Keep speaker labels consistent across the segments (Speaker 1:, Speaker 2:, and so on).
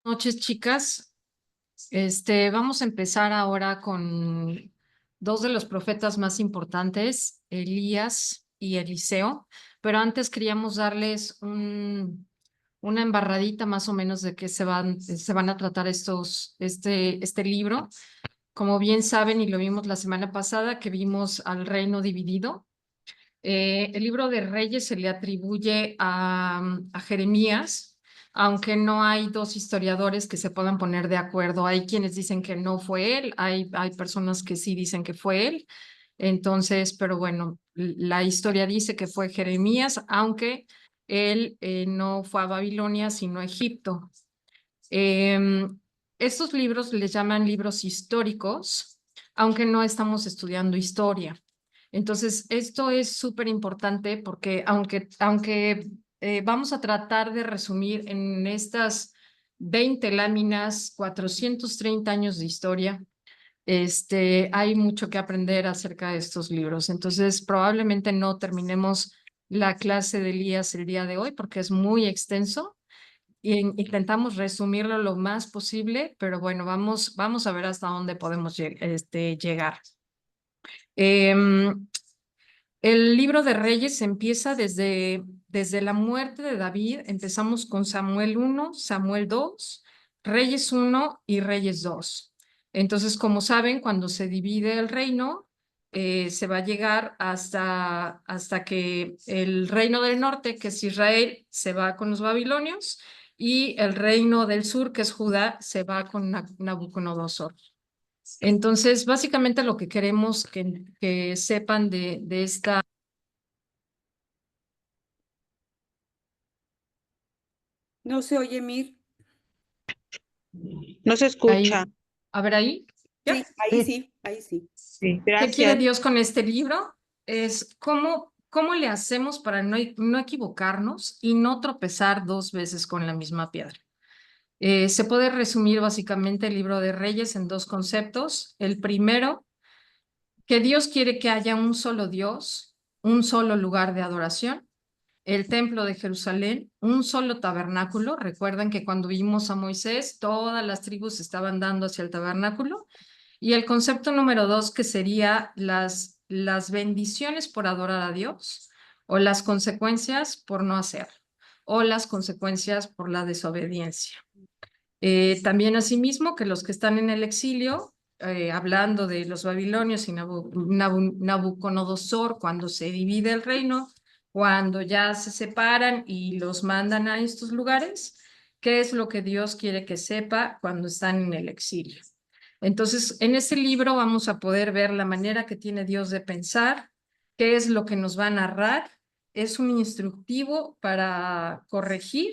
Speaker 1: Noches, chicas. Vamos a empezar ahora con dos de los profetas más importantes, Elías y Eliseo, pero antes queríamos darles una embarradita más o menos de qué se van a tratar este libro. Como bien saben, y lo vimos la semana pasada, que vimos al reino dividido. El libro de Reyes se le atribuye a Jeremías, aunque no hay dos historiadores que se puedan poner de acuerdo. Hay quienes dicen que no fue él, hay personas que sí dicen que fue él. Entonces, pero bueno, la historia dice que fue Jeremías, aunque él no fue a Babilonia, sino a Egipto. Em, Estos libros les llaman libros históricos, aunque no estamos estudiando historia. Entonces, esto es súper importante porque aunque vamos a tratar de resumir en estas 20 láminas, 430 años de historia, hay mucho que aprender acerca de estos libros. Entonces, probablemente no terminemos la clase de Elías el día de hoy porque es muy extenso y intentamos resumirlo lo más posible, pero bueno, vamos a ver hasta dónde podemos llegar. Em, el libro de Reyes empieza desde la muerte de David. Empezamos con Samuel 1, Samuel 2, Reyes 1 y Reyes 2. Entonces, como saben, cuando se divide el reino, se va a llegar hasta que el reino del norte, que es Israel, se va con los babilonios y el reino del sur, que es Judá, se va con Nabucodonosor. Entonces, básicamente lo que queremos que sepan de esta.
Speaker 2: No se oye, Mir. No se escucha.
Speaker 1: Ahí, a ver ahí.
Speaker 2: Sí,
Speaker 1: ¿Ya?
Speaker 2: ahí sí, ahí sí.
Speaker 3: Sí,
Speaker 1: ¿Qué quiere
Speaker 3: gracias.
Speaker 1: Dios con este libro? Es cómo le hacemos para no equivocarnos y no tropezar dos veces con la misma piedra. Se puede resumir básicamente el libro de Reyes en dos conceptos. El primero, que Dios quiere que haya un solo Dios, un solo lugar de adoración, el templo de Jerusalén, un solo tabernáculo. Recuerden que cuando vimos a Moisés, todas las tribus estaban dando hacia el tabernáculo. Y el concepto número dos, que sería las bendiciones por adorar a Dios o las consecuencias por no hacerlo o las consecuencias por la desobediencia. También asimismo que los que están en el exilio, hablando de los babilonios y Nabucodonosor, cuando se divide el reino, cuando ya se separan y los mandan a estos lugares, ¿qué es lo que Dios quiere que sepa cuando están en el exilio? Entonces, en este libro vamos a poder ver la manera que tiene Dios de pensar, qué es lo que nos va a narrar. Es un instructivo para corregir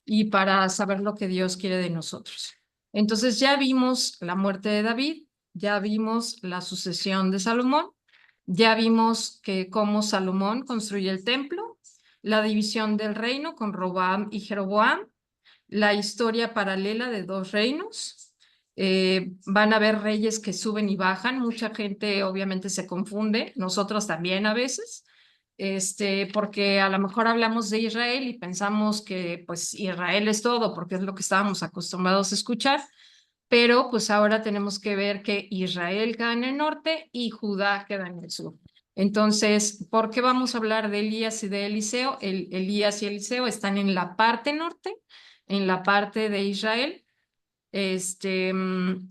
Speaker 1: y para saber lo que Dios quiere de nosotros. Entonces ya vimos la muerte de David, ya vimos la sucesión de Salomón, ya vimos que cómo Salomón construye el templo, la división del reino con Roboam y Jeroboam, la historia paralela de dos reinos. Van a haber reyes que suben y bajan. Mucha gente obviamente se confunde, nosotros también a veces, porque a lo mejor hablamos de Israel y pensamos que pues Israel es todo, porque es lo que estábamos acostumbrados a escuchar, pero pues ahora tenemos que ver que Israel queda en el norte y Judá queda en el sur. Entonces, ¿por qué vamos a hablar de Elías y de Eliseo? Elías y Eliseo están en la parte norte, en la parte de Israel. Este, mm,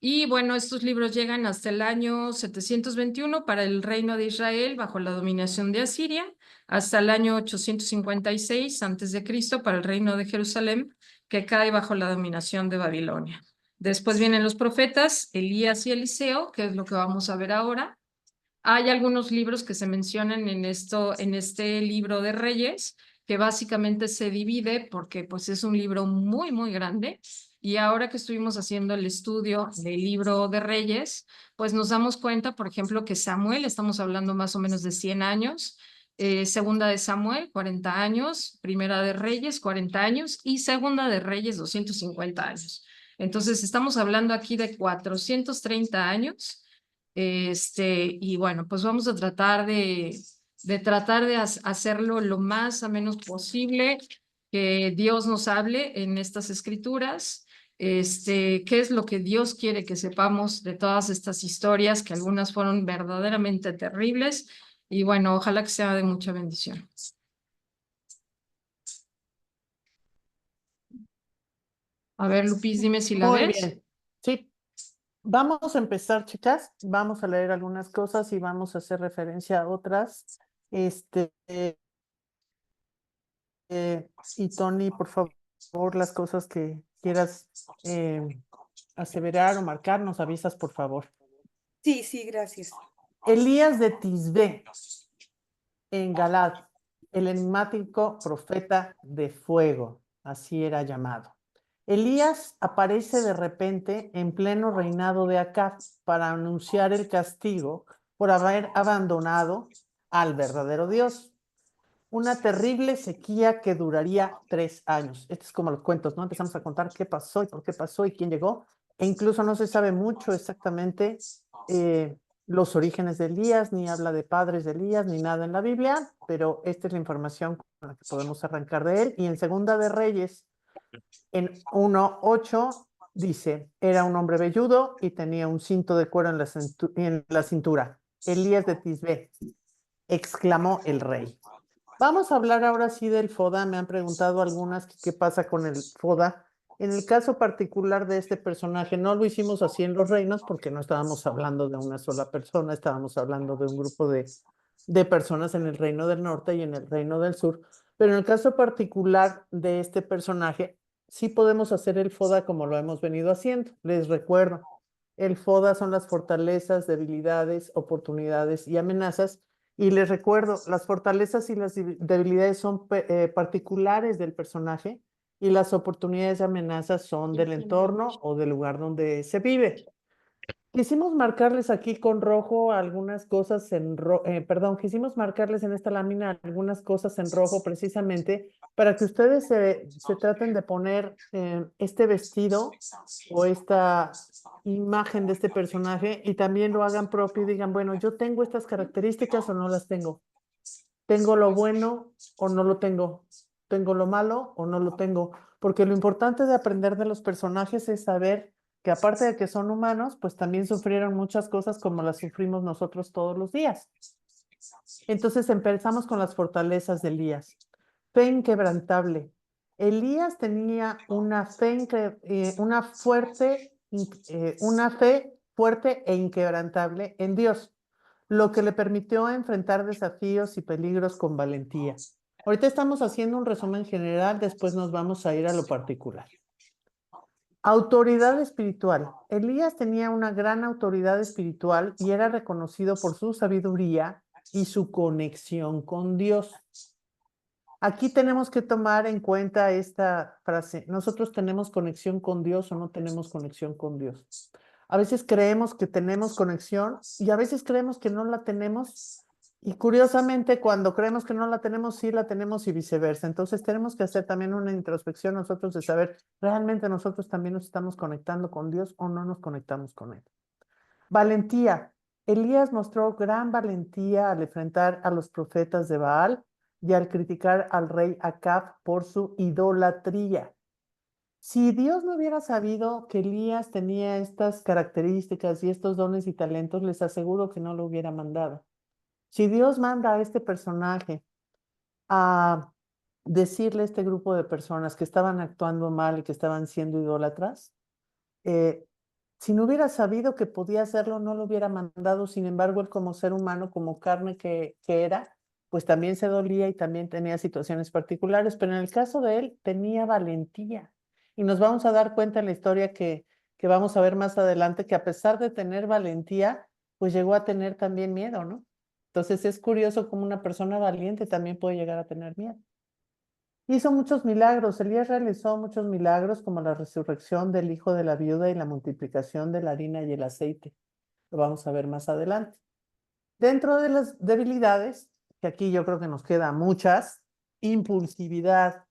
Speaker 1: y bueno, estos libros llegan hasta el año 721 para el reino de Israel bajo la dominación de Asiria, hasta el año 856 antes de Cristo para el reino de Jerusalén, que cae bajo la dominación de Babilonia. Después vienen los profetas, Elías y Eliseo, que es lo que vamos a ver ahora. Hay algunos libros que se mencionan en este libro de Reyes, que básicamente se divide porque pues es un libro muy, muy grande. Y ahora que estuvimos haciendo el estudio del libro de Reyes, pues nos damos cuenta, por ejemplo, que Samuel, estamos hablando más o menos de 100 años, segunda de Samuel, 40 años, primera de Reyes, 40 años y segunda de Reyes, 250 años. Entonces, estamos hablando aquí de 430 años. Y bueno, pues vamos a tratar de hacerlo lo más a menos posible. que Dios nos hable en estas escrituras, qué es lo que Dios quiere que sepamos de todas estas historias, que algunas fueron verdaderamente terribles, y bueno, ojalá que sea de mucha bendición. A ver, Lupis, dime si la
Speaker 3: Muy
Speaker 1: ves.
Speaker 3: bien. Sí, vamos a empezar, chicas. Vamos a leer algunas cosas y vamos a hacer referencia a otras. Y Tony, por favor, las cosas que quieras aseverar o marcar, nos avisas, por favor.
Speaker 2: Sí, sí, gracias.
Speaker 3: Elías de Tisbé, en Galad, el enigmático profeta de fuego, así era llamado. Elías aparece de repente en pleno reinado de Acab para anunciar el castigo por haber abandonado al verdadero Dios. Una terrible sequía que duraría 3 años. Esto es como los cuentos, ¿no? Empezamos a contar qué pasó y por qué pasó y quién llegó. E incluso no se sabe mucho exactamente los orígenes de Elías, ni habla de padres de Elías, ni nada en la Biblia, pero esta es la información con la que podemos arrancar de él. Y en Segunda de Reyes, en 1:8, dice, era un hombre velludo y tenía un cinto de cuero en la cintura. Elías de Tisbé, exclamó el rey. Vamos a hablar ahora sí del FODA. Me han preguntado algunas qué pasa con el FODA. En el caso particular de este personaje, no lo hicimos así en Los Reinos porque no estábamos hablando de una sola persona, estábamos hablando de un grupo de personas en el Reino del Norte y en el Reino del Sur. Pero en el caso particular de este personaje, sí podemos hacer el FODA como lo hemos venido haciendo. Les recuerdo, el FODA son las fortalezas, debilidades, oportunidades y amenazas. Y les recuerdo, las fortalezas y las debilidades son particulares del personaje y las oportunidades y amenazas son del entorno o del lugar donde se vive. Quisimos marcarles aquí con rojo algunas cosas quisimos marcarles en esta lámina algunas cosas en rojo precisamente para que ustedes se traten de poner este vestido o esta imagen de este personaje y también lo hagan propio y digan, bueno, yo tengo estas características o no las tengo. ¿Tengo lo bueno o no lo tengo? ¿Tengo lo malo o no lo tengo? Porque lo importante de aprender de los personajes es saber que aparte de que son humanos, pues también sufrieron muchas cosas como las sufrimos nosotros todos los días. Entonces empezamos con las fortalezas de Elías. Fe inquebrantable. Elías tenía una fe fuerte e inquebrantable en Dios, lo que le permitió enfrentar desafíos y peligros con valentía. Ahorita estamos haciendo un resumen general, después nos vamos a ir a lo particular. Autoridad espiritual. Elías tenía una gran autoridad espiritual y era reconocido por su sabiduría y su conexión con Dios. Aquí tenemos que tomar en cuenta esta frase. ¿Nosotros tenemos conexión con Dios o no tenemos conexión con Dios? A veces creemos que tenemos conexión y a veces creemos que no la tenemos. Y curiosamente, cuando creemos que no la tenemos, sí la tenemos y viceversa. Entonces tenemos que hacer también una introspección nosotros de saber, ¿realmente nosotros también nos estamos conectando con Dios o no nos conectamos con Él? Valentía. Elías mostró gran valentía al enfrentar a los profetas de Baal y al criticar al rey Acab por su idolatría. Si Dios no hubiera sabido que Elías tenía estas características y estos dones y talentos, les aseguro que no lo hubiera mandado. Si Dios manda a este personaje a decirle a este grupo de personas que estaban actuando mal y que estaban siendo idólatras, si no hubiera sabido que podía hacerlo, no lo hubiera mandado. Sin embargo, él como ser humano, como carne que era, pues también se dolía y también tenía situaciones particulares, pero en el caso de él tenía valentía. Y nos vamos a dar cuenta en la historia que vamos a ver más adelante, que a pesar de tener valentía, pues llegó a tener también miedo, ¿no? Entonces es curioso cómo una persona valiente también puede llegar a tener miedo. Hizo muchos milagros. Elías realizó muchos milagros como la resurrección del hijo de la viuda y la multiplicación de la harina y el aceite. Lo vamos a ver más adelante. Dentro de las debilidades, que aquí yo creo que nos quedan muchas, impulsividad.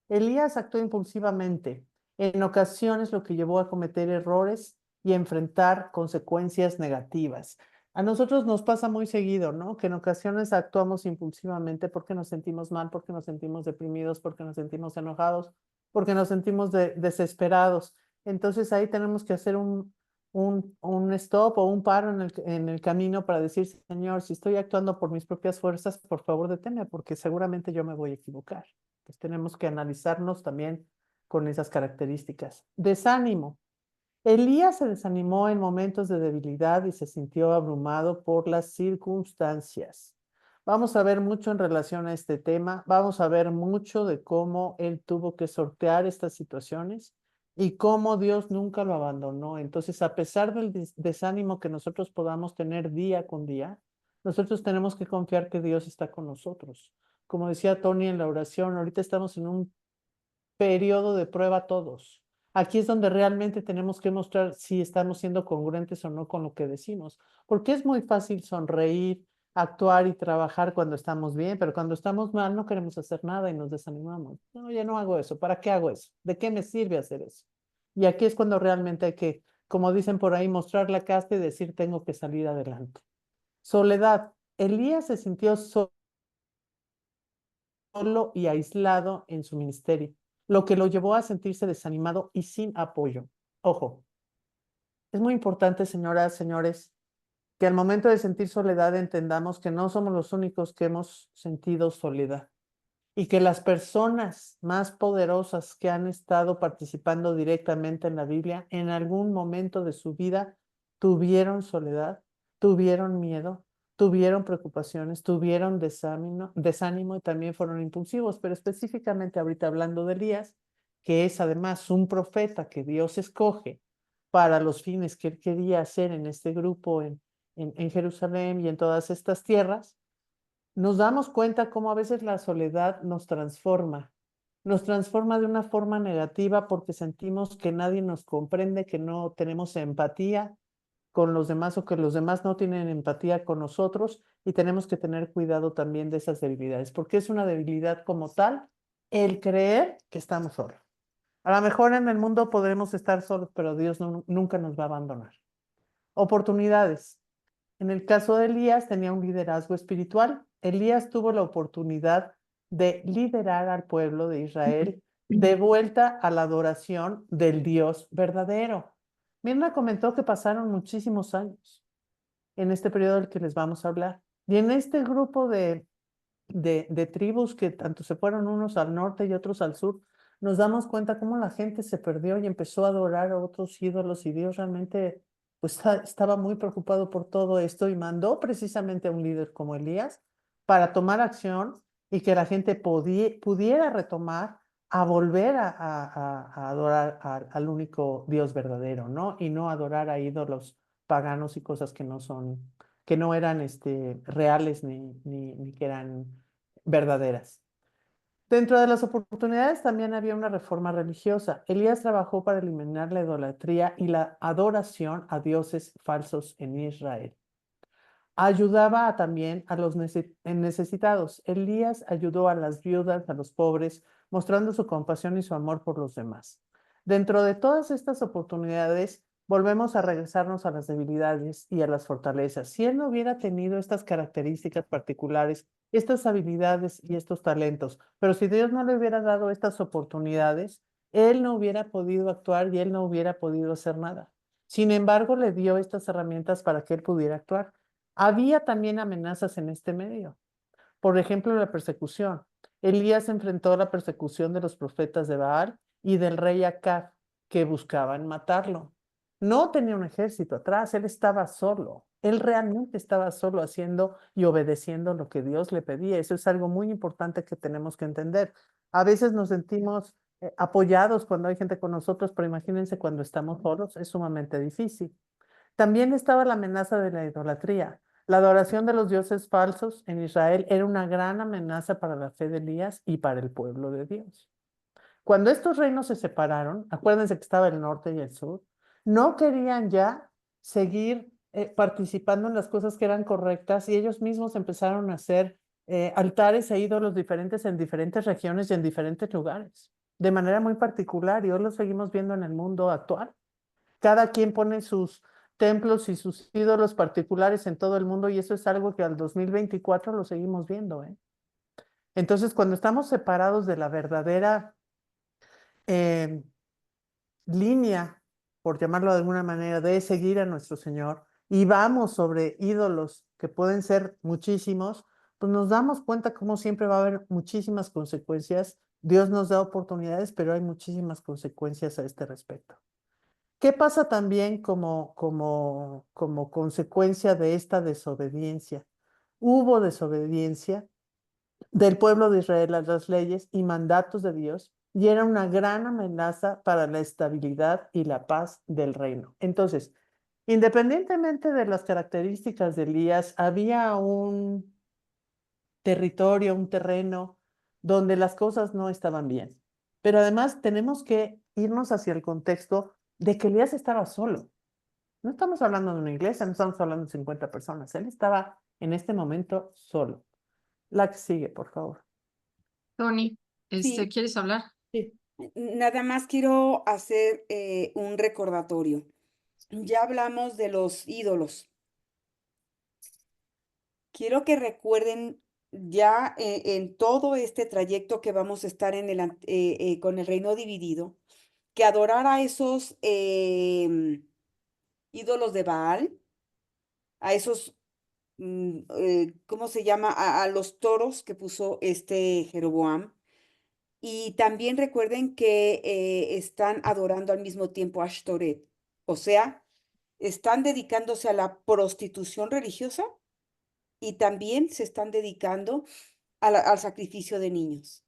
Speaker 3: Elías actuó impulsivamente, en ocasiones lo que llevó a cometer errores y enfrentar consecuencias negativas. A nosotros nos pasa muy seguido, ¿no? Que en ocasiones actuamos impulsivamente porque nos sentimos mal, porque nos sentimos deprimidos, porque nos sentimos enojados, porque nos sentimos desesperados. Entonces ahí tenemos que hacer un stop o un paro en el camino para decir, Señor, si estoy actuando por mis propias fuerzas, por favor deténme, porque seguramente yo me voy a equivocar. Entonces tenemos que analizarnos también con esas características. Desánimo. Elías se desanimó en momentos de debilidad y se sintió abrumado por las circunstancias. Vamos a ver mucho en relación a este tema, vamos a ver mucho de cómo él tuvo que sortear estas situaciones y cómo Dios nunca lo abandonó. Entonces, a pesar del desánimo que nosotros podamos tener día con día, nosotros tenemos que confiar que Dios está con nosotros. Como decía Tony en la oración, ahorita estamos en un periodo de prueba todos. Aquí es donde realmente tenemos que mostrar si estamos siendo congruentes o no con lo que decimos, porque es muy fácil sonreír, actuar y trabajar cuando estamos bien, pero cuando estamos mal no queremos hacer nada y nos desanimamos. No, ya no hago eso. ¿Para qué hago eso? ¿De qué me sirve hacer eso? Y aquí es cuando realmente hay que, como dicen por ahí, mostrar la casta y decir tengo que salir adelante. Soledad. Elías se sintió solo y aislado en su ministerio, lo que lo llevó a sentirse desanimado y sin apoyo. Ojo, es muy importante, señoras, señores, que al momento de sentir soledad entendamos que no somos los únicos que hemos sentido soledad y que las personas más poderosas que han estado participando directamente en la Biblia en algún momento de su vida tuvieron soledad, tuvieron miedo, tuvieron preocupaciones, tuvieron desánimo y también fueron impulsivos, pero específicamente ahorita hablando de Elías, que es además un profeta que Dios escoge para los fines que él quería hacer en este grupo en Jerusalén y en todas estas tierras, nos damos cuenta cómo a veces la soledad nos transforma de una forma negativa porque sentimos que nadie nos comprende, que no tenemos empatía con los demás o que los demás no tienen empatía con nosotros y tenemos que tener cuidado también de esas debilidades, porque es una debilidad como tal el creer que estamos solos. A lo mejor en el mundo podremos estar solos, pero Dios nunca nos va a abandonar. Oportunidades. En el caso de Elías, tenía un liderazgo espiritual. Elías tuvo la oportunidad de liderar al pueblo de Israel de vuelta a la adoración del Dios verdadero. Mirna comentó que pasaron muchísimos años en este periodo del que les vamos a hablar. Y en este grupo de tribus que tanto se fueron unos al norte y otros al sur, nos damos cuenta cómo la gente se perdió y empezó a adorar a otros ídolos y Dios realmente pues estaba muy preocupado por todo esto y mandó precisamente a un líder como Elías para tomar acción y que la gente pudiera retomar a volver a adorar al único Dios verdadero, ¿no? Y no adorar a ídolos paganos y cosas que no son, que no eran reales ni que eran verdaderas. Dentro de las oportunidades también había una reforma religiosa. Elías trabajó para eliminar la idolatría y la adoración a dioses falsos en Israel. Ayudaba también a los necesitados. Elías ayudó a las viudas, a los pobres, mostrando su compasión y su amor por los demás. Dentro de todas estas oportunidades, volvemos a regresarnos a las debilidades y a las fortalezas. Si él no hubiera tenido estas características particulares, estas habilidades y estos talentos, pero si Dios no le hubiera dado estas oportunidades, él no hubiera podido actuar y él no hubiera podido hacer nada. Sin embargo, le dio estas herramientas para que él pudiera actuar. Había también amenazas en este medio. Por ejemplo, la persecución. Elías enfrentó la persecución de los profetas de Baal y del rey Acab, que buscaban matarlo. No tenía un ejército atrás, él estaba solo. Él realmente estaba solo haciendo y obedeciendo lo que Dios le pedía. Eso es algo muy importante que tenemos que entender. A veces nos sentimos apoyados cuando hay gente con nosotros, pero imagínense cuando estamos solos, es sumamente difícil. También estaba la amenaza de la idolatría. La adoración de los dioses falsos en Israel era una gran amenaza para la fe de Elías y para el pueblo de Dios. Cuando estos reinos se separaron, acuérdense que estaba el norte y el sur, no querían ya seguir participando en las cosas que eran correctas y ellos mismos empezaron a hacer altares e ídolos diferentes en diferentes regiones y en diferentes lugares, de manera muy particular, y hoy lo seguimos viendo en el mundo actual. Cada quien pone sus templos y sus ídolos particulares en todo el mundo, y eso es algo que al 2024 lo seguimos viendo, ¿eh? Entonces, cuando estamos separados de la verdadera eh, línea, por llamarlo de alguna manera, de seguir a nuestro Señor, y vamos sobre ídolos que pueden ser muchísimos, pues nos damos cuenta como siempre va a haber muchísimas consecuencias. Dios nos da oportunidades, pero hay muchísimas consecuencias a este respecto. ¿Qué pasa también como consecuencia de esta desobediencia? Hubo desobediencia del pueblo de Israel a las leyes y mandatos de Dios, y era una gran amenaza para la estabilidad y la paz del reino. Entonces, independientemente de las características de Elías, había un territorio, un terreno donde las cosas no estaban bien. Pero además tenemos que irnos hacia el contexto de que Elías estaba solo. No estamos hablando de una iglesia, no estamos hablando de 50 personas. Él estaba en este momento solo. La que sigue, por favor.
Speaker 1: Tony,
Speaker 2: Sí.
Speaker 1: ¿quieres hablar?
Speaker 3: Sí.
Speaker 2: Nada más quiero hacer un recordatorio. Ya hablamos de los ídolos. Quiero que recuerden ya en todo este trayecto que vamos a estar con el reino dividido, que adorar a esos ídolos de Baal, a esos, ¿cómo se llama? A los toros que puso este Jeroboam. Y también recuerden que están adorando al mismo tiempo a Ashtoret, o sea, están dedicándose a la prostitución religiosa y también se están dedicando al sacrificio de niños.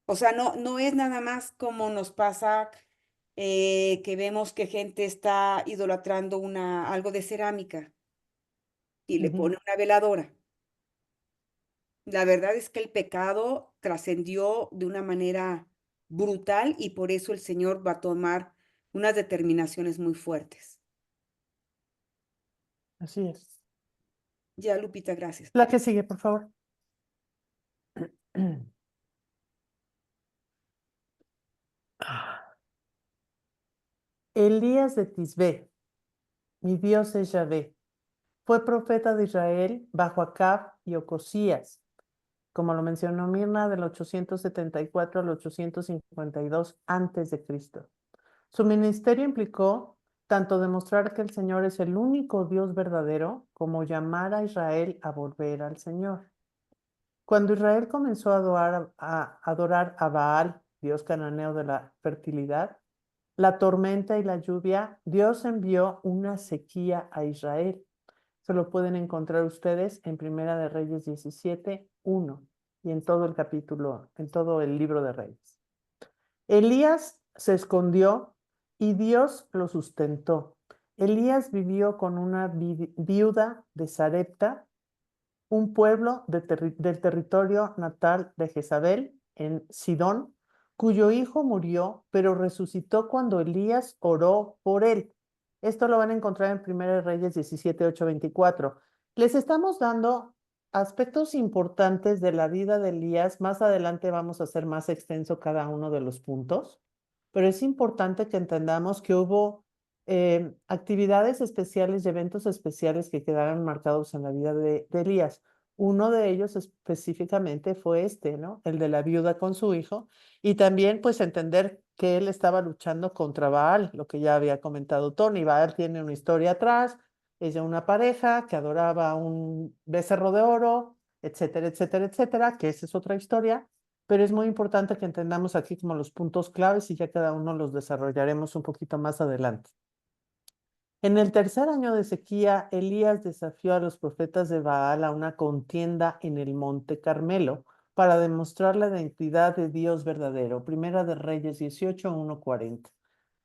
Speaker 2: O sea, no es nada más como nos pasa que vemos que gente está idolatrando algo de cerámica y le pone una veladora. La verdad es que el pecado trascendió de una manera brutal y por eso el Señor va a tomar unas determinaciones muy fuertes.
Speaker 3: Así es.
Speaker 2: Ya, Lupita, gracias.
Speaker 3: La que sigue, por favor. Elías de Tisbé, mi Dios es Yahvé, fue profeta de Israel bajo Acab y Ocosías, como lo mencionó Mirna, del 874 al 852 antes de Cristo. Su ministerio implicó tanto demostrar que el Señor es el único Dios verdadero, como llamar a Israel a volver al Señor. Cuando Israel comenzó a adorar a Baal, dios cananeo de la fertilidad, la tormenta y la lluvia, Dios envió una sequía a Israel. Se lo pueden encontrar ustedes en Primera de Reyes 17:1 y en todo el capítulo, en todo el libro de Reyes. Elías se escondió y Dios lo sustentó. Elías vivió con una viuda de Sarepta, un pueblo del territorio natal de Jezabel, en Sidón, cuyo hijo murió, pero resucitó cuando Elías oró por él. Esto lo van a encontrar en 1 Reyes 17:8-24. Les estamos dando aspectos importantes de la vida de Elías. Más adelante vamos a hacer más extenso cada uno de los puntos, pero es importante que entendamos que hubo actividades especiales y eventos especiales que quedaron marcados en la vida de Elías. Uno de ellos específicamente fue ¿no? El de la viuda con su hijo, y también pues entender que él estaba luchando contra Baal, lo que ya había comentado Tony. Baal tiene una historia atrás, es de una pareja que adoraba un becerro de oro, etcétera, etcétera, etcétera, que esa es otra historia, pero es muy importante que entendamos aquí como los puntos claves y ya cada uno los desarrollaremos un poquito más adelante. En el tercer año de sequía, Elías desafió a los profetas de Baal a una contienda en el monte Carmelo para demostrar la identidad de Dios verdadero. Primera de Reyes 18:1-40.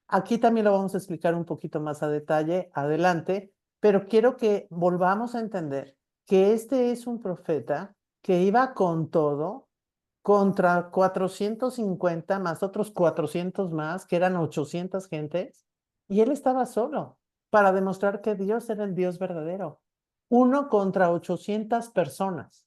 Speaker 3: Aquí también lo vamos a explicar un poquito más a detalle adelante, pero quiero que volvamos a entender que este es un profeta que iba con todo contra 450 más otros 400 más, que eran 800 gentes, y él estaba solo para demostrar que Dios era el Dios verdadero. Uno contra 800 personas.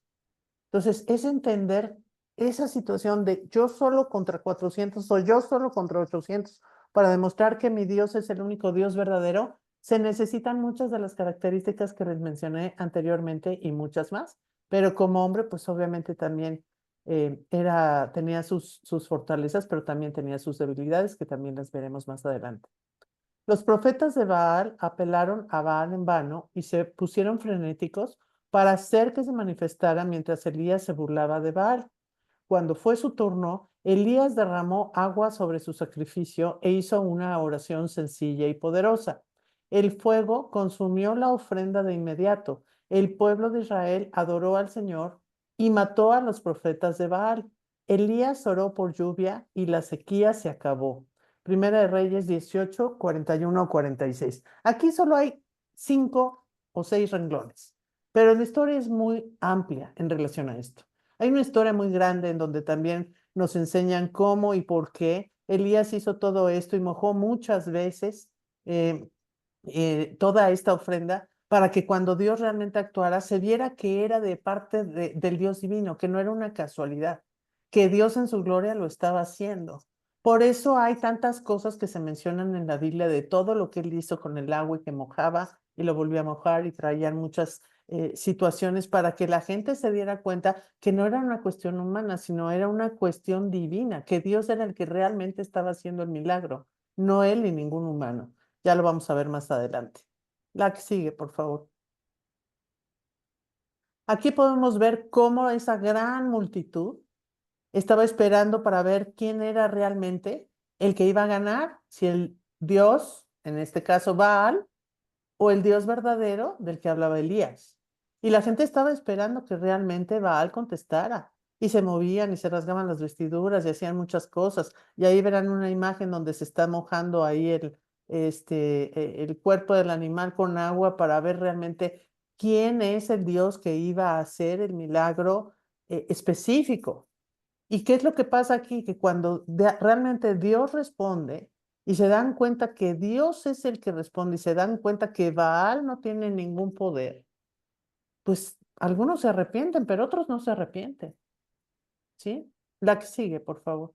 Speaker 3: Entonces, es entender esa situación de yo solo contra 400 o yo solo contra 800 para demostrar que mi Dios es el único Dios verdadero, Se necesitan muchas de las características que les mencioné anteriormente y muchas más, pero como hombre, pues obviamente también tenía sus fortalezas, pero también tenía sus debilidades, que también las veremos más adelante. Los profetas de Baal apelaron a Baal en vano y se pusieron frenéticos para hacer que se manifestara mientras Elías se burlaba de Baal. Cuando fue su turno, Elías derramó agua sobre su sacrificio e hizo una oración sencilla y poderosa. El fuego consumió la ofrenda de inmediato. El pueblo de Israel adoró al Señor y mató a los profetas de Baal. Elías oró por lluvia y la sequía se acabó. Primera de Reyes 18, 41, 46. Aquí solo hay 5 o 6 renglones, pero la historia es muy amplia en relación a esto. Hay una historia muy grande en donde también nos enseñan cómo y por qué Elías hizo todo esto y mojó muchas veces eh, toda esta ofrenda para que cuando Dios realmente actuara se viera que era de parte del Dios divino, que no era una casualidad, que Dios en su gloria lo estaba haciendo. Por eso hay tantas cosas que se mencionan en la Biblia de todo lo que él hizo con el agua y que mojaba y lo volvía a mojar y traían muchas situaciones para que la gente se diera cuenta que no era una cuestión humana, sino era una cuestión divina, que Dios era el que realmente estaba haciendo el milagro, no él ni ningún humano. Ya lo vamos a ver más adelante. La que sigue, por favor. Aquí podemos ver cómo esa gran multitud estaba esperando para ver quién era realmente el que iba a ganar, si el Dios, en este caso Baal, o el Dios verdadero del que hablaba Elías. Y la gente estaba esperando que realmente Baal contestara. Y se movían y se rasgaban las vestiduras y hacían muchas cosas. Y ahí verán una imagen donde se está mojando ahí el cuerpo del animal con agua para ver realmente quién es el Dios que iba a hacer el milagro específico. ¿Y qué es lo que pasa aquí? Que cuando realmente Dios responde y se dan cuenta que Dios es el que responde y se dan cuenta que Baal no tiene ningún poder, pues algunos se arrepienten, pero otros no se arrepienten. ¿Sí? La que sigue, por favor.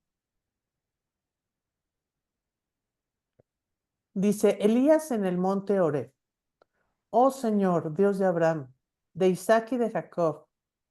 Speaker 3: Dice Elías en el monte Oreb. Oh Señor, Dios de Abraham, de Isaac y de Jacob,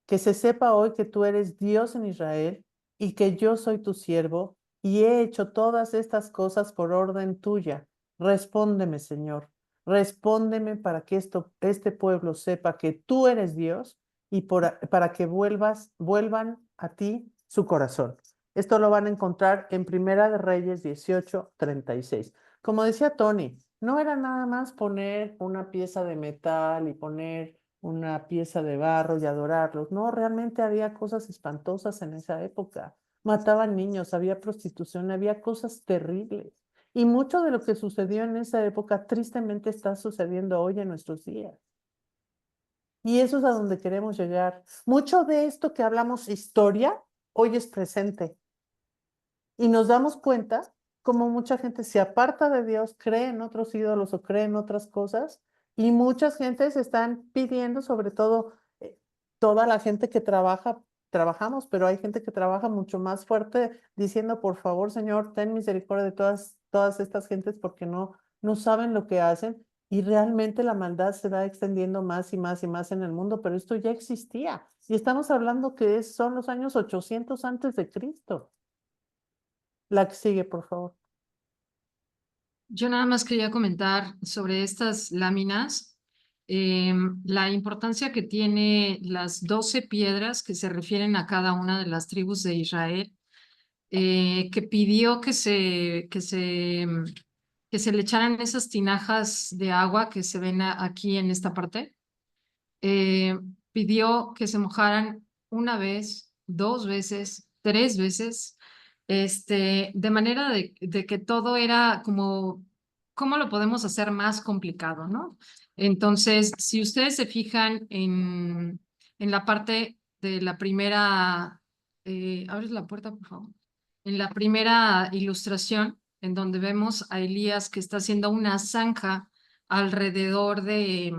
Speaker 3: que se sepa hoy que tú eres Dios en Israel y que yo soy tu siervo y he hecho todas estas cosas por orden tuya. Respóndeme, Señor, respóndeme para que este pueblo sepa que tú eres Dios y para que vuelvan a ti su corazón. Esto lo van a encontrar en Primera de Reyes 18:36. Como decía Tony, no era nada más poner una pieza de metal y poner una pieza de barro y adorarlos. No, realmente había cosas espantosas en esa época. Mataban niños, había prostitución, había cosas terribles. Y mucho de lo que sucedió en esa época tristemente está sucediendo hoy en nuestros días. Y eso es a donde queremos llegar. Mucho de esto que hablamos historia, hoy es presente. Y nos damos cuenta como mucha gente se aparta de Dios, cree en otros ídolos o cree en otras cosas, y muchas gentes están pidiendo, sobre todo toda la gente que trabajamos, pero hay gente que trabaja mucho más fuerte diciendo, por favor, Señor, ten misericordia de todas estas gentes porque no saben lo que hacen y realmente la maldad se va extendiendo más y más y más en el mundo, pero esto ya existía y estamos hablando que son los años 800 antes de Cristo. La que sigue, por favor.
Speaker 1: Yo nada más quería comentar sobre estas láminas, la importancia que tiene las 12 piedras que se refieren a cada una de las tribus de Israel, que pidió que se le echaran esas tinajas de agua que se ven aquí en esta parte. Pidió que se mojaran una vez, 2 veces, 3 veces, de manera de que todo era como, ¿cómo lo podemos hacer más complicado, no? Entonces, si ustedes se fijan en la parte de la primera, ¿abres la puerta, por favor? En la primera ilustración, en donde vemos a Elías que está haciendo una zanja alrededor de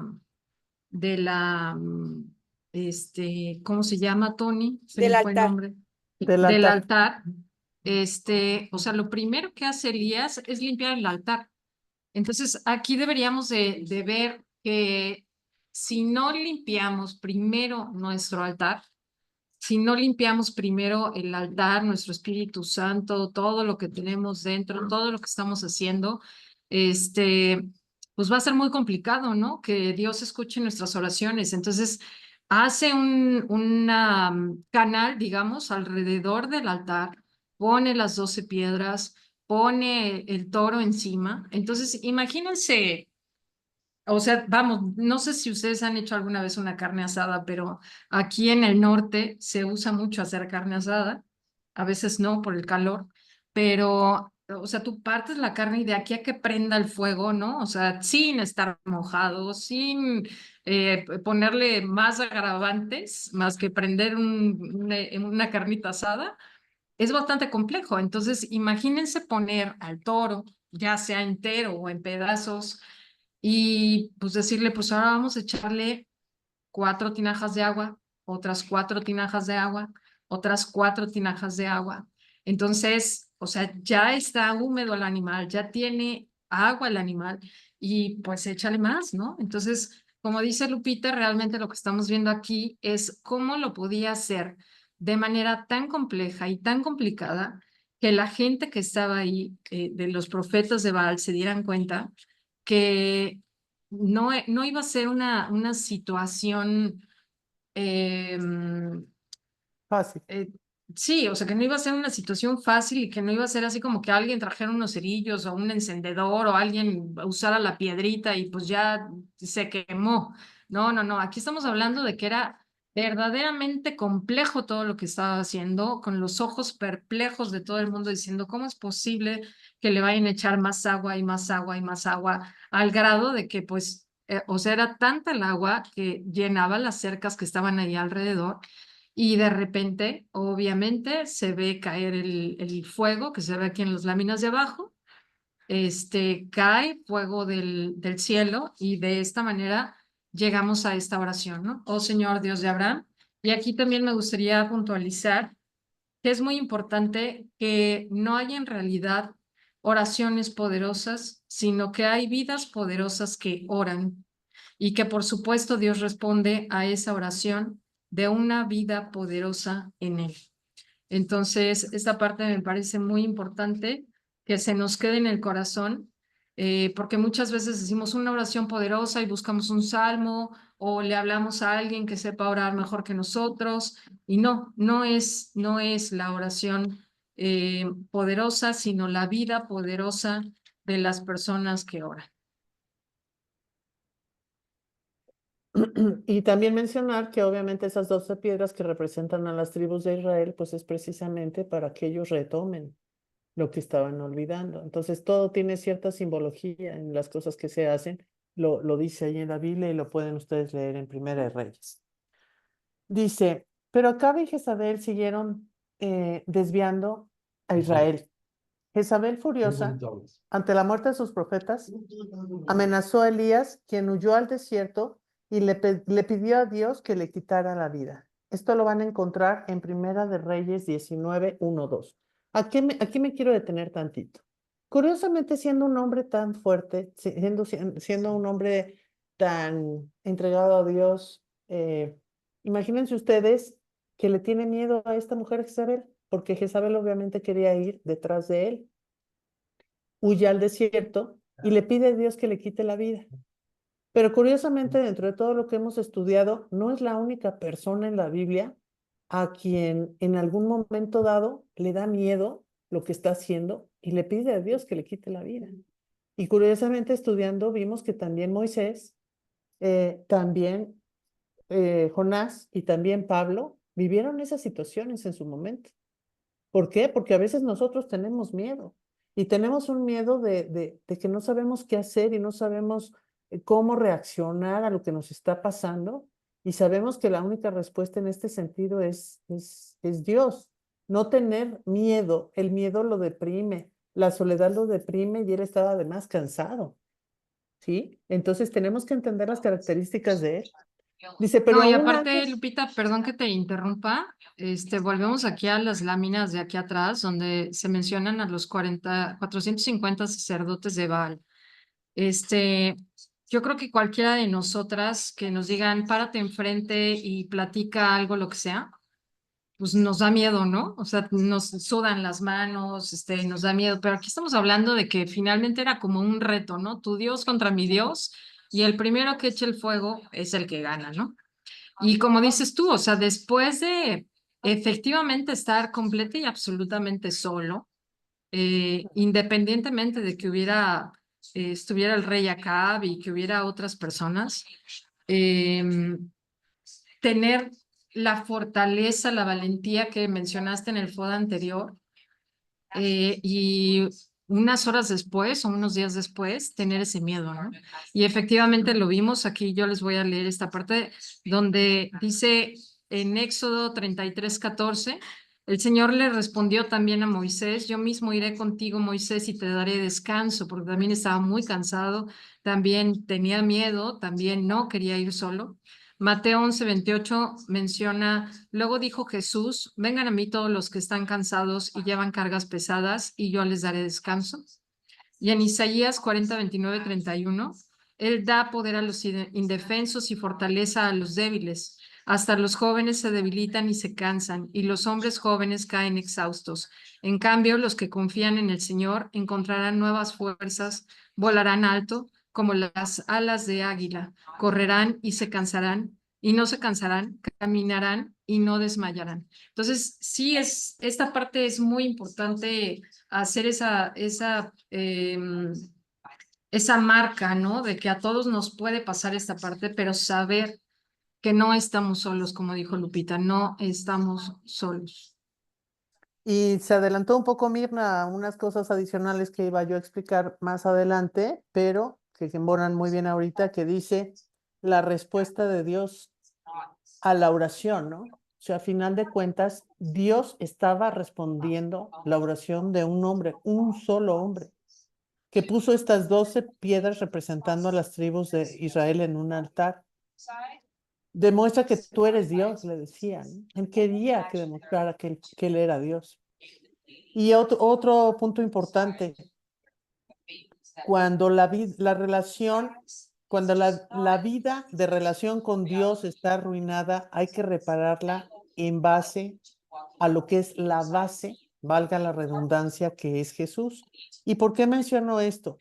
Speaker 1: ¿cómo se llama, Tony? Se
Speaker 2: Del
Speaker 1: me fue el
Speaker 2: altar.
Speaker 1: nombre.
Speaker 3: Del
Speaker 1: Del
Speaker 3: altar.
Speaker 1: altar. O sea, lo primero que hace Elías es limpiar el altar. Entonces, aquí deberíamos de ver que si no limpiamos primero nuestro altar, si no limpiamos primero el altar, nuestro Espíritu Santo, todo lo que tenemos dentro, todo lo que estamos haciendo, este, pues va a ser muy complicado, ¿no? Que Dios escuche nuestras oraciones. Entonces, hace un canal, digamos, alrededor del altar, pone las 12 piedras, pone el toro encima. Entonces, imagínense, o sea, vamos, no sé si ustedes han hecho alguna vez una carne asada, pero aquí en el norte se usa mucho hacer carne asada, a veces no por el calor, pero, o sea, tú partes la carne y de aquí a que prenda el fuego, ¿no? O sea, sin estar mojado, sin ponerle más agravantes, más que prender una carnita asada, es bastante complejo. Entonces, imagínense poner al toro, ya sea entero o en pedazos, y pues decirle, pues ahora vamos a echarle 4 tinajas de agua, otras 4 tinajas de agua, otras 4 tinajas de agua. Entonces, o sea, ya está húmedo el animal, ya tiene agua el animal y pues échale más, ¿no? Entonces, como dice Lupita, realmente lo que estamos viendo aquí es cómo lo podía hacer de manera tan compleja y tan complicada que la gente que estaba ahí, de los profetas de Baal, se dieran cuenta que no iba a ser una situación eh,
Speaker 3: Fácil.
Speaker 1: eh, sí, o sea, que no iba a ser una situación fácil y que no iba a ser así como que alguien trajera unos cerillos o un encendedor o alguien usara la piedrita y pues ya se quemó. No, no, no, aquí estamos hablando de que era verdaderamente complejo todo lo que estaba haciendo, con los ojos perplejos de todo el mundo diciendo, ¿cómo es posible que le vayan a echar más agua y más agua y más agua al grado de que pues, o sea, era tanta el agua que llenaba las cercas que estaban ahí alrededor? Y de repente, obviamente, se ve caer el fuego que se ve aquí en las láminas de abajo. Cae fuego del cielo y de esta manera llegamos a esta oración, ¿no? Oh Señor Dios de Abraham. Y aquí también me gustaría puntualizar que es muy importante que no hay en realidad oraciones poderosas, sino que hay vidas poderosas que oran y que por supuesto Dios responde a esa oración de una vida poderosa en Él. Entonces, esta parte me parece muy importante que se nos quede en el corazón, porque muchas veces decimos una oración poderosa y buscamos un salmo o le hablamos a alguien que sepa orar mejor que nosotros, y no es la oración poderosa, sino la vida poderosa de las personas que oran.
Speaker 3: Y también mencionar que obviamente esas 12 piedras que representan a las tribus de Israel, pues es precisamente para que ellos retomen lo que estaban olvidando. Entonces todo tiene cierta simbología en las cosas que se hacen. Lo dice ahí en la Biblia y lo pueden ustedes leer en Primera de Reyes. Dice, pero Acabe y Jezabel siguieron desviando a Israel. Jezabel, furiosa ante la muerte de sus profetas, amenazó a Elías, quien huyó al desierto y le pidió a Dios que le quitara la vida. Esto lo van a encontrar en Primera de Reyes 19, 1, 2. Aquí me quiero detener tantito. Curiosamente, siendo un hombre tan fuerte, siendo un hombre tan entregado a Dios, imagínense ustedes que le tiene miedo a esta mujer Jezabel, porque Jezabel obviamente quería ir detrás de él, huye al desierto y le pide a Dios que le quite la vida. Pero curiosamente, dentro de todo lo que hemos estudiado, no es la única persona en la Biblia a quien en algún momento dado le da miedo lo que está haciendo y le pide a Dios que le quite la vida. Y curiosamente, estudiando, vimos que también Moisés, también Jonás y también Pablo vivieron esas situaciones en su momento. ¿Por qué? Porque a veces nosotros tenemos miedo y tenemos un miedo de que no sabemos qué hacer y no sabemos cómo reaccionar a lo que nos está pasando y sabemos que la única respuesta en este sentido es Dios. No tener miedo, el miedo lo deprime, la soledad lo deprime y él estaba además cansado, ¿sí? Entonces tenemos que entender las características de él. Dice, pero
Speaker 1: No, y
Speaker 3: aún
Speaker 1: aparte,
Speaker 3: antes,
Speaker 1: Lupita, perdón que te interrumpa, volvemos aquí a las láminas de aquí atrás, donde se mencionan a los 450 sacerdotes de Baal. Este, yo creo que cualquiera de nosotras que nos digan, párate enfrente y platica algo, lo que sea, pues nos da miedo, ¿no? O sea, nos sudan las manos, nos da miedo, pero aquí estamos hablando de que finalmente era como un reto, ¿no? Tu Dios contra mi Dios, y el primero que eche el fuego es el que gana, ¿no? Y como dices tú, o sea, después de efectivamente estar completa y absolutamente solo, independientemente de que estuviera el rey Acab y que hubiera otras personas, tener la fortaleza, la valentía que mencionaste en el FOD anterior, y unas horas después o unos días después tener ese miedo, ¿no? Y efectivamente lo vimos aquí, yo les voy a leer esta parte donde dice en Éxodo 33:14, el Señor le respondió también a Moisés, yo mismo iré contigo, Moisés, y te daré descanso, porque también estaba muy cansado, también tenía miedo, también no quería ir solo. Mateo 11:28 menciona, luego dijo Jesús, vengan a mí todos los que están cansados y llevan cargas pesadas, y yo les daré descanso. Y en Isaías 40:29-31, Él da poder a los indefensos y fortaleza a los débiles. Hasta los jóvenes se debilitan y se cansan, y los hombres jóvenes caen exhaustos. En cambio, los que confían en el Señor encontrarán nuevas fuerzas, volarán alto como las alas de águila, correrán y se cansarán, y no se cansarán, caminarán y no desmayarán. Entonces, sí, esta parte es muy importante hacer esa marca, ¿no? De que a todos nos puede pasar esta parte, pero saber que no estamos solos, como dijo Lupita, no estamos solos.
Speaker 3: Y se adelantó un poco Mirna a unas cosas adicionales que iba yo a explicar más adelante, pero que embonan muy bien ahorita, que dice la respuesta de Dios a la oración, ¿no? O sea, a final de cuentas, Dios estaba respondiendo la oración de un hombre, un solo hombre, que puso estas 12 piedras representando a las tribus de Israel en un altar. Demuestra que tú eres Dios, le decían. Él quería que demostrara que él era Dios. Y otro punto importante, cuando la relación, cuando la vida de relación con Dios está arruinada, hay que repararla en base a lo que es la base, valga la redundancia, que es Jesús. ¿Y por qué menciono esto?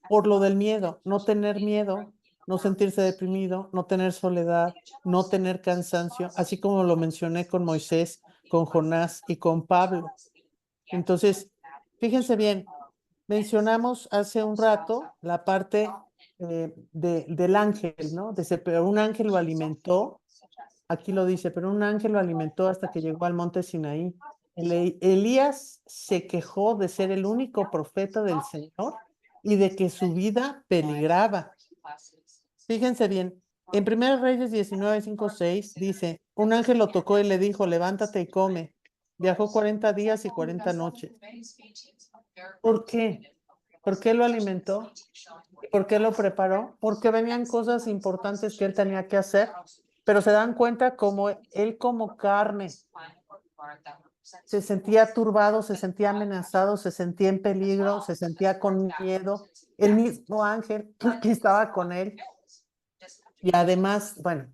Speaker 3: Por lo del miedo, no tener miedo, no sentirse deprimido, no tener soledad, no tener cansancio, así como lo mencioné con Moisés, con Jonás y con Pablo. Entonces, fíjense bien, mencionamos hace un rato la parte del ángel, ¿no? Dice, pero un ángel lo alimentó, aquí lo dice, pero un ángel lo alimentó hasta que llegó al monte Sinaí. Elías se quejó de ser el único profeta del Señor y de que su vida peligraba. Fíjense bien, en 1 Reyes 19:5-6 dice, un ángel lo tocó y le dijo, levántate y come. Viajó 40 días y 40 noches. ¿Por qué? ¿Por qué lo alimentó? ¿Por qué lo preparó? Porque venían cosas importantes que él tenía que hacer, pero se dan cuenta como él como carne se sentía turbado, se sentía amenazado, se sentía en peligro, se sentía con miedo. El mismo ángel que estaba con él. Y además, bueno,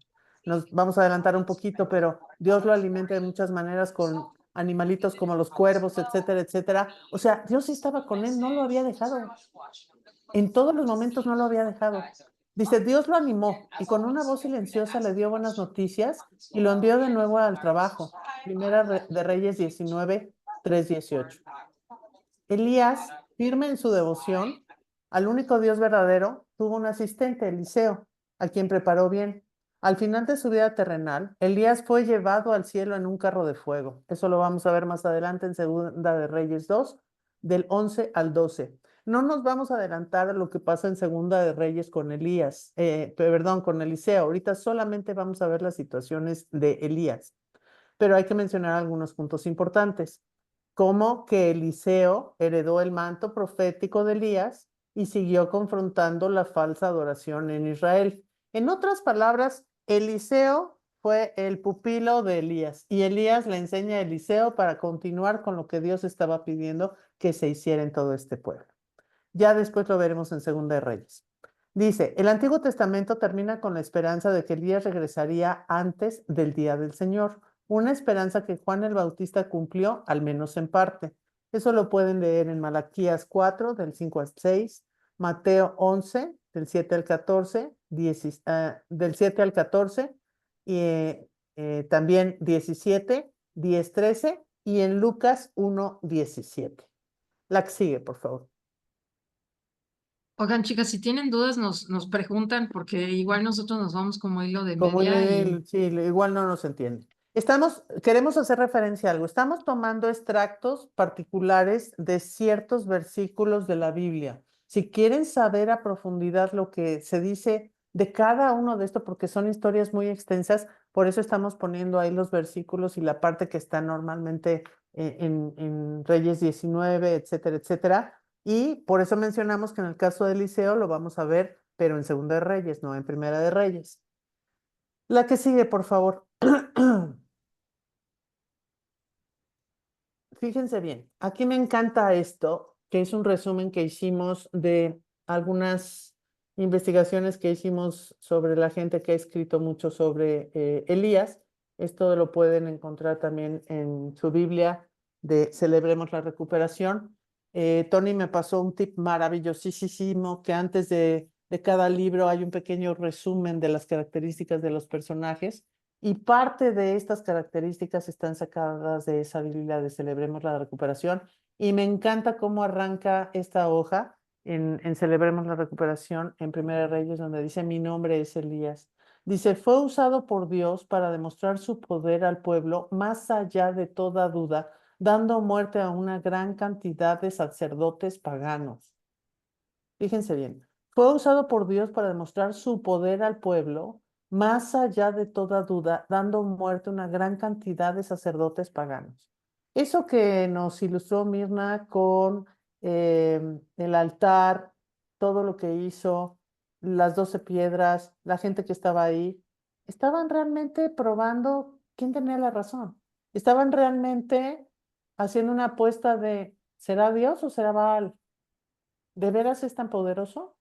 Speaker 3: nos vamos a adelantar un poquito, pero Dios lo alimenta de muchas maneras con animalitos como los cuervos, etcétera, etcétera. O sea, Dios estaba con él, no lo había dejado. En todos los momentos no lo había dejado. Dice, Dios lo animó y con una voz silenciosa le dio buenas noticias y lo envió de nuevo al trabajo. Primera de Reyes 19:3-18. Elías, firme en su devoción al único Dios verdadero, tuvo un asistente, Eliseo, a quien preparó bien. Al final de su vida terrenal, Elías fue llevado al cielo en un carro de fuego. Eso lo vamos a ver más adelante en Segunda de Reyes 2, del 11 al 12. No nos vamos a adelantar a lo que pasa en Segunda de Reyes con con Eliseo. Ahorita solamente vamos a ver las situaciones de Elías, pero hay que mencionar algunos puntos importantes, como que Eliseo heredó el manto profético de Elías y siguió confrontando la falsa adoración en Israel. En otras palabras, Eliseo fue el pupilo de Elías y Elías le enseña a Eliseo para continuar con lo que Dios estaba pidiendo que se hiciera en todo este pueblo. Ya después lo veremos en Segunda de Reyes. Dice, el Antiguo Testamento termina con la esperanza de que Elías regresaría antes del día del Señor, una esperanza que Juan el Bautista cumplió, al menos en parte. Eso lo pueden leer en Malaquías 4, del 5 al 6, Mateo 11, del 7 al 14, del 7 al 14, y también 17, 10, 13, y en Lucas 1, 17. La que sigue, por favor.
Speaker 1: Oigan, chicas, si tienen dudas, nos preguntan, porque igual nosotros nos vamos como hilo de
Speaker 3: Como
Speaker 1: media y
Speaker 3: sí, igual no nos entiende. Queremos hacer referencia a algo. Estamos tomando extractos particulares de ciertos versículos de la Biblia. Si quieren saber a profundidad lo que se dice de cada uno de estos, porque son historias muy extensas, por eso estamos poniendo ahí los versículos y la parte que está normalmente en Reyes 19, etcétera, etcétera. Y por eso mencionamos que en el caso de Eliseo lo vamos a ver, pero en Segunda de Reyes, no en Primera de Reyes. La que sigue, por favor. Fíjense bien, aquí me encanta esto, que es un resumen que hicimos de algunas investigaciones que hicimos sobre la gente que ha escrito mucho sobre Elías. Esto lo pueden encontrar también en su Biblia de Celebremos la Recuperación. Tony me pasó un tip maravillosísimo que antes de cada libro hay un pequeño resumen de las características de los personajes. Y parte de estas características están sacadas de esa Biblia de Celebremos la Recuperación. Y me encanta cómo arranca esta hoja en Celebremos la Recuperación en Primera de Reyes, donde dice, mi nombre es Elías. Dice, fue usado por Dios para demostrar su poder al pueblo más allá de toda duda, dando muerte a una gran cantidad de sacerdotes paganos. Fíjense bien, fue usado por Dios para demostrar su poder al pueblo, más allá de toda duda, dando muerte a una gran cantidad de sacerdotes paganos. Eso que nos ilustró Mirna con el altar, todo lo que hizo, las 12 piedras, la gente que estaba ahí, estaban realmente probando quién tenía la razón. Estaban realmente haciendo una apuesta de, ¿será Dios o será Baal? ¿De veras es tan poderoso?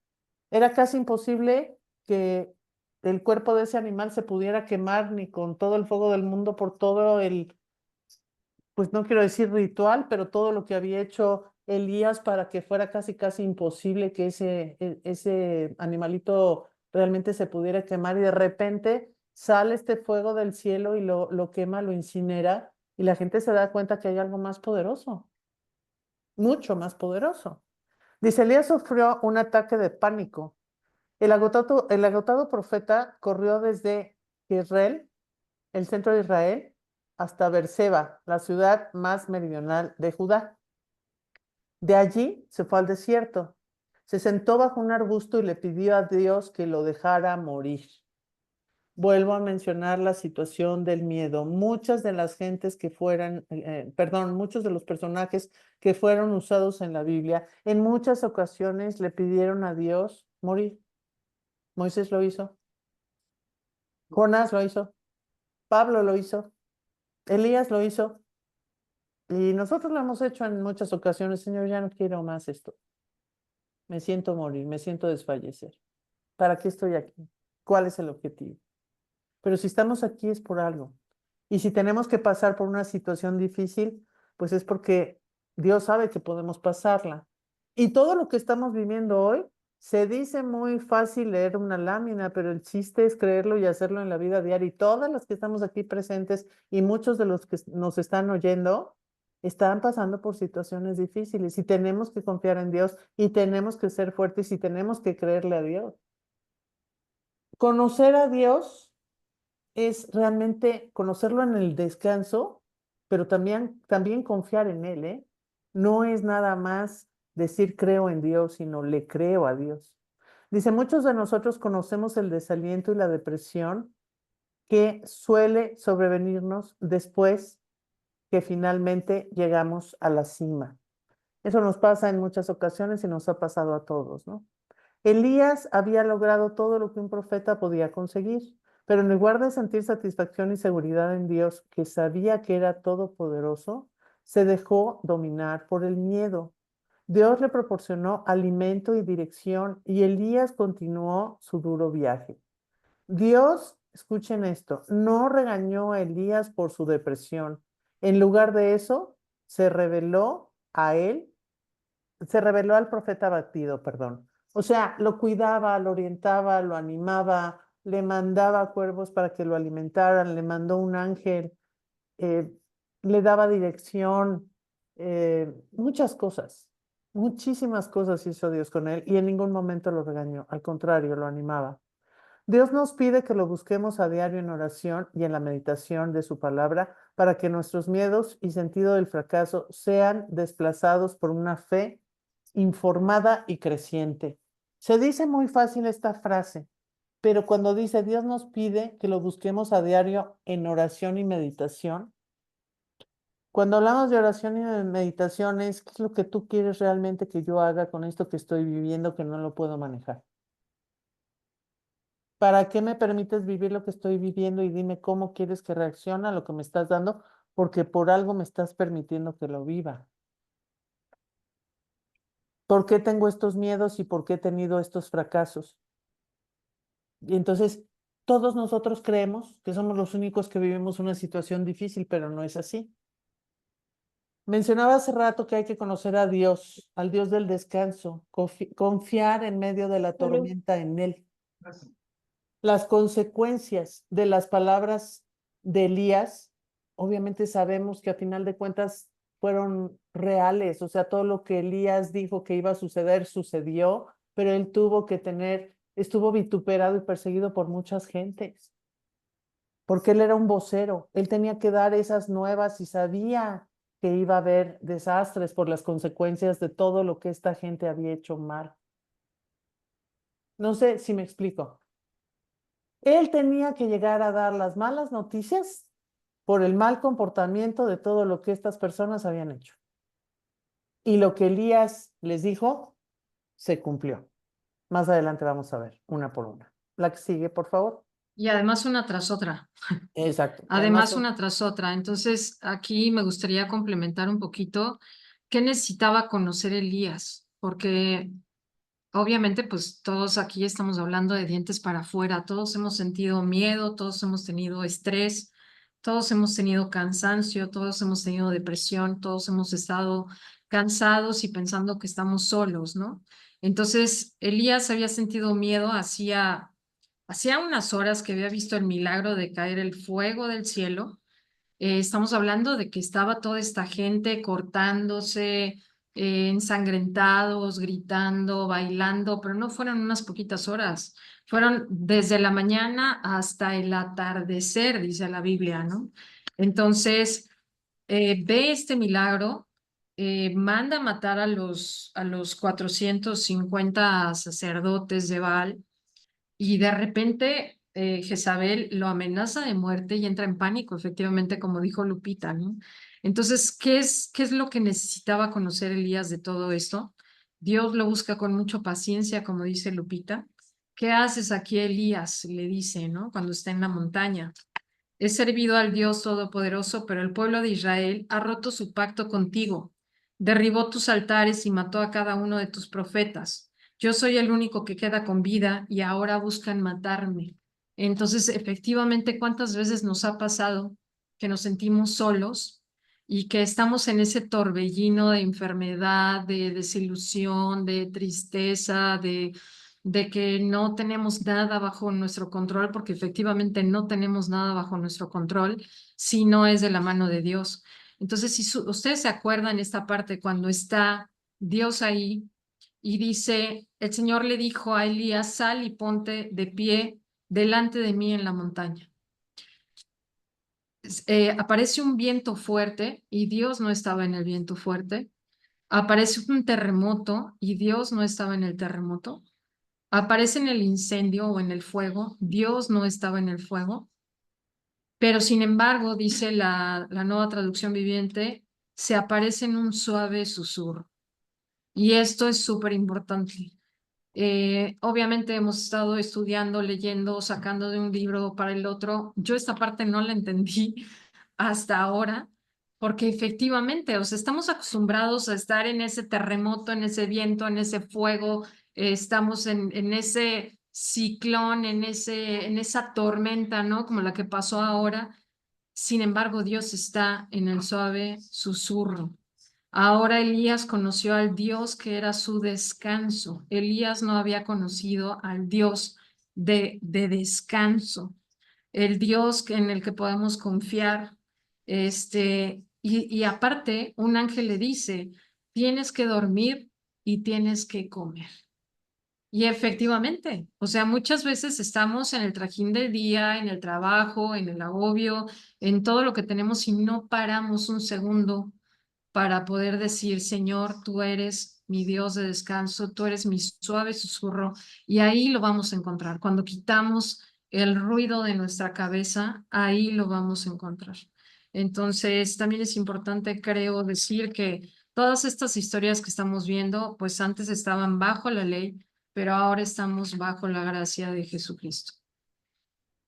Speaker 3: Era casi imposible que el cuerpo de ese animal se pudiera quemar ni con todo el fuego del mundo por todo el, pues no quiero decir ritual, pero todo lo que había hecho Elías para que fuera casi, casi imposible que ese animalito realmente se pudiera quemar y de repente sale este fuego del cielo y lo quema, lo incinera y la gente se da cuenta que hay algo más poderoso, mucho más poderoso. Dice, Elías sufrió un ataque de pánico. El agotado profeta corrió desde Israel, el centro de Israel, hasta Beerseba, la ciudad más meridional de Judá. De allí se fue al desierto. Se sentó bajo un arbusto y le pidió a Dios que lo dejara morir. Vuelvo a mencionar la situación del miedo. Muchas de las gentes que muchos de los personajes que fueron usados en la Biblia, en muchas ocasiones le pidieron a Dios morir. Moisés lo hizo, Jonás lo hizo, Pablo lo hizo, Elías lo hizo, y nosotros lo hemos hecho en muchas ocasiones. Señor, ya no quiero más esto. Me siento morir, me siento desfallecer. ¿Para qué estoy aquí? ¿Cuál es el objetivo? Pero si estamos aquí es por algo. Y si tenemos que pasar por una situación difícil, pues es porque Dios sabe que podemos pasarla. Y todo lo que estamos viviendo hoy, se dice muy fácil leer una lámina, pero el chiste es creerlo y hacerlo en la vida diaria. Y todas las que estamos aquí presentes y muchos de los que nos están oyendo, están pasando por situaciones difíciles y tenemos que confiar en Dios y tenemos que ser fuertes y tenemos que creerle a Dios. Conocer a Dios es realmente conocerlo en el descanso, pero también confiar en Él, ¿eh? No es nada más decir creo en Dios, sino le creo a Dios. Dice, muchos de nosotros conocemos el desaliento y la depresión que suele sobrevenirnos después que finalmente llegamos a la cima. Eso nos pasa en muchas ocasiones y nos ha pasado a todos, ¿no? Elías había logrado todo lo que un profeta podía conseguir, pero en lugar de sentir satisfacción y seguridad en Dios, que sabía que era todopoderoso, se dejó dominar por el miedo. Dios le proporcionó alimento y dirección y Elías continuó su duro viaje. Dios, escuchen esto, no regañó a Elías por su depresión. En lugar de eso, se reveló a él, se reveló al profeta abatido, perdón. O sea, lo cuidaba, lo orientaba, lo animaba, le mandaba cuervos para que lo alimentaran, le mandó un ángel, eh, le daba dirección, muchas cosas, muchísimas cosas hizo Dios con él y en ningún momento lo regañó, al contrario, lo animaba. Dios nos pide que lo busquemos a diario en oración y en la meditación de su palabra para que nuestros miedos y sentido del fracaso sean desplazados por una fe informada y creciente. Se dice muy fácil esta frase, pero cuando dice Dios nos pide que lo busquemos a diario en oración y meditación, cuando hablamos de oración y de meditación es qué es lo que tú quieres realmente que yo haga con esto que estoy viviendo que no lo puedo manejar. ¿Para qué me permites vivir lo que estoy viviendo y dime cómo quieres que reaccione a lo que me estás dando? Porque por algo me estás permitiendo que lo viva. ¿Por qué tengo estos miedos y por qué he tenido estos fracasos? Y entonces, todos nosotros creemos que somos los únicos que vivimos una situación difícil, pero no es así. Mencionaba hace rato que hay que conocer a Dios, al Dios del descanso, confiar en medio de la tormenta en Él. Las consecuencias de las palabras de Elías, obviamente sabemos que a final de cuentas fueron reales, o sea, todo lo que Elías dijo que iba a suceder sucedió, pero él tuvo que estuvo vituperado y perseguido por muchas gentes, porque él era un vocero, él tenía que dar esas nuevas y sabía que iba a haber desastres por las consecuencias de todo lo que esta gente había hecho mal. No sé si me explico. Él tenía que llegar a dar las malas noticias por el mal comportamiento de todo lo que estas personas habían hecho. Y lo que Elías les dijo se cumplió. Más adelante vamos a ver una por una. La que sigue, por favor.
Speaker 1: Y además una tras otra.
Speaker 3: Exacto.
Speaker 1: Además una tras otra. Entonces, aquí me gustaría complementar un poquito qué necesitaba conocer Elías, porque obviamente, pues todos aquí estamos hablando de dientes para afuera, todos hemos sentido miedo, todos hemos tenido estrés, todos hemos tenido cansancio, todos hemos tenido depresión, todos hemos estado cansados y pensando que estamos solos, ¿no? Entonces, Elías había sentido miedo hacía unas horas que había visto el milagro de caer el fuego del cielo. Estamos hablando de que estaba toda esta gente cortándose, ensangrentados, gritando, bailando, pero no fueron unas poquitas horas, fueron desde la mañana hasta el atardecer, dice la Biblia, ¿no? Entonces, ve este milagro, manda matar a los 450 sacerdotes de Baal y de repente Jezabel lo amenaza de muerte y entra en pánico, efectivamente, como dijo Lupita, ¿no? Entonces, qué es lo que necesitaba conocer Elías de todo esto? Dios lo busca con mucha paciencia, como dice Lupita. ¿Qué haces aquí, Elías? Le dice, ¿no? Cuando está en la montaña. He servido al Dios Todopoderoso, pero el pueblo de Israel ha roto su pacto contigo, derribó tus altares y mató a cada uno de tus profetas. Yo soy el único que queda con vida y ahora buscan matarme. Entonces, efectivamente, ¿cuántas veces nos ha pasado que nos sentimos solos y que estamos en ese torbellino de enfermedad, de desilusión, de tristeza, de que no tenemos nada bajo nuestro control, porque efectivamente no tenemos nada bajo nuestro control si no es de la mano de Dios? Entonces, si ustedes se acuerdan esta parte cuando está Dios ahí y dice, el Señor le dijo a Elías, sal y ponte de pie delante de mí en la montaña. Aparece un viento fuerte y Dios no estaba en el viento fuerte. Aparece un terremoto y Dios no estaba en el terremoto. Aparece en el incendio o en el fuego, Dios no estaba en el fuego, pero sin embargo, dice la nueva traducción viviente, se aparece en un suave susurro. Y esto es súper importante. Obviamente hemos estado estudiando, leyendo, sacando de un libro para el otro. Yo esta parte no la entendí hasta ahora, porque efectivamente, o sea, estamos acostumbrados a estar en ese terremoto, en ese viento, en ese fuego, estamos en ese ciclón, en esa tormenta, ¿no? Como la que pasó ahora. Sin embargo, Dios está en el suave susurro. Ahora Elías conoció al Dios que era su descanso. Elías no había conocido al Dios de descanso, el Dios en el que podemos confiar. Y aparte, un ángel le dice, tienes que dormir y tienes que comer. Y efectivamente, o sea, muchas veces estamos en el trajín del día, en el trabajo, en el agobio, en todo lo que tenemos y no paramos un segundo para poder decir, Señor, tú eres mi Dios de descanso, tú eres mi suave susurro, y ahí lo vamos a encontrar. Cuando quitamos el ruido de nuestra cabeza, ahí lo vamos a encontrar. Entonces, también es importante, creo, decir que todas estas historias que estamos viendo, pues antes estaban bajo la ley, pero ahora estamos bajo la gracia de Jesucristo.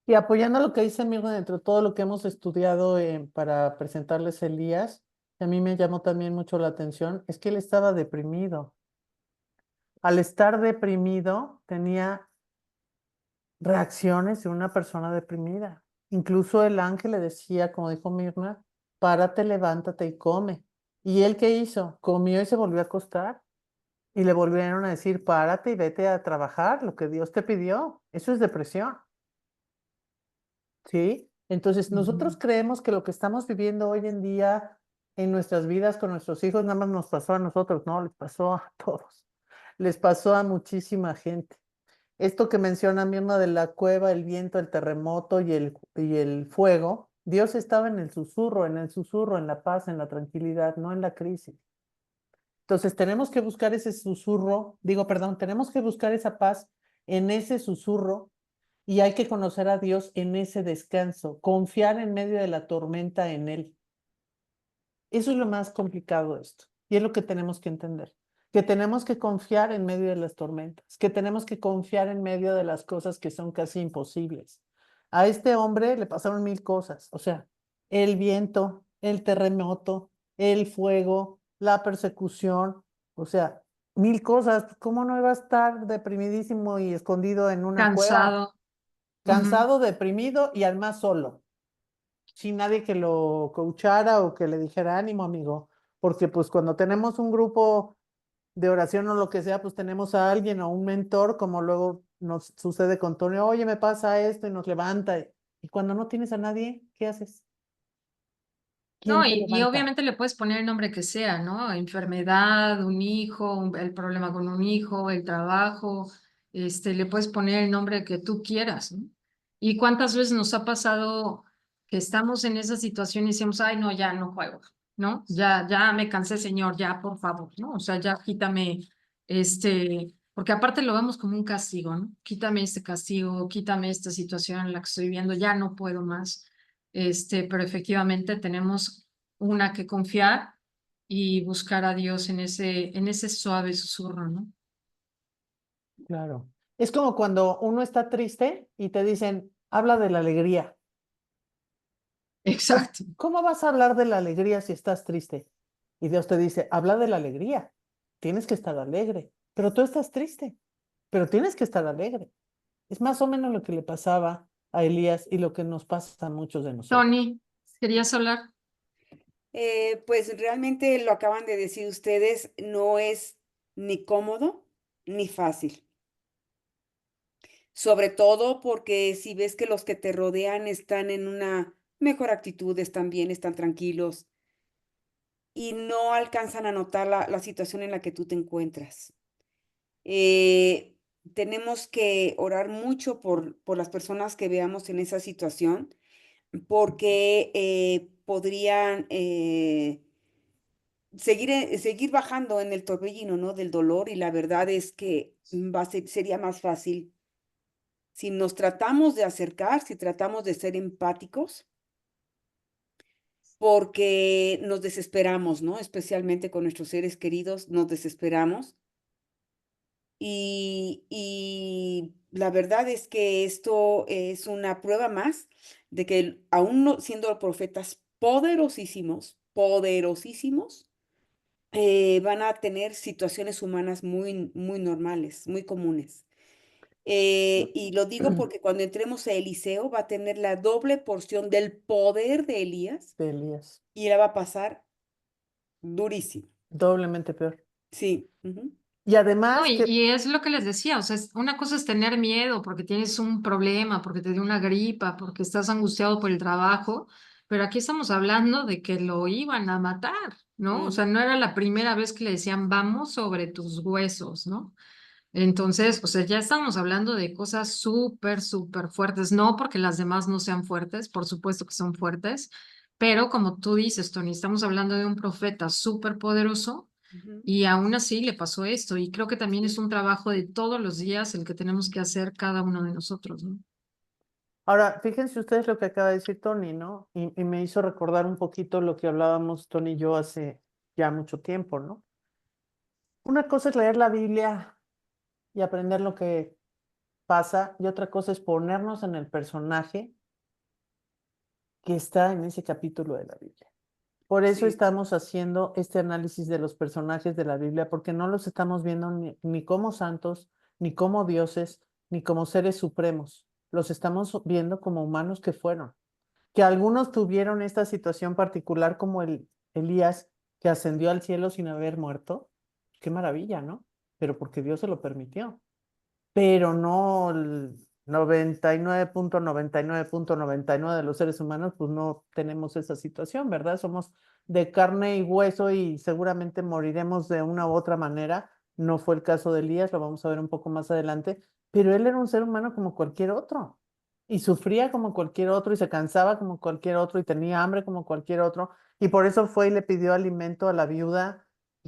Speaker 3: Y apoyando lo que dice Mirna, dentro de todo lo que hemos estudiado para presentarles Elías, que a mí me llamó también mucho la atención, es que él estaba deprimido. Al estar deprimido, tenía reacciones de una persona deprimida. Incluso el ángel le decía, como dijo Mirna, párate, levántate y come. ¿Y él qué hizo? Comió y se volvió a acostar. Y le volvieron a decir, párate y vete a trabajar, lo que Dios te pidió. Eso es depresión. ¿Sí? Entonces, nosotros creemos que lo que estamos viviendo hoy en día en nuestras vidas con nuestros hijos nada más nos pasó a nosotros, no, les pasó a todos. Les pasó a muchísima gente. Esto que menciona Mirna de la cueva, el viento, el terremoto y el fuego, Dios estaba en el susurro, en la paz, en la tranquilidad, no en la crisis. Entonces tenemos que buscar ese susurro, tenemos que buscar esa paz en ese susurro y hay que conocer a Dios en ese descanso, confiar en medio de la tormenta en Él. Eso es lo más complicado de esto y es lo que tenemos que entender, que tenemos que confiar en medio de las tormentas, que tenemos que confiar en medio de las cosas que son casi imposibles. A este hombre le pasaron 1000 cosas, o sea, el viento, el terremoto, el fuego, la persecución, o sea, 1000 cosas. ¿Cómo no iba a estar deprimidísimo y escondido en una cueva?
Speaker 1: Cansado. Ujú.
Speaker 3: Cansado, deprimido y además solo sin nadie que lo coachara o que le dijera ánimo, amigo, porque pues cuando tenemos un grupo de oración o lo que sea, pues tenemos a alguien o un mentor, como luego nos sucede con Tony, oye, me pasa esto y nos levanta. Y cuando no tienes a nadie, ¿qué haces?
Speaker 1: No,
Speaker 3: ¿Quién te
Speaker 1: y
Speaker 3: levanta?
Speaker 1: obviamente le puedes poner el nombre que sea, ¿no? Enfermedad, un hijo, el problema con un hijo, el trabajo, le puedes poner el nombre que tú quieras, ¿no? Y cuántas veces nos ha pasado que estamos en esa situación y decimos, ay, no, ya no juego, ¿no? Ya me cansé, señor, ya, por favor, ¿no? O sea, ya quítame, porque aparte lo vemos como un castigo, ¿no? Quítame este castigo, quítame esta situación en la que estoy viviendo, ya no puedo más. Pero efectivamente tenemos una que confiar y buscar a Dios en ese suave susurro, ¿no?
Speaker 3: Claro. Es como cuando uno está triste y te dicen, habla de la alegría. ¿Cómo,
Speaker 1: Exacto.
Speaker 3: cómo vas a hablar de la alegría si estás triste? Y Dios te dice, habla de la alegría. Tienes que estar alegre, pero tú estás triste, pero tienes que estar alegre. Es más o menos lo que le pasaba a Elías y lo que nos pasa a muchos de nosotros.
Speaker 1: Tony, ¿querías hablar?
Speaker 2: Pues realmente lo acaban de decir ustedes, no es ni cómodo ni fácil. Sobre todo porque si ves que los que te rodean están en una mejor actitud, están bien, están tranquilos y no alcanzan a notar la situación en la que tú te encuentras. Eh, Tenemos que orar mucho por las personas que veamos en esa situación, porque podrían seguir bajando en el torbellino, ¿no? Del dolor, y la verdad es que sería más fácil si nos tratamos de acercar, si tratamos de ser empáticos, porque nos desesperamos, ¿no? Especialmente con nuestros seres queridos, nos desesperamos. Y la verdad es que esto es una prueba más de que aún no siendo profetas poderosísimos, poderosísimos, van a tener situaciones humanas muy, muy normales, muy comunes. Y lo digo porque cuando entremos a Eliseo va a tener la doble porción del poder de Elías
Speaker 3: de Elías.
Speaker 2: y la va a pasar durísimo.
Speaker 3: Doblemente peor.
Speaker 2: Sí. Ujú.
Speaker 3: Y además
Speaker 1: No,
Speaker 3: que,
Speaker 1: y es lo que les decía, o sea, una cosa es tener miedo porque tienes un problema, porque te dio una gripa, porque estás angustiado por el trabajo, pero aquí estamos hablando de que lo iban a matar, ¿no? O sea, no era la primera vez que le decían, vamos sobre tus huesos, ¿no? Entonces, o sea, ya estamos hablando de cosas súper, súper fuertes, no porque las demás no sean fuertes, por supuesto que son fuertes, pero como tú dices, Tony, estamos hablando de un profeta súper poderoso
Speaker 2: Ujú.
Speaker 1: y aún así le pasó esto. Y creo que también es
Speaker 2: Sí.
Speaker 1: un trabajo de todos los días el que tenemos que hacer cada uno de nosotros, ¿no?
Speaker 3: ahora, fíjense ustedes lo que acaba de decir Tony, ¿no? Y me hizo recordar un poquito lo que hablábamos Tony y yo hace ya mucho tiempo, ¿no? Una cosa es leer la Biblia y aprender lo que pasa, y otra cosa es ponernos en el personaje que está en ese capítulo de la Biblia. Por eso
Speaker 2: Sí.
Speaker 3: estamos haciendo este análisis de los personajes de la Biblia, porque no los estamos viendo ni como santos, ni como dioses, ni como seres supremos. Los estamos viendo como humanos que fueron. Que algunos tuvieron esta situación particular como el Elías que ascendió al cielo sin haber muerto. Qué maravilla, ¿no? Pero porque Dios se lo permitió. Pero no el 99.99.99 de los seres humanos, pues no tenemos esa situación, ¿verdad? Somos de carne y hueso y seguramente moriremos de una u otra manera. No fue el caso de Elías, lo vamos a ver un poco más adelante, pero él era un ser humano como cualquier otro y sufría como cualquier otro y se cansaba como cualquier otro y tenía hambre como cualquier otro y por eso fue y le pidió alimento a la viuda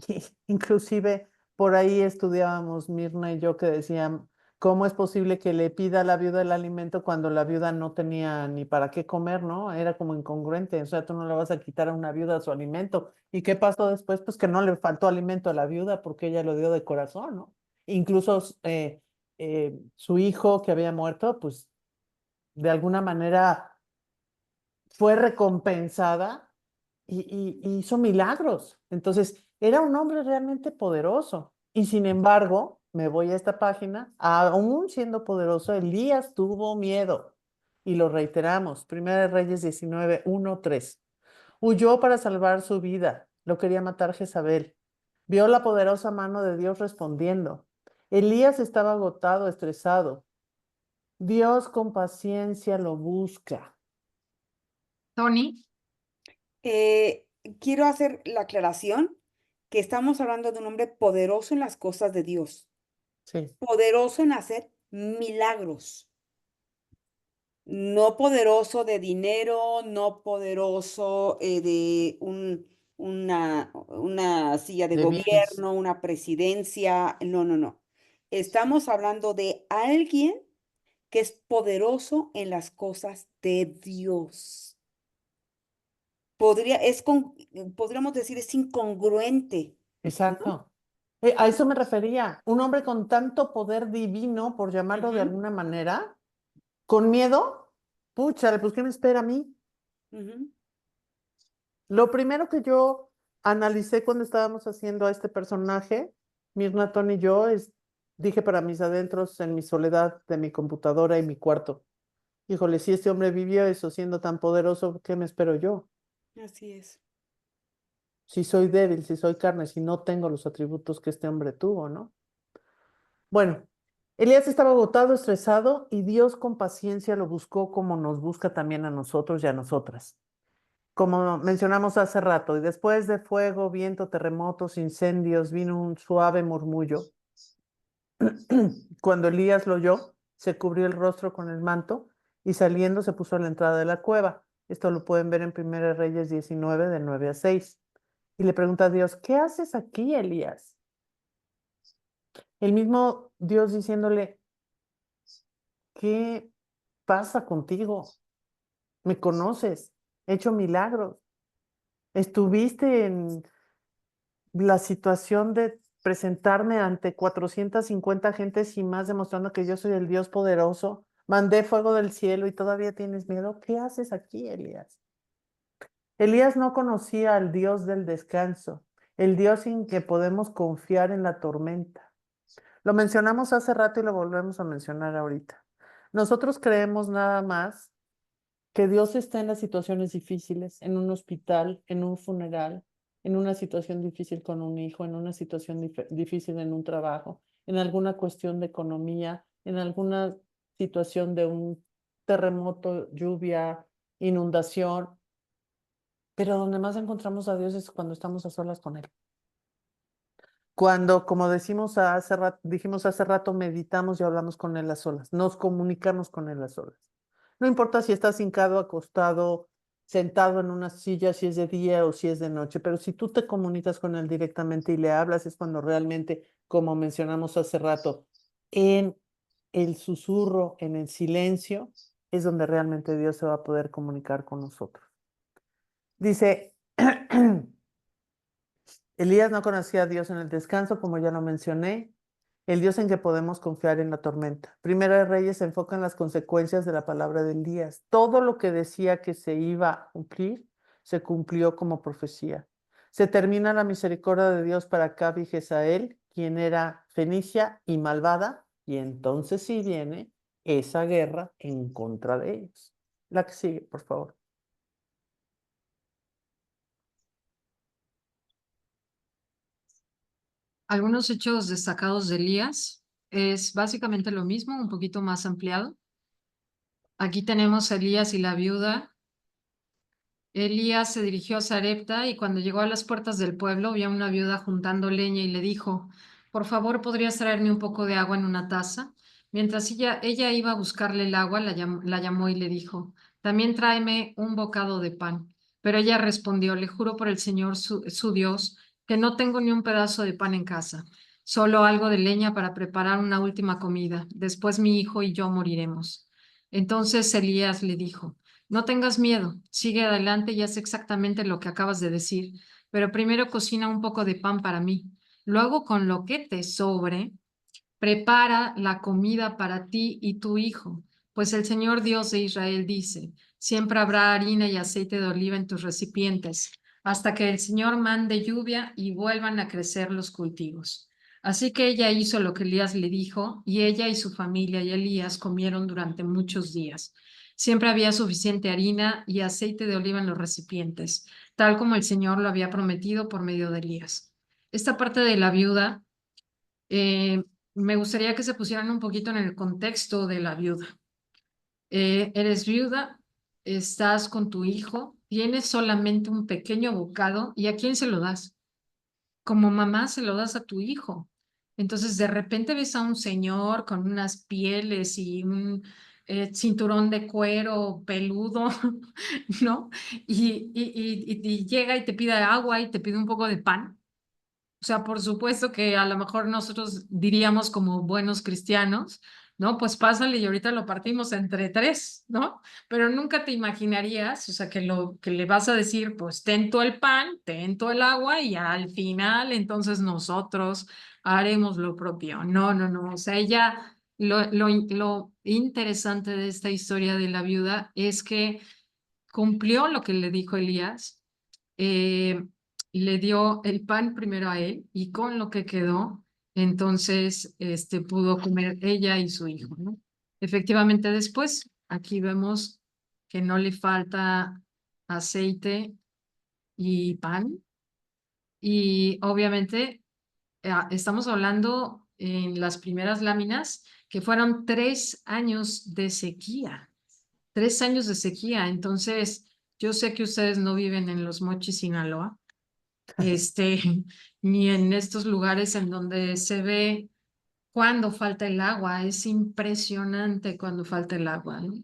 Speaker 3: y inclusive por ahí estudiábamos Mirna y yo que decían, ¿cómo es posible que le pida a la viuda el alimento cuando la viuda no tenía ni para qué comer, ¿no? Era como incongruente, o sea, tú no le vas a quitar a una viuda su alimento. ¿Y qué pasó después? Pues que no le faltó alimento a la viuda porque ella lo dio de corazón, ¿no? Incluso su hijo que había muerto, pues de alguna manera fue recompensada y hizo milagros. Entonces, era un hombre realmente poderoso. Y sin embargo, me voy a esta página, aún siendo poderoso, Elías tuvo miedo. Y lo reiteramos, Primera de Reyes 19, 1, 3. Huyó para salvar su vida. Lo quería matar Jezabel. Vio la poderosa mano de Dios respondiendo. Elías estaba agotado, estresado. Dios con paciencia lo busca.
Speaker 1: Tony,
Speaker 2: Eh, Quiero hacer la aclaración que estamos hablando de un hombre poderoso en las cosas de Dios,
Speaker 3: Sí,
Speaker 2: poderoso en hacer milagros, no poderoso de dinero, no poderoso de una silla de
Speaker 3: de bienes.
Speaker 2: gobierno, una presidencia, no, no, no. Estamos hablando de alguien que es poderoso en las cosas de Dios. Podríamos decir, es incongruente, ¿no?
Speaker 3: Exacto. A eso me refería. Un hombre con tanto poder divino, por llamarlo de
Speaker 2: Ujú,
Speaker 3: alguna manera, con miedo, pucha, pues ¿qué me espera a mí?
Speaker 2: ujú.
Speaker 3: Lo primero que yo analicé cuando estábamos haciendo a este personaje, Mirna, Tony y yo, dije para mis adentros en mi soledad de mi computadora y mi cuarto, híjole, si este hombre vivió eso siendo tan poderoso, ¿qué me espero yo?
Speaker 2: Así es.
Speaker 3: Si soy débil, si soy carne, si no tengo los atributos que este hombre tuvo, ¿no? Bueno, Elías estaba agotado, estresado, y Dios con paciencia lo buscó como nos busca también a nosotros y a nosotras. Como mencionamos hace rato, y después de fuego, viento, terremotos, incendios, vino un suave murmullo. Cuando Elías lo oyó, se cubrió el rostro con el manto y saliendo se puso a la entrada de la cueva. Esto lo pueden ver en 1 Reyes 19, de 9 a 6. Y le pregunta a Dios, ¿qué haces aquí, Elías? El mismo Dios diciéndole, ¿qué pasa contigo? Me conoces, he hecho milagros. Estuviste en la situación de presentarme ante 450 gentes y más demostrando que yo soy el Dios poderoso. Mandé fuego del cielo y todavía tienes miedo. ¿Qué haces aquí, Elías? Elías no conocía al Dios del descanso, el Dios en que podemos confiar en la tormenta. Lo mencionamos hace rato y lo volvemos a mencionar ahorita. Nosotros creemos nada más que Dios está en las situaciones difíciles, en un hospital, en un funeral, en una situación difícil con un hijo, en una situación difícil en un trabajo, en alguna cuestión de economía, en alguna situación de un terremoto, lluvia, inundación. Pero donde más encontramos a Dios es cuando estamos a solas con Él. Cuando, como dijimos hace rato, meditamos y hablamos con Él a solas, nos comunicamos con Él a solas. No importa si estás hincado, acostado, sentado en una silla, si es de día o si es de noche, pero si tú te comunicas con Él directamente y le hablas, es cuando realmente, como mencionamos hace rato, en el susurro, en el silencio, es donde realmente Dios se va a poder comunicar con nosotros. Dice, Elías no conocía a Dios en el descanso, como ya lo mencioné, el Dios en que podemos confiar en la tormenta. Primera de Reyes se enfoca en las consecuencias de la palabra de Elías. Todo lo que decía que se iba a cumplir, se cumplió como profecía. Se termina la misericordia de Dios para Acab y Jezabel, quien era fenicia y malvada, y entonces sí viene esa guerra en contra de ellos. La que sigue, por favor.
Speaker 1: Algunos hechos destacados de Elías es básicamente lo mismo, un poquito más ampliado. Aquí tenemos a Elías y la viuda. Elías se dirigió a Sarepta y cuando llegó a las puertas del pueblo vio a una viuda juntando leña y le dijo, por favor, ¿podrías traerme un poco de agua en una taza? Mientras ella iba a buscarle el agua, la llamó y le dijo, también tráeme un bocado de pan. Pero ella respondió, le juro por el Señor su Dios, que no tengo ni un pedazo de pan en casa, solo algo de leña para preparar una última comida. Después mi hijo y yo moriremos. Entonces Elías le dijo, no tengas miedo, sigue adelante y haz exactamente lo que acabas de decir, pero primero cocina un poco de pan para mí. Luego, con lo que te sobre, prepara la comida para ti y tu hijo, pues el Señor Dios de Israel dice, siempre habrá harina y aceite de oliva en tus recipientes, hasta que el Señor mande lluvia y vuelvan a crecer los cultivos. Así que ella hizo lo que Elías le dijo, y ella y su familia y Elías comieron durante muchos días. Siempre había suficiente harina y aceite de oliva en los recipientes, tal como el Señor lo había prometido por medio de Elías. Esta parte de la viuda eh, me gustaría que se pusieran un poquito en el contexto de la viuda. Eres viuda, estás con tu hijo, tienes solamente un pequeño bocado y ¿a quién se lo das? Como mamá se lo das a tu hijo. Entonces de repente ves a un señor con unas pieles y un cinturón de cuero peludo, ¿no? Y llega y te pide agua y te pide un poco de pan. O sea, por supuesto que a lo mejor nosotros diríamos como buenos cristianos, ¿no? Pues pásale y ahorita lo partimos entre tres, ¿no? Pero nunca te imaginarías, o sea, que le vas a decir, pues ten tú el pan, ten tú el agua y al final entonces nosotros haremos lo propio. No, no, no. O sea, ella, lo interesante de esta historia de la viuda es que cumplió lo que le dijo Elías, eh, le dio el pan primero a él y con lo que quedó, entonces pudo comer ella y su hijo, ¿no? Efectivamente, después aquí vemos que no le falta aceite y pan y obviamente estamos hablando en las primeras láminas que fueron 3 años de sequía. 3 años de sequía. Entonces, yo sé que ustedes no viven en Los Mochis, Sinaloa, este, ni en estos lugares en donde se ve cuando falta el agua. Es impresionante cuando falta el agua, ¿no?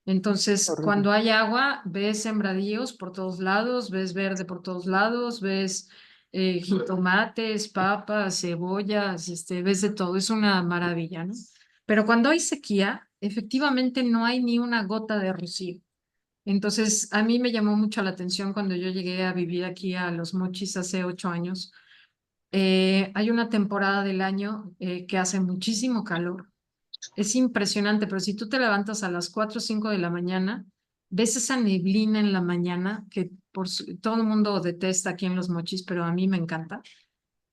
Speaker 1: Entonces,
Speaker 3: Horrible.
Speaker 1: cuando hay agua, ves sembradíos por todos lados, ves verde por todos lados, ves jitomates, papas, cebollas, ves de todo. Es una maravilla, ¿no? Pero cuando hay sequía, efectivamente no hay ni una gota de rocío. Entonces, a mí me llamó mucho la atención cuando yo llegué a vivir aquí a Los Mochis hace 8 años. Hay una temporada del año que hace muchísimo calor. Es impresionante, pero si tú te levantas a las 4 o 5 de la mañana, ves esa neblina en la mañana que todo el mundo detesta aquí en Los Mochis, pero a mí me encanta.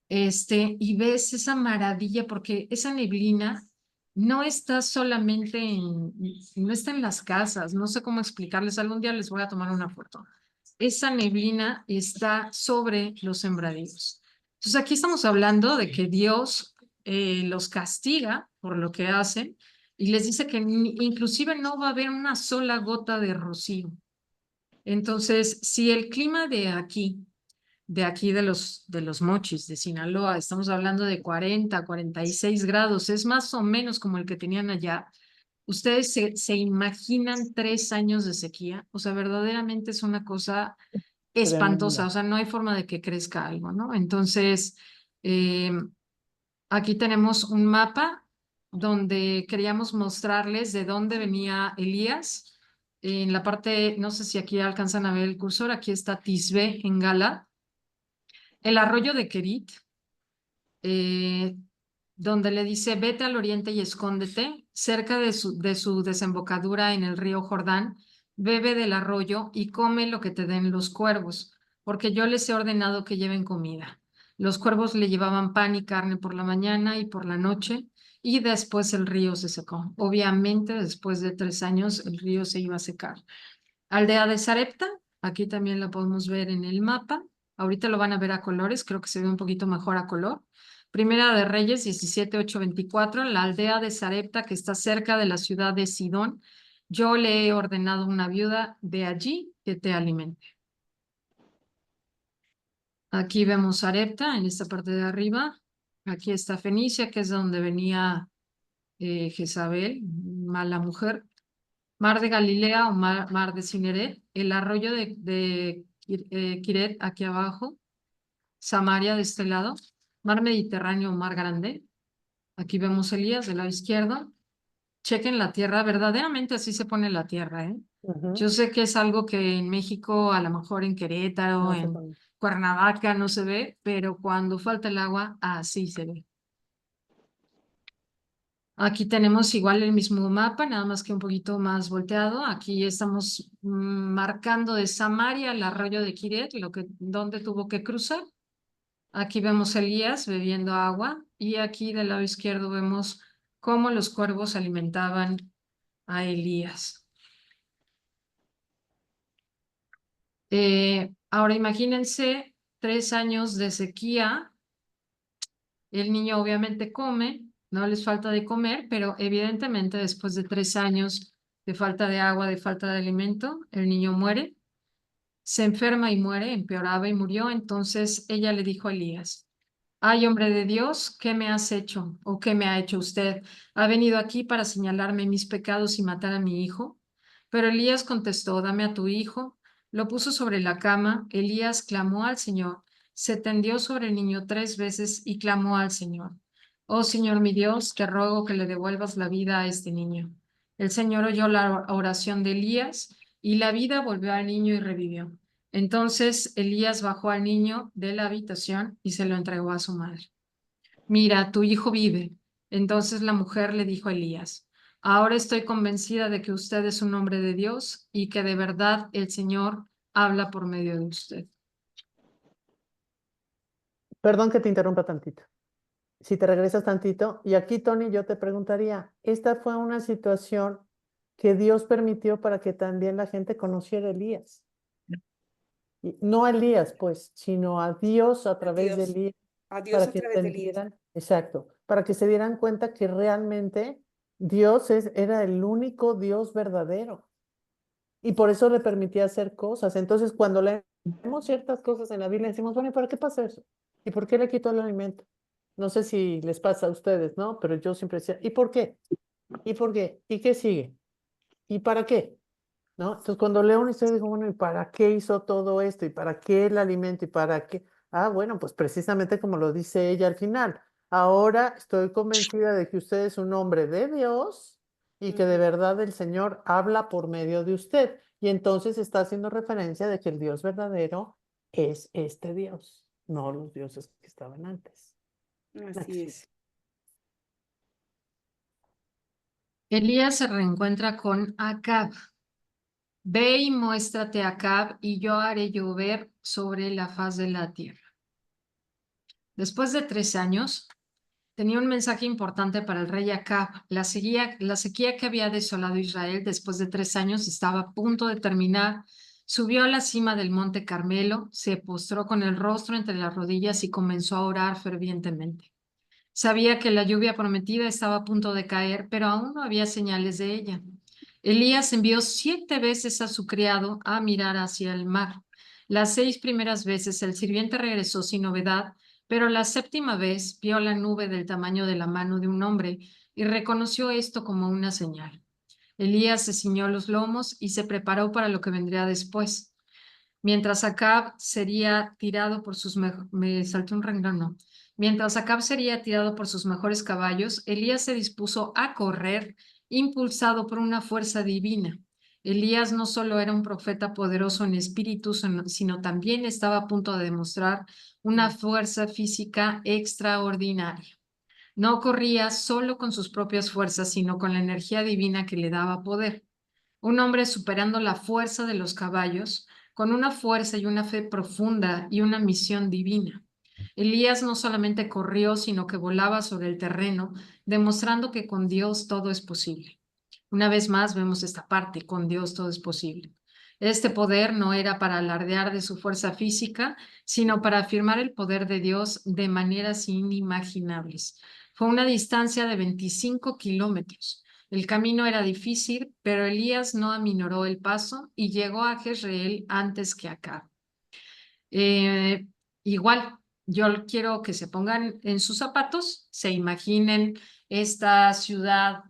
Speaker 1: Y ves esa maravilla porque esa neblina no está solamente no está en las casas, no sé cómo explicarles, algún día les voy a tomar una foto. Esa neblina está sobre los sembradíos. Entonces aquí estamos hablando de que Dios los castiga por lo que hacen y les dice que inclusive no va a haber una sola gota de rocío. Entonces, si el clima de aquí de los Mochis, de Sinaloa, estamos hablando de 40, 46 grados, es más o menos como el que tenían allá. ¿Ustedes se imaginan 3 años de sequía? O sea, verdaderamente es una cosa espantosa,
Speaker 3: Tremendo.
Speaker 1: o sea, no hay forma de que crezca algo, ¿no? Entonces, eh, aquí tenemos un mapa donde queríamos mostrarles de dónde venía Elías. En la parte, no sé si aquí alcanzan a ver el cursor, aquí está Tisbe en Gala, el arroyo de Kerit, eh, donde le dice, vete al oriente y escóndete, cerca de su desembocadura en el río Jordán, bebe del arroyo y come lo que te den los cuervos, porque yo les he ordenado que lleven comida. Los cuervos le llevaban pan y carne por la mañana y por la noche, y después el río se secó. Obviamente, después de 3 años, el río se iba a secar. Aldea de Sarepta, aquí también la podemos ver en el mapa. Ahorita lo van a ver a colores, creo que se ve un poquito mejor a color. Primera de Reyes 17:8-24, la aldea de Sarepta que está cerca de la ciudad de Sidón. Yo le he ordenado a una viuda de allí que te alimente. Aquí vemos Sarepta en esta parte de arriba. Aquí está Fenicia, que es de donde venía Jezabel, mala mujer. Mar de Galilea o mar de Cineret, el arroyo de Kiret aquí abajo, Samaria de este lado, mar Mediterráneo o mar Grande. Aquí vemos Elías del lado izquierdo. Chequen la tierra, verdaderamente así se pone la tierra, ¿eh?
Speaker 3: Ujú.
Speaker 1: Yo sé que es algo que en México, a lo mejor en Querétaro,
Speaker 3: No se
Speaker 1: en
Speaker 3: pone.
Speaker 1: Cuernavaca no se ve, pero cuando falta el agua, así se ve. Aquí tenemos igual el mismo mapa, nada más que un poquito más volteado. Aquí estamos marcando de Samaria el arroyo de Kiret, donde tuvo que cruzar. Aquí vemos a Elías bebiendo agua y aquí del lado izquierdo vemos cómo los cuervos alimentaban a Elías. Ahora imagínense 3 años de sequía. El niño obviamente come, no les falta de comer, pero evidentemente después de 3 años de falta de agua, de falta de alimento, el niño muere, se enferma y muere, empeoraba y murió. Entonces ella le dijo a Elías, ay, hombre de Dios, ¿qué me has hecho? ¿O qué me ha hecho usted? ¿Ha venido aquí para señalarme mis pecados y matar a mi hijo? Pero Elías contestó, dame a tu hijo. Lo puso sobre la cama. Elías clamó al Señor. Se tendió sobre el niño 3 veces y clamó al Señor. Oh Señor mi Dios, te ruego que le devuelvas la vida a este niño. El Señor oyó la oración de Elías y la vida volvió al niño y revivió. Entonces Elías bajó al niño de la habitación y se lo entregó a su madre. Mira, tu hijo vive. Entonces la mujer le dijo a Elías, ahora estoy convencida de que usted es un hombre de Dios y que de verdad el Señor habla por medio de usted.
Speaker 3: Perdón que te interrumpa tantito. Si te regresas tantito, y aquí, Tony, yo te preguntaría, esta fue una situación que Dios permitió para que también la gente conociera a Elías. No a Elías, pues, sino a Dios a través de Elías,
Speaker 2: A Dios
Speaker 3: para
Speaker 2: a
Speaker 3: que
Speaker 2: través de Elías.
Speaker 3: entendieran, exacto, para que se dieran cuenta que realmente Dios era el único Dios verdadero. Y por eso le permitía hacer cosas. Entonces, cuando leemos ciertas cosas en la Biblia, decimos, bueno, ¿y para qué pasa eso? ¿Y por qué le quitó el alimento? No sé si les pasa a ustedes, ¿no? Pero yo siempre decía, ¿y por qué? ¿Y por qué? ¿Y qué sigue? ¿Y para qué? ¿No? Entonces, cuando leo una historia, digo, bueno, ¿y para qué hizo todo esto? ¿Y para qué el alimento? ¿Y para qué? Ah, bueno, pues precisamente como lo dice ella al final. Ahora estoy convencida de que usted es un hombre de Dios y que de verdad el Señor habla por medio de usted. Y entonces está haciendo referencia de que el Dios verdadero es este Dios, no los dioses que estaban antes.
Speaker 2: Así es.
Speaker 1: Elías se reencuentra con Acab. Ve y muéstrate a Acab, y yo haré llover sobre la faz de la tierra. Después de 3 años, tenía un mensaje importante para el rey Acab. La sequía que había desolado Israel después de 3 años estaba a punto de terminar. Subió a la cima del monte Carmelo, se postró con el rostro entre las rodillas y comenzó a orar fervientemente. Sabía que la lluvia prometida estaba a punto de caer, pero aún no había señales de ella. Elías envió 7 veces a su criado a mirar hacia el mar. Las 6 primeras veces el sirviente regresó sin novedad, pero la 7ª vez vio la nube del tamaño de la mano de un hombre y reconoció esto como una señal. Elías se ciñó los lomos y se preparó para lo que vendría después. Mientras Acab sería tirado por sus me saltó un renglón, no. Mientras Acab sería tirado por sus mejores caballos, Elías se dispuso a correr, impulsado por una fuerza divina. Elías no solo era un profeta poderoso en espíritu, sino también estaba a punto de demostrar una fuerza física extraordinaria. No corría solo con sus propias fuerzas, sino con la energía divina que le daba poder. Un hombre superando la fuerza de los caballos, con una fuerza y una fe profunda y una misión divina. Elías no solamente corrió, sino que volaba sobre el terreno, demostrando que con Dios todo es posible. Una vez más vemos esta parte, con Dios todo es posible. Este poder no era para alardear de su fuerza física, sino para afirmar el poder de Dios de maneras inimaginables. Fue una distancia de 25 kilómetros. El camino era difícil, pero Elías no aminoró el paso y llegó a Jezreel antes que Acab. Igual, yo quiero que se pongan en sus zapatos, se imaginen esta ciudad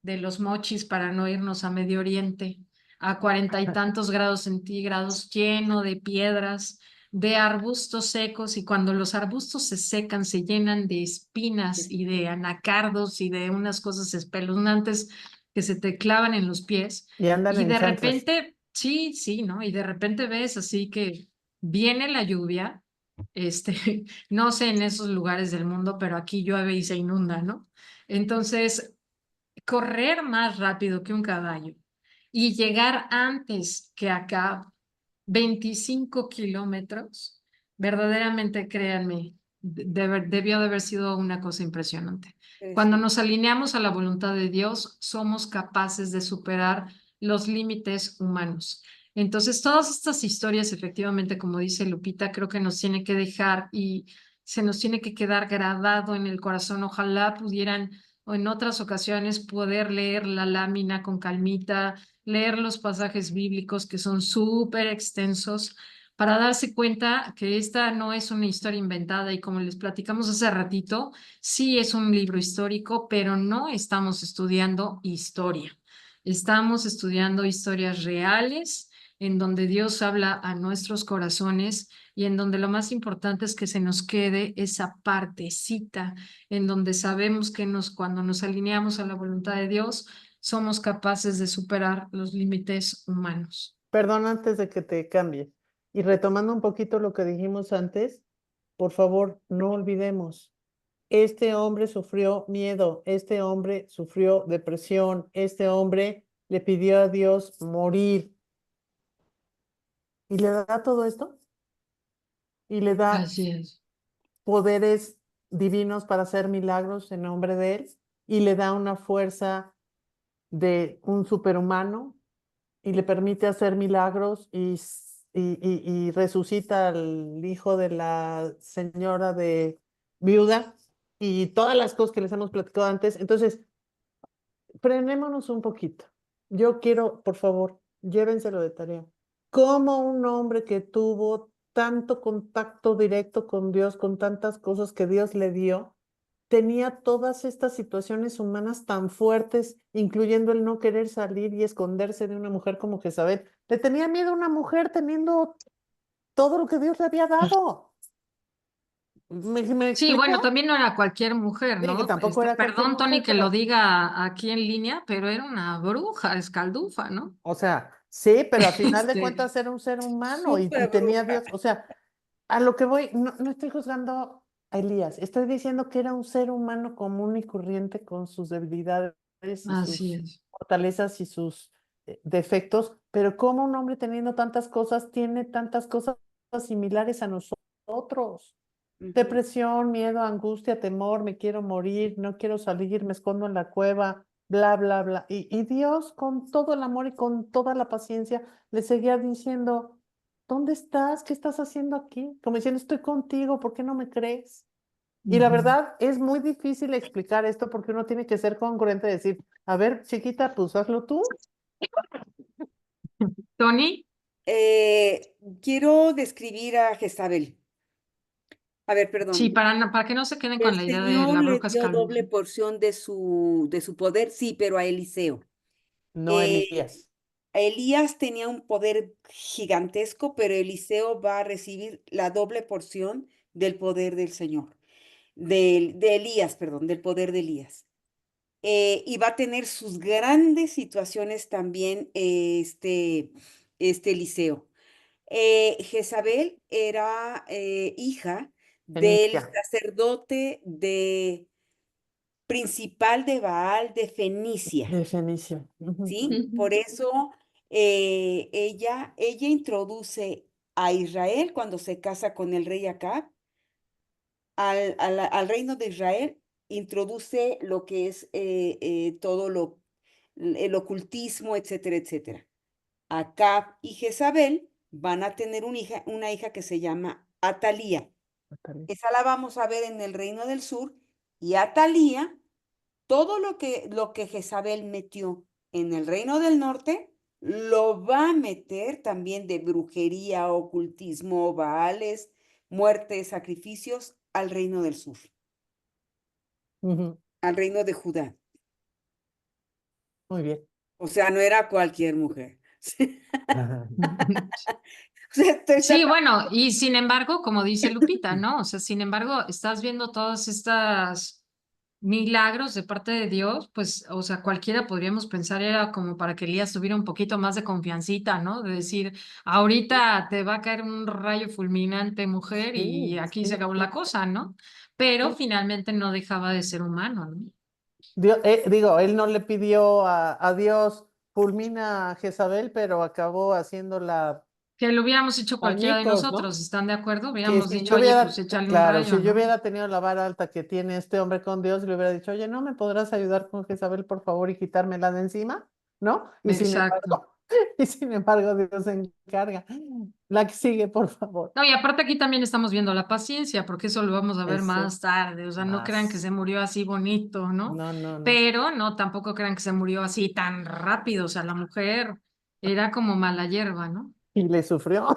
Speaker 1: de los mochis para no irnos a Medio Oriente, a 40 y tantos grados centígrados, lleno de piedras, de arbustos secos, y cuando los arbustos se secan, se llenan de espinas y de anacardos y de unas cosas espeluznantes que se te clavan en los pies.
Speaker 3: Y andan
Speaker 1: Y
Speaker 3: en
Speaker 1: de
Speaker 3: chanclas.
Speaker 1: repente, sí, sí, ¿no? Y de repente ves así que viene la lluvia, no sé en esos lugares del mundo, pero aquí llueve y se inunda, ¿no? Entonces, correr más rápido que un caballo y llegar antes que acá, 25 kilómetros, verdaderamente, créanme, debió de haber sido una cosa impresionante. Cuando
Speaker 2: Impresionante.
Speaker 1: nos alineamos a la voluntad de Dios, somos capaces de superar los límites humanos. Entonces, todas estas historias, efectivamente, como dice Lupita, creo que nos tiene que dejar y se nos tiene que quedar grabado en el corazón. Ojalá pudieran, o en otras ocasiones, poder leer la lámina con calmita, leer los pasajes bíblicos que son súper extensos, para darse cuenta que esta no es una historia inventada, y como les platicamos hace ratito, sí es un libro histórico, pero no estamos estudiando historia. Estamos estudiando historias reales en donde Dios habla a nuestros corazones y en donde lo más importante es que se nos quede esa partecita en donde sabemos que cuando nos alineamos a la voluntad de Dios, somos capaces de superar los límites humanos.
Speaker 3: Perdón, antes de que te cambie. Y retomando un poquito lo que dijimos antes, por favor, no olvidemos, este hombre sufrió miedo, este hombre sufrió depresión, este hombre le pidió a Dios morir. Y le da todo esto y le da
Speaker 1: Así es.
Speaker 3: poderes divinos para hacer milagros en nombre de él y le da una fuerza de un superhumano y le permite hacer milagros y resucita al hijo de la señora de viuda y todas las cosas que les hemos platicado antes. Entonces, frenémonos un poquito. Yo quiero, por favor, llévenselo de tarea. Como un hombre que tuvo tanto contacto directo con Dios, con tantas cosas que Dios le dio, tenía todas estas situaciones humanas tan fuertes, incluyendo el no querer salir y esconderse de una mujer como Jezabel. Le tenía miedo a una mujer teniendo todo lo que Dios le había dado. ¿Me
Speaker 1: Sí, bueno,
Speaker 3: explico?
Speaker 1: también no era cualquier mujer,
Speaker 3: Sí, que
Speaker 1: ¿no?
Speaker 3: tampoco era cualquier
Speaker 1: Perdón, Tony,
Speaker 3: mujer,
Speaker 1: que lo
Speaker 3: pero,
Speaker 1: diga aquí en línea, pero era una bruja escaldufa, ¿no?
Speaker 3: o sea, sí, pero a final de
Speaker 1: Este,
Speaker 3: cuentas era un ser humano y
Speaker 2: Súper
Speaker 3: tenía
Speaker 2: bruja.
Speaker 3: Dios, o sea, a lo que voy, no, no estoy juzgando a Elías, estoy diciendo que era un ser humano común y corriente con sus debilidades y
Speaker 1: así
Speaker 3: sus
Speaker 1: es.
Speaker 3: fortalezas y sus defectos, pero cómo un hombre teniendo tantas cosas tiene tantas cosas similares a nosotros.
Speaker 2: Ujú.
Speaker 3: Depresión, miedo, angustia, temor, me quiero morir, no quiero salir, me escondo en la cueva, bla, bla, bla. Y Dios, con todo el amor y con toda la paciencia, le seguía diciendo, ¿dónde estás? ¿Qué estás haciendo aquí? Como diciendo, estoy contigo, ¿por qué no me crees? Y la
Speaker 1: Ujú.
Speaker 3: verdad es muy difícil explicar esto porque uno tiene que ser congruente y decir, a ver, chiquita, pues hazlo tú.
Speaker 1: Tony,
Speaker 2: Quiero describir a Jezabel. A ver,
Speaker 1: sí,
Speaker 2: perdón.
Speaker 1: para que no se queden con
Speaker 2: El
Speaker 1: la idea de
Speaker 2: Señor
Speaker 1: la
Speaker 2: le
Speaker 1: bruja
Speaker 2: dio doble
Speaker 1: escarlata.
Speaker 2: porción de su poder, sí, pero a Eliseo.
Speaker 3: No,
Speaker 2: Eh,
Speaker 3: Elías.
Speaker 2: Elías tenía un poder gigantesco, pero Eliseo va a recibir la doble porción del poder del Señor, de Elías, perdón, del poder de Elías. Y va a tener sus grandes situaciones también este Eliseo. Jezabel era hija del
Speaker 3: Fenicia.
Speaker 2: sacerdote principal de Baal de Fenicia.
Speaker 3: De Fenicia. Ujú.
Speaker 2: ¿Sí? Por eso ella introduce a Israel cuando se casa con el rey Acab, al reino de Israel, introduce lo que es todo el ocultismo, etcétera, etcétera. Acab y Jezabel van a tener una hija que se llama Atalía. Esa la vamos a ver en el reino del sur, y Atalía, todo lo que Jezabel metió en el reino del norte, lo va a meter también de brujería, ocultismo, baales, muertes, sacrificios al reino del sur,
Speaker 3: Ujú.
Speaker 2: al reino de Judá.
Speaker 3: Muy bien.
Speaker 2: O sea, no era cualquier mujer. O sea, estoy
Speaker 1: Sí,
Speaker 2: tratando.
Speaker 1: bueno, y sin embargo, como dice Lupita, ¿no? O sea, sin embargo, estás viendo todas estas milagros de parte de Dios, pues, o sea, cualquiera podríamos pensar era como para que Elías tuviera un poquito más de confiancita, ¿no? De decir, ahorita te va a caer un rayo fulminante, mujer, y
Speaker 3: Sí,
Speaker 1: aquí se
Speaker 3: sí,
Speaker 1: acabó
Speaker 3: sí,
Speaker 1: la cosa, ¿no? Pero
Speaker 3: sí.
Speaker 1: finalmente no dejaba de ser humano, ¿no?
Speaker 3: Digo, él no le pidió a Dios fulmina a Jezabel, pero acabó haciéndola
Speaker 1: Que lo hubiéramos hecho cualquiera de
Speaker 3: añicos, ¿no?
Speaker 1: nosotros, ¿están de acuerdo?
Speaker 3: Que
Speaker 1: Hubiéramos
Speaker 3: si
Speaker 1: dicho,
Speaker 3: yo
Speaker 1: oye, pues
Speaker 3: hubiera,
Speaker 1: échale un
Speaker 3: claro,
Speaker 1: rayo,
Speaker 3: si yo
Speaker 1: ¿no?
Speaker 3: hubiera tenido la vara alta que tiene este hombre con Dios, le hubiera dicho, oye, ¿no me podrás ayudar con Jezabel, por favor, y quitármela de encima? ¿No?
Speaker 1: Exacto.
Speaker 3: Y sin embargo, Dios se encarga. La que sigue, por favor.
Speaker 1: No, y aparte aquí también estamos viendo la paciencia, porque eso lo vamos a ver
Speaker 3: Ese
Speaker 1: más tarde, o sea, no crean que
Speaker 3: más.
Speaker 1: se murió así bonito, ¿no?
Speaker 3: No, no, no.
Speaker 1: Pero no, tampoco crean que se murió así tan rápido, o sea, la mujer era como mala hierba, ¿no?
Speaker 3: Y le sufrió.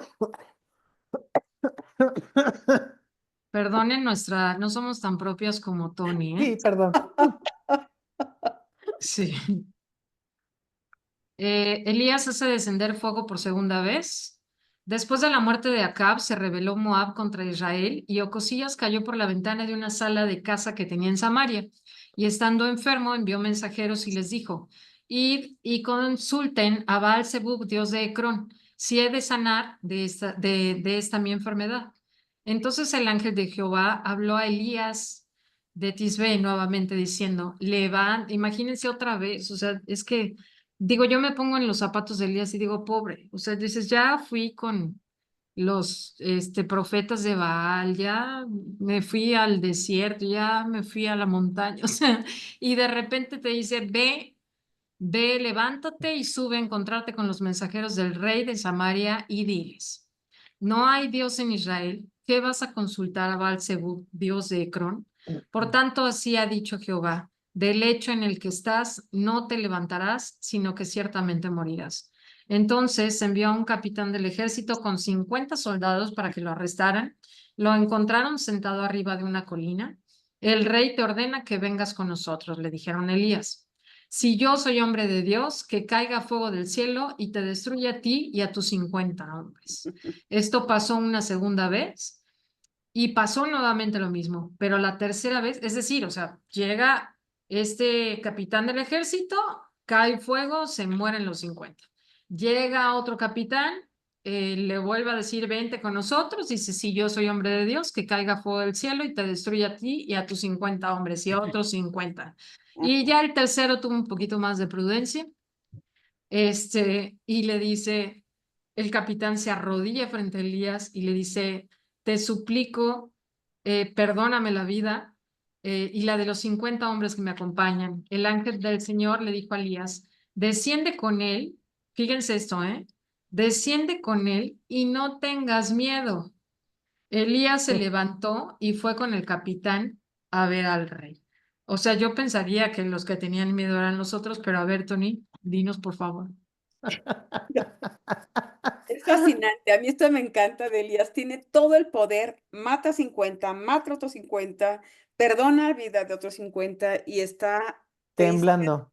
Speaker 1: Perdonen nuestra, no somos tan propias como Tony, ¿eh?
Speaker 3: Sí, perdón.
Speaker 1: Sí. Elías hace descender fuego por segunda vez. Después de la muerte de Acab, se rebeló Moab contra Israel y Ocosías cayó por la ventana de una sala de casa que tenía en Samaria. Y estando enfermo, envió mensajeros y les dijo: Id y consulten a Baal-Zebub, dios de Ecrón, si he de sanar de esta mi enfermedad. Entonces el ángel de Jehová habló a Elías de Tisbe nuevamente diciendo: Levanta, imagínense otra vez, o sea, es que digo, yo me pongo en los zapatos de Elías y digo, pobre, o sea, dices, ya fui con los profetas de Baal, ya me fui al desierto, ya me fui a la montaña, o sea, y de repente te dice, ve, levántate y sube a encontrarte con los mensajeros del rey de Samaria y diles, no hay Dios en Israel, ¿qué vas a consultar a Baal-Zebub, dios de Ecrón? Por tanto, así ha dicho Jehová, del lecho en el que estás no te levantarás, sino que ciertamente morirás. Entonces envió a un capitán del ejército con 50 soldados para que lo arrestaran. Lo encontraron sentado arriba de una colina. El rey te ordena que vengas con nosotros, le dijeron a Elías. Si yo soy hombre de Dios, que caiga fuego del cielo y te destruya a ti y a tus 50 hombres. Esto pasó una segunda vez y pasó nuevamente lo mismo, pero la tercera vez, es decir, o sea, llega este capitán del ejército, cae fuego, se mueren los 50. Llega otro capitán, le vuelve a decir, vente con nosotros, dice, si yo soy hombre de Dios, que caiga fuego del cielo y te destruya a ti y a tus 50 hombres y a otros 50. Y ya el tercero tuvo un poquito más de prudencia. Y le dice, el capitán se arrodilla frente a Elías y le dice, te suplico, perdóname la vida y la de los 50 hombres que me acompañan. El ángel del Señor le dijo a Elías, desciende con él, fíjense esto, desciende con él y no tengas miedo. Elías se levantó y fue con el capitán a ver al rey. O sea, yo pensaría que los que tenían miedo eran los otros, pero a ver, Tony, dinos por favor.
Speaker 2: Es fascinante, a mí esto me encanta de Elías, tiene todo el poder, mata 50, mata otros 50, perdona la vida de otros 50 y está
Speaker 3: Temblando.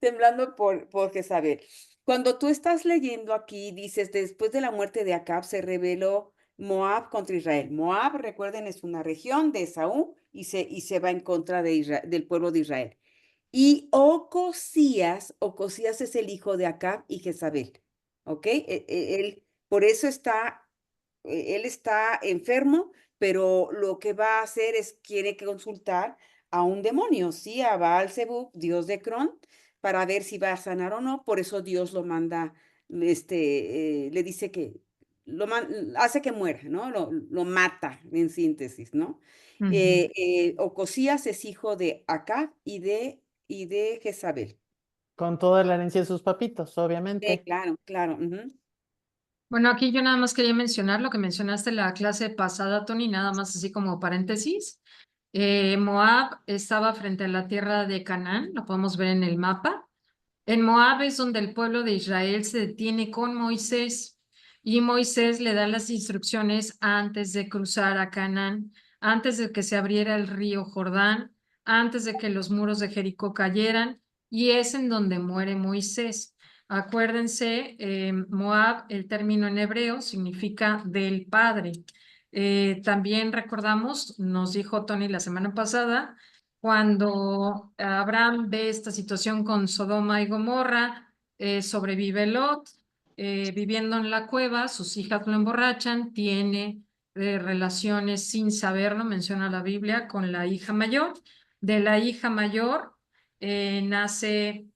Speaker 2: temblando por Jezabel. Cuando tú estás leyendo aquí, dices, después de la muerte de Acab se rebeló Moab contra Israel. Moab, recuerden, es una región de Esaú y se va en contra de del pueblo de Israel. Y Ocosías es el hijo de Acab y Jezabel, ¿ok? Él, por eso él está enfermo, pero lo que va a hacer es, quiere consultar a un demonio, ¿sí? A Baal-zebub, dios de Cron, para ver si va a sanar o no. Por eso Dios lo manda, le dice que hace que muera, ¿no? Lo mata, en síntesis, ¿no? Ocosías es hijo de Acab y de Jezabel.
Speaker 3: Con toda la herencia de sus papitos,
Speaker 2: Sí,
Speaker 3: obviamente.
Speaker 2: claro, claro. Ujú.
Speaker 1: Bueno, aquí yo nada más quería mencionar lo que mencionaste en la clase pasada, Tony, nada más así como paréntesis. Moab estaba frente a la tierra de Canaán, lo podemos ver en el mapa. En Moab es donde el pueblo de Israel se detiene con Moisés y Moisés le da las instrucciones antes de cruzar a Canaán, antes de que se abriera el río Jordán, antes de que los muros de Jericó cayeran, y es en donde muere Moisés. Acuérdense, Moab, el término en hebreo, significa del padre. También recordamos, nos dijo Tony la semana pasada, cuando Abraham ve esta situación con Sodoma y Gomorra, sobrevive Lot, viviendo en la cueva, sus hijas lo emborrachan, tiene relaciones sin saberlo, menciona la Biblia, con la hija mayor. De la hija mayor nace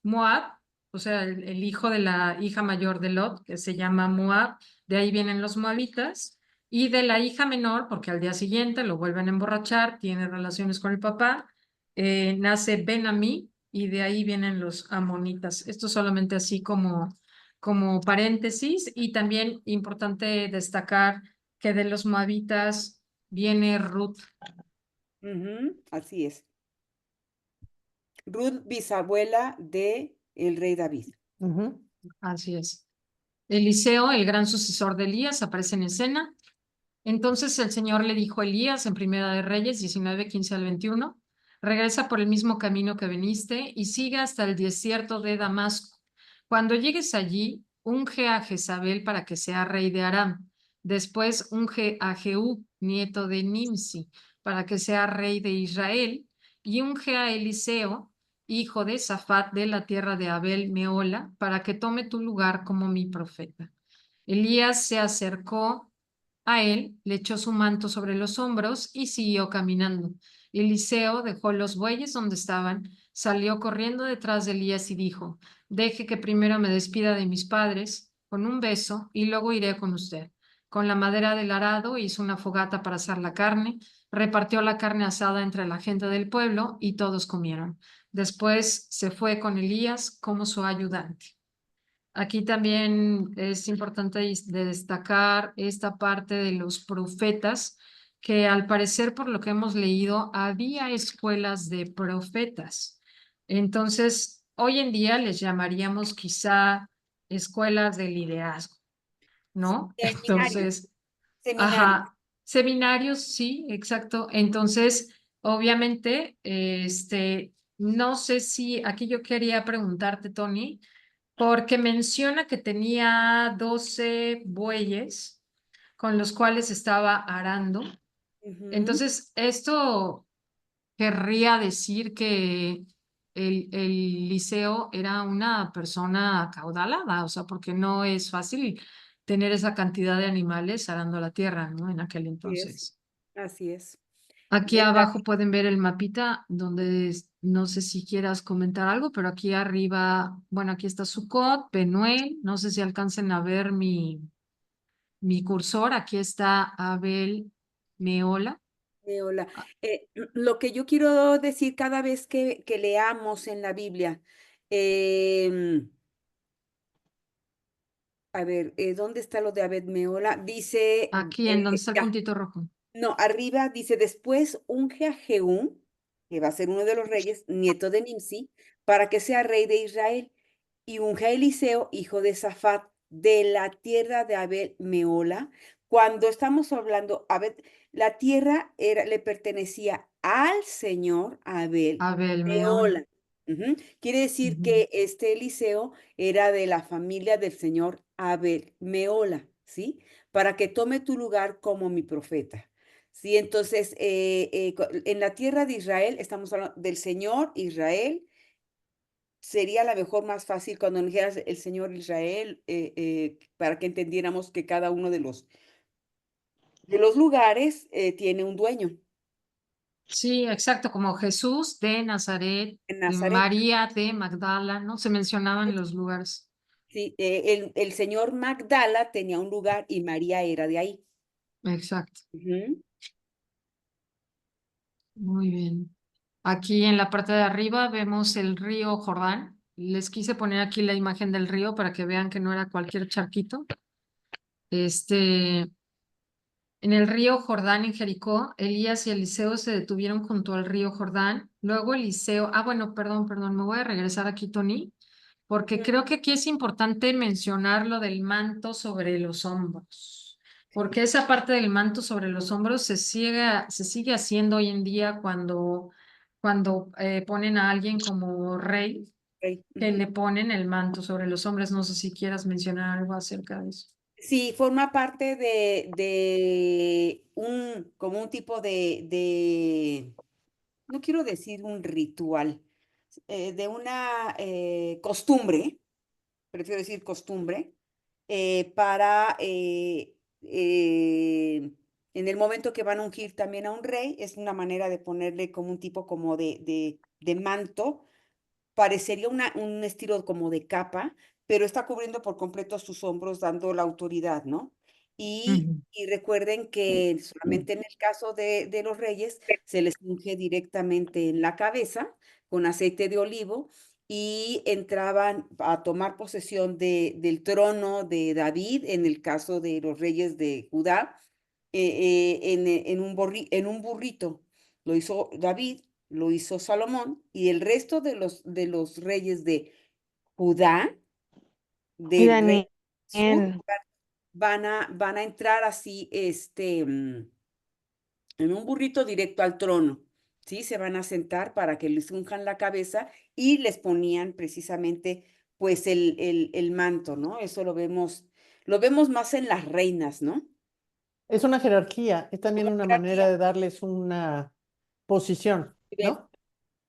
Speaker 1: Moab, o sea, el hijo de la hija mayor de Lot, que se llama Moab, de ahí vienen los moabitas. Y de la hija menor, porque al día siguiente lo vuelven a emborrachar, tiene relaciones con el papá, nace Ben-Amí y de ahí vienen los amonitas. Esto solamente así como paréntesis y también importante destacar que de los moabitas viene Ruth.
Speaker 2: Ujú, así es. Ruth, bisabuela de el rey David.
Speaker 3: Ujú.
Speaker 1: Así es. Eliseo, el gran sucesor de Elías, aparece en escena. Entonces el Señor le dijo a Elías en Primera de Reyes 19, 15 al 21, regresa por el mismo camino que veniste y siga hasta el desierto de Damasco. Cuando llegues allí, unge a Jezabel para que sea rey de Aram. Después unge a Jehú, nieto de Nimsi, para que sea rey de Israel. Y unge a Eliseo, hijo de Safat de la tierra de Abel Meola, para que tome tu lugar como mi profeta. Elías se acercó a él, le echó su manto sobre los hombros y siguió caminando. Eliseo dejó los bueyes donde estaban, salió corriendo detrás de Elías y dijo, deje que primero me despida de mis padres con un beso y luego iré con usted. Con la madera del arado hizo una fogata para asar la carne, repartió la carne asada entre la gente del pueblo y todos comieron. Después se fue con Elías como su ayudante. Aquí también es importante destacar esta parte de los profetas, que al parecer, por lo que hemos leído, había escuelas de profetas. Entonces, hoy en día les llamaríamos quizá escuelas de liderazgo, ¿no?
Speaker 2: Seminario,
Speaker 1: Entonces,
Speaker 2: seminario.
Speaker 1: ajá, seminarios, sí, exacto. Entonces, obviamente, no sé si aquí yo quería preguntarte, Tony, porque menciona que tenía 12 bueyes con los cuales estaba arando.
Speaker 2: Ujú,
Speaker 1: Entonces, esto querría decir que el Liceo era una persona acaudalada, o sea, porque no es fácil tener esa cantidad de animales arando la tierra, ¿no? En aquel
Speaker 2: así es,
Speaker 1: entonces.
Speaker 2: así es.
Speaker 1: Aquí
Speaker 2: En la-
Speaker 1: abajo pueden ver el mapita donde no sé si quieras comentar algo, pero aquí arriba, bueno, aquí está Sucot, Penuel, no sé si alcancen a ver mi cursor, aquí está Abel Meola.
Speaker 2: Hola. Lo que yo quiero decir cada vez que leamos en la Biblia, em, a ver, ¿dónde está lo de Abed Meola? Dice,
Speaker 1: Aquí en donde está el
Speaker 2: ya,
Speaker 1: puntito rojo.
Speaker 2: no, arriba dice, después unge a Jehú, que va a ser uno de los reyes, nieto de Nimsi, para que sea rey de Israel, y unge a Eliseo, hijo de Safat, de la tierra de Abel Meola. Cuando estamos hablando, la tierra le pertenecía al señor Abel
Speaker 1: Abel Meola.
Speaker 2: Meola. Ujú. Quiere decir
Speaker 1: Ujú.
Speaker 2: que este Eliseo era de la familia del señor Abel Meola, ¿sí? Para que tome tu lugar como mi profeta. Sí, entonces, en la tierra de Israel, estamos hablando del Señor Israel, sería la mejor más fácil cuando dijeras el Señor Israel, para que entendiéramos que cada uno de los lugares tiene un dueño
Speaker 1: Sí, exacto, como Jesús de Nazaret,
Speaker 2: en Nazaret.
Speaker 1: María de Magdala, ¿no? Se mencionaban los lugares.
Speaker 2: Sí, el señor Magdala tenía un lugar y María era de ahí.
Speaker 1: Exacto.
Speaker 2: Ujú.
Speaker 1: Muy bien. Aquí en la parte de arriba vemos el río Jordán. Les quise poner aquí la imagen del río para que vean que no era cualquier charquito. Este, en el río Jordán en Jericó, Elías y Eliseo se detuvieron junto al río Jordán. Luego Eliseo, bueno, perdón, me voy a regresar aquí, Tony, porque
Speaker 2: Ujú.
Speaker 1: creo que aquí es importante mencionar lo del manto sobre los hombros, porque esa parte del manto sobre los hombros se sigue haciendo hoy en día cuando ponen a alguien como rey,
Speaker 2: Ok,
Speaker 1: que
Speaker 2: ujú.
Speaker 1: le ponen el manto sobre los hombres. No sé si quieras mencionar algo acerca de eso.
Speaker 2: Sí, forma parte de como un tipo no quiero decir un ritual, de una costumbre, prefiero decir costumbre, para en el momento que van a ungir también a un rey, es una manera de ponerle como un tipo como de manto. Parecería un estilo como de capa, pero está cubriendo por completo sus hombros, dando la autoridad, ¿no?
Speaker 1: Ujú.
Speaker 2: Y recuerden que solamente en el caso de los reyes se les unge directamente en la cabeza con aceite de olivo y entraban a tomar posesión del trono de David, en el caso de los reyes de Judá, en un burrito. Lo hizo David, lo hizo Salomón y el resto de los reyes de Judá,
Speaker 4: Y
Speaker 2: del rey
Speaker 4: Daniel,
Speaker 2: sur, van a entrar así, en un burrito directo al trono, ¿sí? Se van a sentar para que les unjan la cabeza y les ponían precisamente, pues, el manto, ¿no? Eso lo vemos más en las reinas, ¿no?
Speaker 3: Es una jerarquía, es también
Speaker 2: Una
Speaker 3: una manera
Speaker 2: jerarquía,
Speaker 3: de darles una posición,
Speaker 2: nivel,
Speaker 3: ¿no?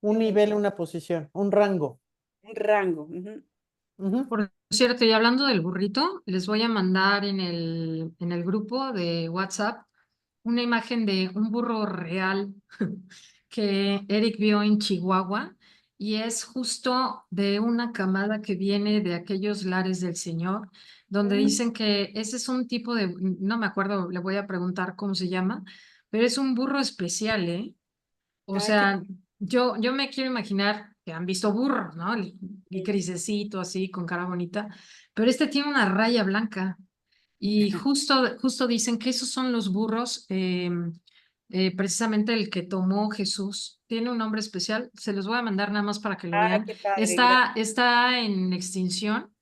Speaker 3: Un nivel,
Speaker 2: un
Speaker 3: una posición, un rango.
Speaker 2: un rango. Ujú.
Speaker 3: Ujú.
Speaker 1: Por cierto, y hablando del burrito, les voy a mandar en el grupo de WhatsApp una imagen de un burro real que Eric vio en Chihuahua y es justo de una camada que viene de aquellos lares del Señor, donde
Speaker 2: Mm,
Speaker 1: dicen que ese es un tipo de, no me acuerdo, le voy a preguntar cómo se llama, pero es un burro especial, ¿eh? O
Speaker 2: ay, qué
Speaker 1: sea, yo me quiero imaginar que han visto burros, ¿no? El
Speaker 2: padre.
Speaker 1: grisecito así, con cara bonita, pero este tiene una raya blanca y justo dicen que esos son los burros, precisamente el que tomó Jesús. Tiene un nombre especial, se los voy a mandar nada más para que lo
Speaker 2: Ay,
Speaker 1: vean.
Speaker 2: qué padre,
Speaker 1: Está,
Speaker 2: gracias.
Speaker 1: está en extinción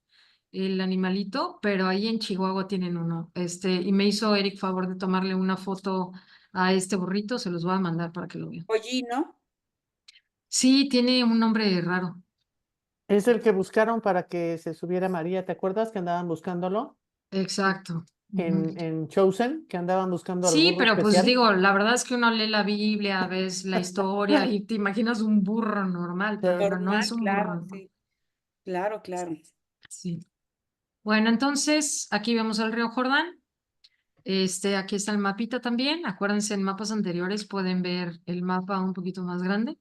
Speaker 1: el animalito, pero ahí en Chihuahua tienen uno. Y me hizo Eric favor de tomarle una foto a este burrito, se los voy a mandar para que lo vean.
Speaker 2: Pollino,
Speaker 1: Sí, tiene un nombre raro.
Speaker 3: Es el que buscaron para que se subiera María. ¿Te acuerdas que andaban buscándolo
Speaker 1: Exacto. Ujú.
Speaker 3: en Chosen? Que andaban buscando al
Speaker 1: Sí,
Speaker 3: burro
Speaker 1: pero pues
Speaker 3: especial.
Speaker 1: digo, la verdad es que uno lee la Biblia, ves la historia y te imaginas un burro normal,
Speaker 3: Sí.
Speaker 1: pero no es
Speaker 2: normal,
Speaker 1: un burro
Speaker 2: claro,
Speaker 1: normal.
Speaker 2: sí, claro, claro.
Speaker 1: Sí. Bueno, entonces aquí vemos el río Jordán. Aquí está el mapita también. Acuérdense, en mapas anteriores pueden ver el mapa un poquito más grande.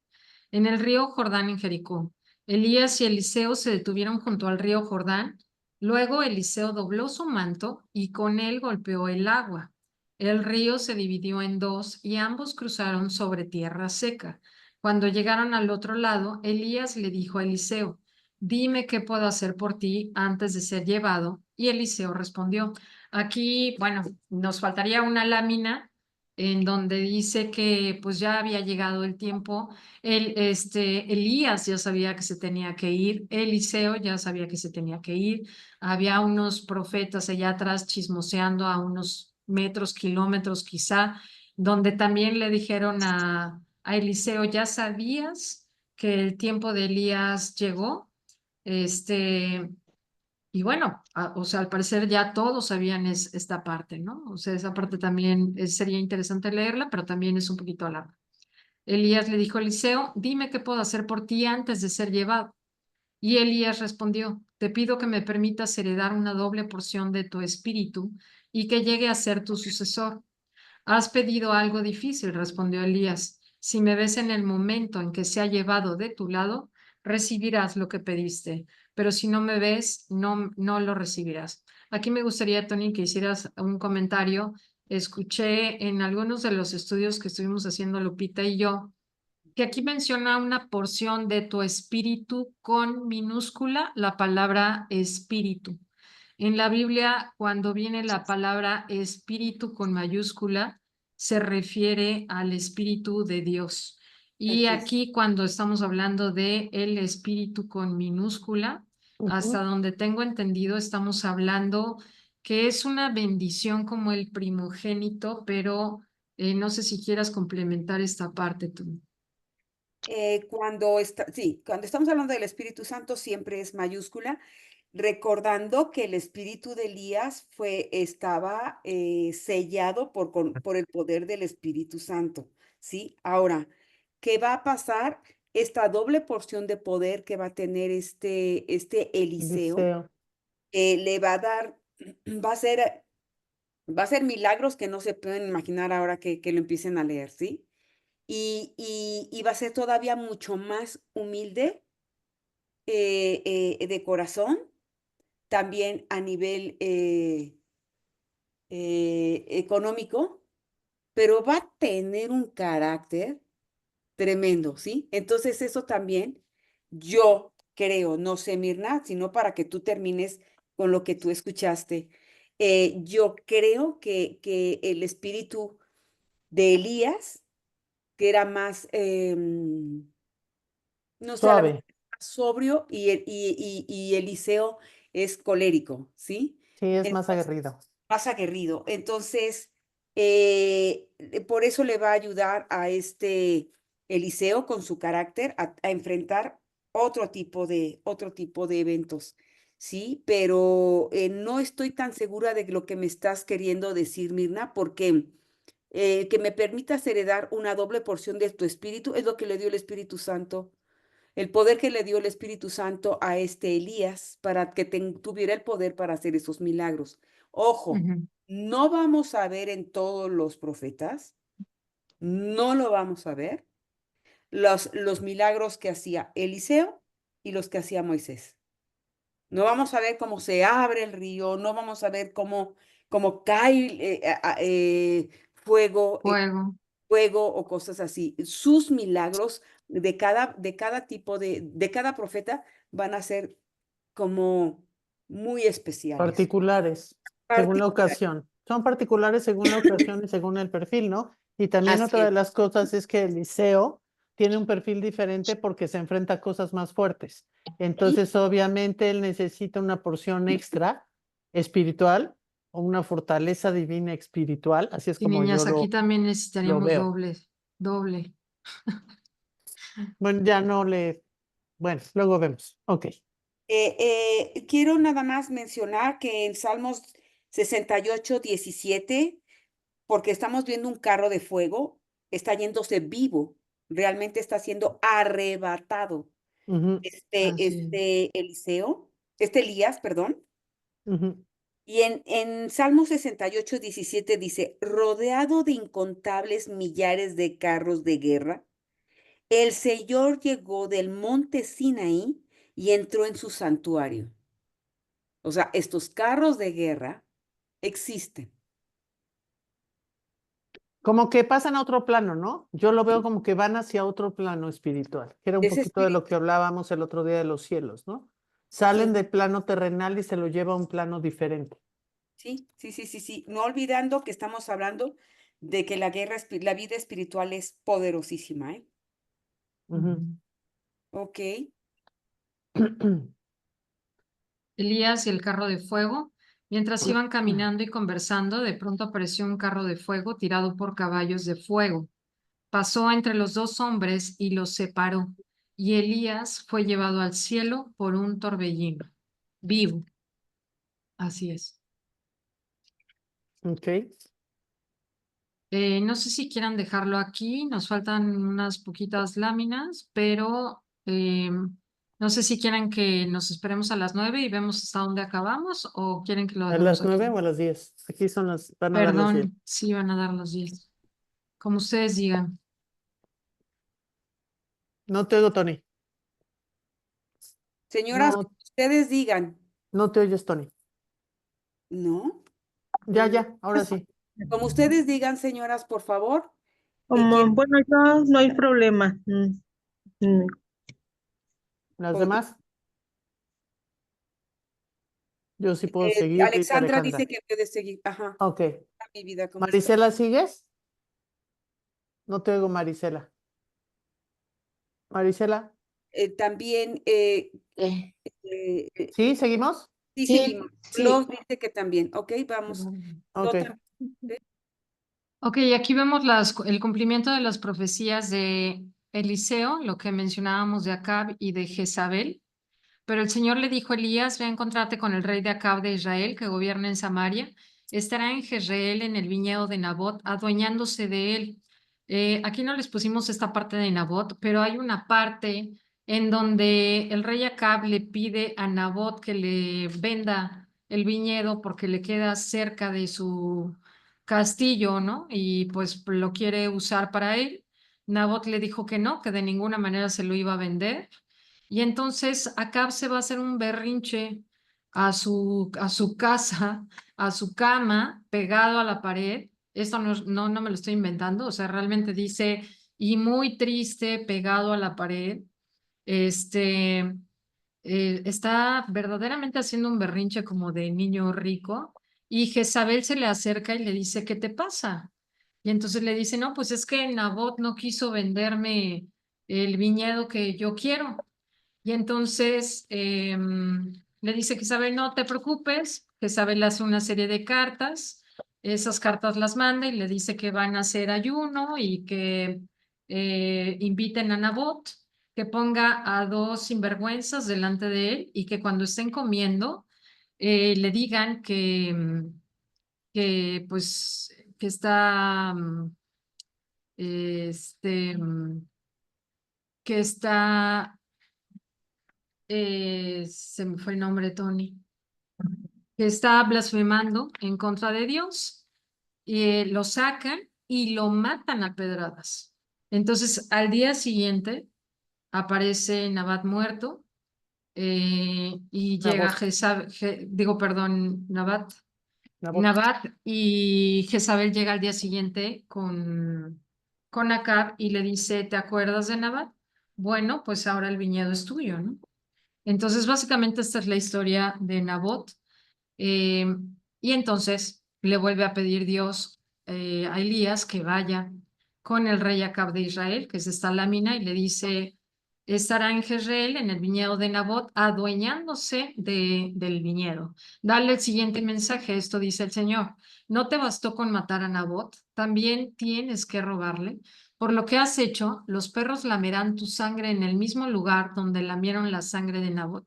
Speaker 1: En el río Jordán en Jericó. Elías y Eliseo se detuvieron junto al río Jordán. Luego Eliseo dobló su manto y con él golpeó el agua. El río se dividió en dos y ambos cruzaron sobre tierra seca. Cuando llegaron al otro lado, Elías le dijo a Eliseo, dime qué puedo hacer por ti antes de ser llevado. Y Eliseo respondió, aquí, bueno, nos faltaría una lámina en donde dice que pues ya había llegado el tiempo. Elías ya sabía que se tenía que ir, Eliseo ya sabía que se tenía que ir, había unos profetas allá atrás chismoseando a unos metros, kilómetros quizá, donde también le dijeron a Eliseo, ya sabías que el tiempo de Elías llegó, este, y bueno, o sea, al parecer ya todos sabían esta parte, ¿no? O sea, esa parte también sería interesante leerla, pero también es un poquito larga. Elías le dijo a Eliseo, dime qué puedo hacer por ti antes de ser llevado. Y Elías respondió, te pido que me permitas heredar una doble porción de tu espíritu y que llegue a ser tu sucesor. Has pedido algo difícil, respondió Elías. Si me ves en el momento en que se ha llevado de tu lado, recibirás lo que pediste, pero si no me ves, no lo recibirás. Aquí me gustaría, Tony, que hicieras un comentario. Escuché en algunos de los estudios que estuvimos haciendo Lupita y yo, que aquí menciona una porción de tu espíritu con minúscula, la palabra espíritu. En la Biblia, cuando viene la palabra espíritu con mayúscula, se refiere al espíritu de Dios. Y
Speaker 2: Así es.
Speaker 1: aquí, cuando estamos hablando de el espíritu con minúscula, hasta
Speaker 3: Ujú.
Speaker 1: donde tengo entendido, estamos hablando que es una bendición como el primogénito, pero no sé si quieras complementar esta parte tú.
Speaker 2: Cuando estamos hablando del Espíritu Santo siempre es mayúscula, recordando que el espíritu de Elías estaba sellado por el poder del Espíritu Santo, ¿sí? Ahora, ¿qué va a pasar? Esta doble porción de poder que va a tener este Eliseo,
Speaker 3: Eliseo.
Speaker 2: le va a dar, va a ser, va a ser milagros que no se pueden imaginar ahora que lo empiecen a leer, ¿sí? Y va a ser todavía mucho más humilde, de corazón, también a nivel, económico, pero va a tener un carácter tremendo, ¿sí? Entonces, eso también yo creo, no sé, Mirna, sino para que tú termines con lo que tú escuchaste. Yo creo que el espíritu de Elías, que era más, no sé, a lo mejor
Speaker 3: Suave.
Speaker 2: más sobrio y Eliseo es colérico, ¿sí?
Speaker 3: Sí, es más
Speaker 2: Entonces,
Speaker 3: aguerrido.
Speaker 2: más aguerrido. Entonces, por eso le va a ayudar a este Eliseo con su carácter a enfrentar otro tipo de eventos, ¿sí? Pero no estoy tan segura de lo que me estás queriendo decir, Mirna, porque que me permitas heredar una doble porción de tu espíritu es lo que le dio el Espíritu Santo, el poder que le dio el Espíritu Santo a este Elías para que tuviera el poder para hacer esos milagros. Ojo,
Speaker 1: Ujú.
Speaker 2: no vamos a ver en todos los profetas, no lo vamos a ver, los milagros que hacía Eliseo y los que hacía Moisés. No vamos a ver cómo se abre el río, no vamos a ver cómo cae fuego,
Speaker 1: Fuego.
Speaker 2: fuego o cosas así. Sus milagros de cada tipo de cada profeta van a ser como muy especiales.
Speaker 3: Particulares, según la
Speaker 2: Particular.
Speaker 3: ocasión. Son particulares según la ocasión y según el perfil, ¿no? Y también
Speaker 2: Así
Speaker 3: otra de
Speaker 2: es.
Speaker 3: las cosas es que Eliseo tiene un perfil diferente porque se enfrenta a cosas más fuertes.
Speaker 2: Y
Speaker 3: Entonces, obviamente, él necesita una porción extra espiritual o una fortaleza divina espiritual. Así es
Speaker 1: Y
Speaker 3: como yo
Speaker 1: niñas, aquí también
Speaker 3: lo
Speaker 1: necesitaríamos
Speaker 3: veo.
Speaker 1: doble, doble.
Speaker 3: Bueno, ya no le... Bueno, luego vemos. Ok.
Speaker 2: quiero nada más mencionar que en Salmos 68:17, porque estamos viendo un carro de fuego, está yéndose vivo, realmente está siendo arrebatado.
Speaker 3: Ujú,
Speaker 1: Así es.
Speaker 2: Este Elías, perdón.
Speaker 3: ujú.
Speaker 2: Y en Salmo 68:17 dice, rodeado de incontables millares de carros de guerra, el Señor llegó del monte Sinaí y entró en su santuario. O sea, estos carros de guerra existen.
Speaker 3: Como que pasan a otro plano, ¿no? Yo lo veo como que van hacia otro plano espiritual, que era un
Speaker 2: Es
Speaker 3: poquito de lo que
Speaker 2: espiritual.
Speaker 3: hablábamos el otro día de los cielos, ¿no?
Speaker 2: Sí,
Speaker 3: Salen del plano terrenal y se lo lleva a un plano diferente.
Speaker 2: sí, sí, sí, sí, sí. No olvidando que estamos hablando de que la la vida espiritual es poderosísima, ¿eh?
Speaker 3: Ujú.
Speaker 2: Ok.
Speaker 1: Elías y el carro de fuego. Mientras iban caminando y conversando, de pronto apareció un carro de fuego tirado por caballos de fuego. Pasó entre los dos hombres y los separó. Y Elías fue llevado al cielo por un torbellino. Vivo. Así es.
Speaker 3: Ok.
Speaker 1: No sé si quieran dejarlo aquí. Nos faltan unas poquitas láminas, pero no sé si quieren que nos esperemos a las 9 y vemos hasta dónde acabamos o quieren que lo
Speaker 3: ¿A
Speaker 1: dejemos
Speaker 3: las
Speaker 1: aquí.
Speaker 3: 9 o a las 10? Aquí son van a dar las 10.
Speaker 1: Perdón, sí van a dar los 10. Como ustedes digan.
Speaker 3: No te oigo, Tony.
Speaker 2: Señoras,
Speaker 3: No,
Speaker 2: ustedes digan,
Speaker 3: no te oyes, Tony.
Speaker 2: ¿no?
Speaker 3: Ya, ahora sí.
Speaker 2: Como ustedes digan, señoras, por favor.
Speaker 4: Como,
Speaker 2: ¿Quién?
Speaker 4: bueno, yo no hay problema. Mm.
Speaker 3: Las
Speaker 2: Ok.
Speaker 3: demás, yo sí puedo seguir, Rita
Speaker 2: Alexandra dice
Speaker 3: Alejandra.
Speaker 2: que puede seguir. Ajá.
Speaker 3: Ok.
Speaker 2: Mi vida, ¿cómo está?
Speaker 3: Marisela, ¿sigues? No te oigo, Marisela. Marisela,
Speaker 2: También,
Speaker 5: Eh,
Speaker 3: ¿sí? ¿Seguimos?
Speaker 2: sí,
Speaker 5: Sí,
Speaker 2: seguimos.
Speaker 5: sí.
Speaker 2: Los dice que también. Ok, vamos.
Speaker 3: Ok.
Speaker 2: Yo también.
Speaker 1: Ok, aquí vemos el cumplimiento de las profecías de Eliseo, lo que mencionábamos de Acab y de Jezabel. Pero el Señor le dijo a Elías, ve a encontrarte con el rey de Acab de Israel, que gobierna en Samaria. Estará en Jezreel, en el viñedo de Nabot, adueñándose de él. Aquí no les pusimos esta parte de Nabot, pero hay una parte en donde el rey Acab le pide a Nabot que le venda el viñedo porque le queda cerca de su castillo, ¿no? Y pues lo quiere usar para él. Nabot le dijo que no, que de ninguna manera se lo iba a vender. Y entonces Acab se va a hacer un berrinche a su casa, a su cama, pegado a la pared. Esto no me lo estoy inventando, o sea, realmente dice, y muy triste, pegado a la pared. Este, está verdaderamente haciendo un berrinche como de niño rico. Y Jezabel se le acerca y le dice, ¿qué te pasa? Y entonces le dice, no, pues es que Nabot no quiso venderme el viñedo que yo quiero. Y entonces le dice que Isabel, no te preocupes, que Isabel hace una serie de cartas, esas cartas las manda y le dice que van a hacer ayuno y que inviten a Nabot, que ponga a dos sinvergüenzas delante de él y que cuando estén comiendo le digan que pues que está este que está se me fue el nombre, Tony, que está blasfemando en contra de Dios, y lo sacan y lo matan a pedradas. Entonces, al día siguiente aparece Nabat muerto y llega
Speaker 3: Nabot.
Speaker 1: Jezabel, digo, perdón,
Speaker 3: Nabot.
Speaker 1: Nabat y Jezabel llega al día siguiente con Acab y le dice, ¿te acuerdas de Nabat? Bueno, pues ahora el viñedo es tuyo, ¿no? Entonces, básicamente esta es la historia de Nabot. Eh, y entonces le vuelve a pedir Dios a Elías que vaya con el rey Acab de Israel, que es esta lámina, y le dice, estará en Jezreel, en el viñedo de Nabot, adueñándose del viñedo. Dale el siguiente mensaje, esto dice el Señor. ¿No te bastó con matar a Nabot? También tienes que robarle. Por lo que has hecho, los perros lamerán tu sangre en el mismo lugar donde lamieron la sangre de Nabot.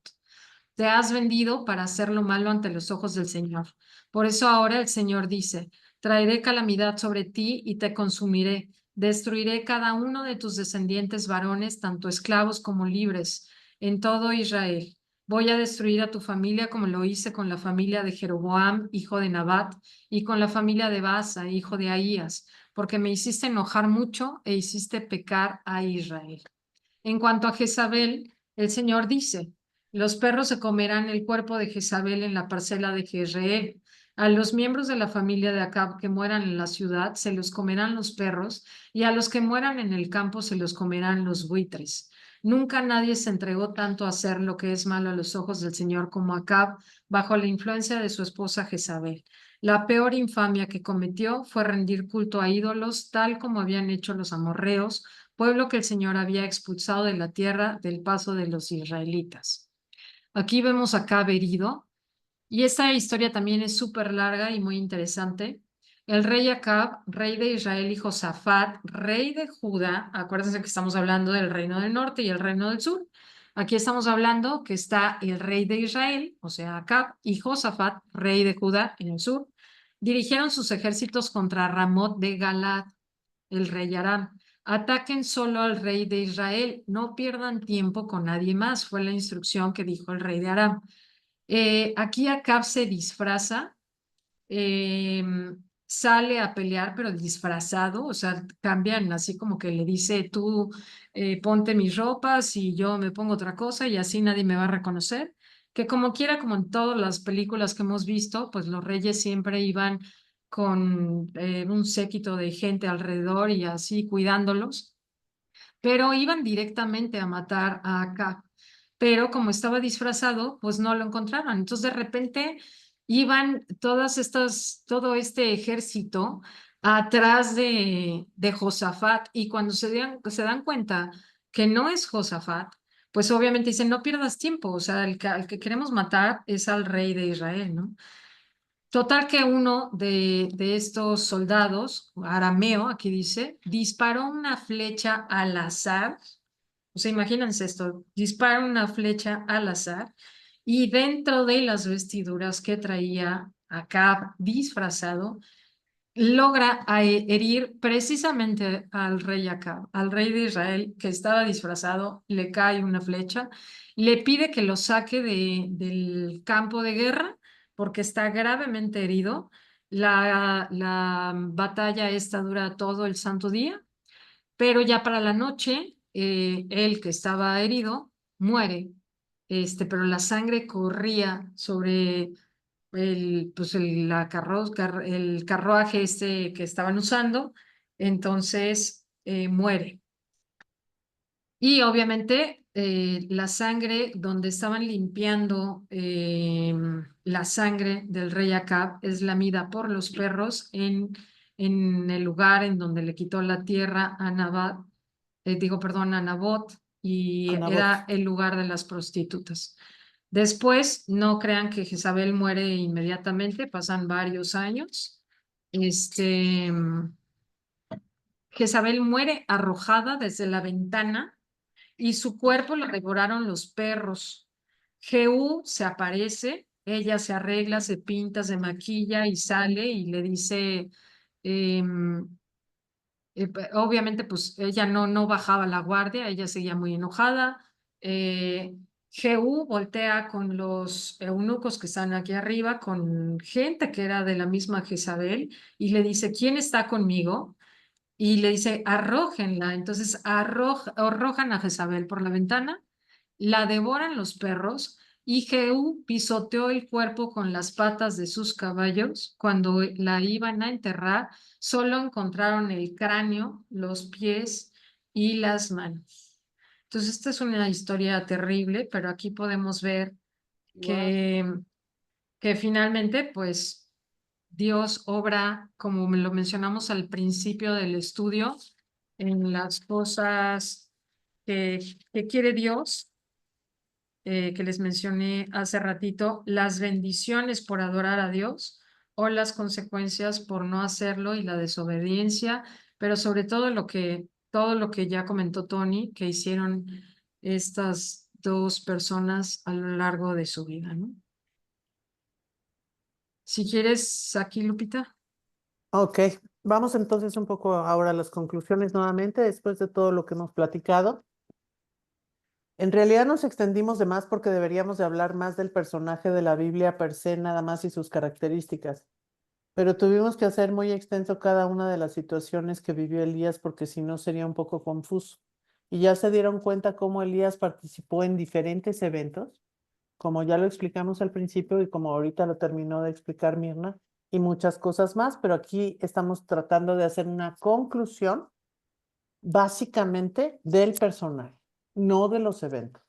Speaker 1: Te has vendido para hacer lo malo ante los ojos del Señor. Por eso ahora el Señor dice, traeré calamidad sobre ti y te consumiré. Destruiré cada uno de tus descendientes varones, tanto esclavos como libres, en todo Israel. Voy a destruir a tu familia como lo hice con la familia de Jeroboam, hijo de Nabat, y con la familia de Baasa, hijo de Ahías, porque me hiciste enojar mucho e hiciste pecar a Israel. En cuanto a Jezabel, el Señor dice, los perros se comerán el cuerpo de Jezabel en la parcela de Jezreel. A los miembros de la familia de Acab que mueran en la ciudad se los comerán los perros, y a los que mueran en el campo se los comerán los buitres. Nunca nadie se entregó tanto a hacer lo que es malo a los ojos del Señor como Acab, bajo la influencia de su esposa Jezabel. La peor infamia que cometió fue rendir culto a ídolos, tal como habían hecho los amorreos, pueblo que el Señor había expulsado de la tierra del paso de los israelitas. Aquí vemos a Acab herido, y esta historia también es súper larga y muy interesante. El rey Acab, rey de Israel, y Josafat, rey de Judá. Acuérdense que estamos hablando del reino del norte y el reino del sur. Aquí estamos hablando que está el rey de Israel, o sea, Acab, y Josafat, rey de Judá, en el sur. Dirigieron sus ejércitos contra Ramot de Galad, el rey Aram. Ataquen solo al rey de Israel, no pierdan tiempo con nadie más, fue la instrucción que dijo el rey de Aram. Aquí Acab se disfraza, eh, sale a pelear, pero disfrazado, o sea, cambian así como que le dice, tú ponte mis ropas y yo me pongo otra cosa y así nadie me va a reconocer. Que como quiera, como en todas las películas que hemos visto, pues los reyes siempre iban con un séquito de gente alrededor y así cuidándolos, pero iban directamente a matar a Acab. Pero como estaba disfrazado, pues no lo encontraban. Entonces de repente iban todo este ejército atrás de Josafat, y cuando se dan cuenta que no es Josafat, pues obviamente dicen, no pierdas tiempo, o sea, al que queremos matar es al rey de Israel, ¿no? Total que uno de estos soldados, arameo, aquí dice, disparó una flecha al azar. O sea, imagínense esto, dispara una flecha al azar, y dentro de las vestiduras que traía Acab disfrazado, logra herir precisamente al rey Acab, al rey de Israel que estaba disfrazado. Le cae una flecha, le pide que lo saque del campo de guerra porque está gravemente herido. La batalla esta dura todo el santo día, pero ya para la noche, él que estaba herido muere, pero la sangre corría sobre el carruaje que estaban usando, entonces muere. Y obviamente la sangre donde estaban limpiando la sangre del rey Acab es lamida por los perros en el lugar en donde le quitó la tierra a Nabat, a Nabot, y
Speaker 3: Anabot.
Speaker 1: era el lugar de las prostitutas. Después, no crean que Jezabel muere inmediatamente, pasan varios años. Jezabel muere arrojada desde la ventana y su cuerpo lo devoraron los perros. Jehú se aparece, ella se arregla, se pinta, se maquilla y sale y le dice, em, obviamente pues ella no bajaba la guardia, ella seguía muy enojada. Jehú voltea con los eunucos que están aquí arriba, con gente que era de la misma Jezabel, y le dice, ¿quién está conmigo? Y le dice, arrójenla. Entonces arrojan a Jezabel por la ventana, la devoran los perros, y Jehú pisoteó el cuerpo con las patas de sus caballos. Cuando la iban a enterrar, solo encontraron el cráneo, los pies y las manos. Entonces, esta es una historia terrible, pero aquí podemos ver que, que finalmente, pues, Dios obra, como lo mencionamos al principio del estudio, en las cosas que quiere Dios, que les mencioné hace ratito, las bendiciones por adorar a Dios o las consecuencias por no hacerlo y la desobediencia, pero sobre todo lo que ya comentó Tony, que hicieron estas dos personas a lo largo de su vida, ¿no? Si quieres, aquí, Lupita.
Speaker 3: Ok, vamos entonces un poco ahora a las conclusiones nuevamente, después de todo lo que hemos platicado. En realidad nos extendimos de más porque deberíamos de hablar más del personaje de la Biblia per se nada más y sus características. Pero tuvimos que hacer muy extenso cada una de las situaciones que vivió Elías porque si no sería un poco confuso. Y ya se dieron cuenta cómo Elías participó en diferentes eventos, como ya lo explicamos al principio y como ahorita lo terminó de explicar Mirna, y muchas cosas más, pero aquí estamos tratando de hacer una conclusión básicamente del personaje, no de los eventos.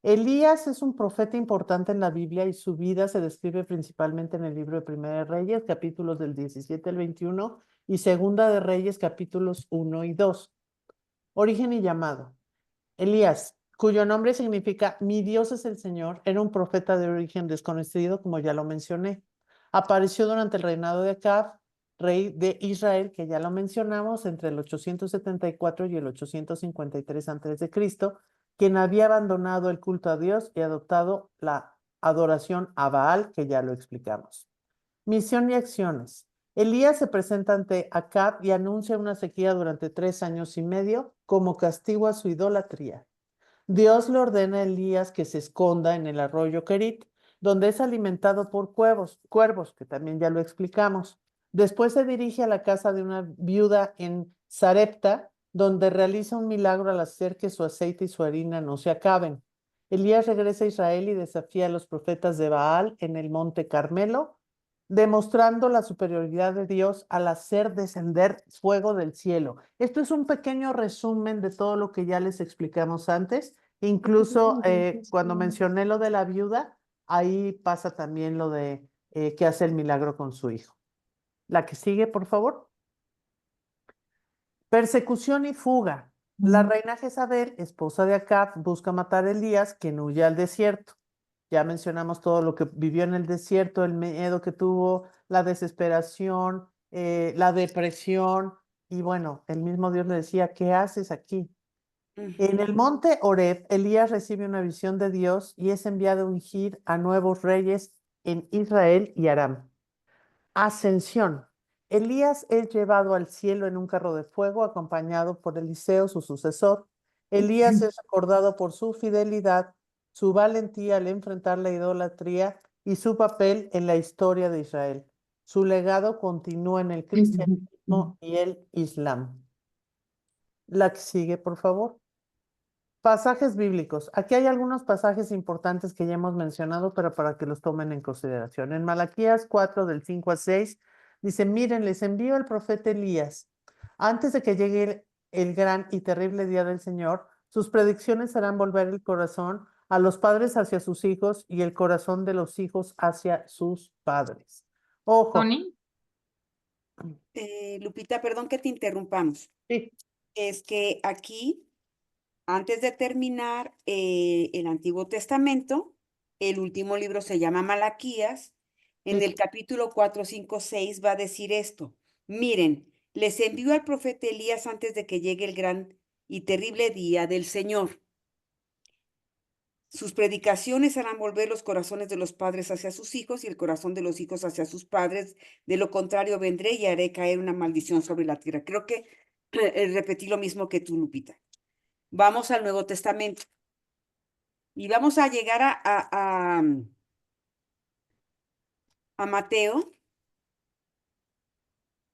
Speaker 3: Elías es un profeta importante en la Biblia y su vida se describe principalmente en el libro de Primera de Reyes, capítulos del 17 al 21, y Segunda de Reyes, capítulos 1 y 2. Origen y llamado. Elías, cuyo nombre significa Mi Dios es el Señor, era un profeta de origen desconocido, como ya lo mencioné. Apareció durante el reinado de Acab, rey de Israel, que ya lo mencionamos, entre el 874 y el 853 a.C., quien había abandonado el culto a Dios y adoptado la adoración a Baal, que ya lo explicamos. Misión y acciones. Elías se presenta ante Acab y anuncia una sequía durante 3 años y medio como castigo a su idolatría. Dios le ordena a Elías que se esconda en el arroyo Kerit, donde es alimentado por cuervos, que también ya lo explicamos. Después se dirige a la casa de una viuda en Sarepta, donde realiza un milagro al hacer que su aceite y su harina no se acaben. Elías regresa a Israel y desafía a los profetas de Baal en el monte Carmelo, demostrando la superioridad de Dios al hacer descender fuego del cielo. Esto es un pequeño resumen de todo lo que ya les explicamos antes. Incluso cuando mencioné lo de la viuda, ahí pasa también lo de que hace el milagro con su hijo. La que sigue, por favor. Persecución y fuga. La reina Jezabel, esposa de Acab, busca matar a Elías, quien huye al desierto. Ya mencionamos todo lo que vivió en el desierto, el miedo que tuvo, la desesperación, la depresión. Y bueno, el mismo Dios le decía, ¿qué haces aquí? En el monte Horeb, Elías recibe una visión de Dios y es enviado a ungir a nuevos reyes en Israel y Aram. Ascensión. Elías es llevado al cielo en un carro de fuego acompañado por Eliseo, su sucesor. Elías es recordado por su fidelidad, su valentía al enfrentar la idolatría y su papel en la historia de Israel. Su legado continúa en el cristianismo y el islam. La que sigue, por favor. Pasajes bíblicos. Aquí hay algunos pasajes importantes que ya hemos mencionado, pero para que los tomen en consideración. En Malaquías 4, del 5 al 6, dice, miren, les envío al profeta Elías. Antes de que llegue el gran y terrible día del Señor, sus predicciones harán volver el corazón a los padres hacia sus hijos y el corazón de los hijos hacia sus padres. Ojo.
Speaker 1: Tony,
Speaker 2: Lupita, perdón que te interrumpamos.
Speaker 3: Sí,
Speaker 2: Es que aquí, antes de terminar el Antiguo Testamento, el último libro se llama Malaquías. En
Speaker 3: sí.
Speaker 2: el capítulo 4, 5, 6 va a decir esto. Miren, les envío al profeta Elías antes de que llegue el gran y terrible día del Señor. Sus predicaciones harán volver los corazones de los padres hacia sus hijos y el corazón de los hijos hacia sus padres. De lo contrario, vendré y haré caer una maldición sobre la tierra. Creo que repetí lo mismo que tú, Lupita. Vamos al Nuevo Testamento. Y vamos a llegar a Mateo.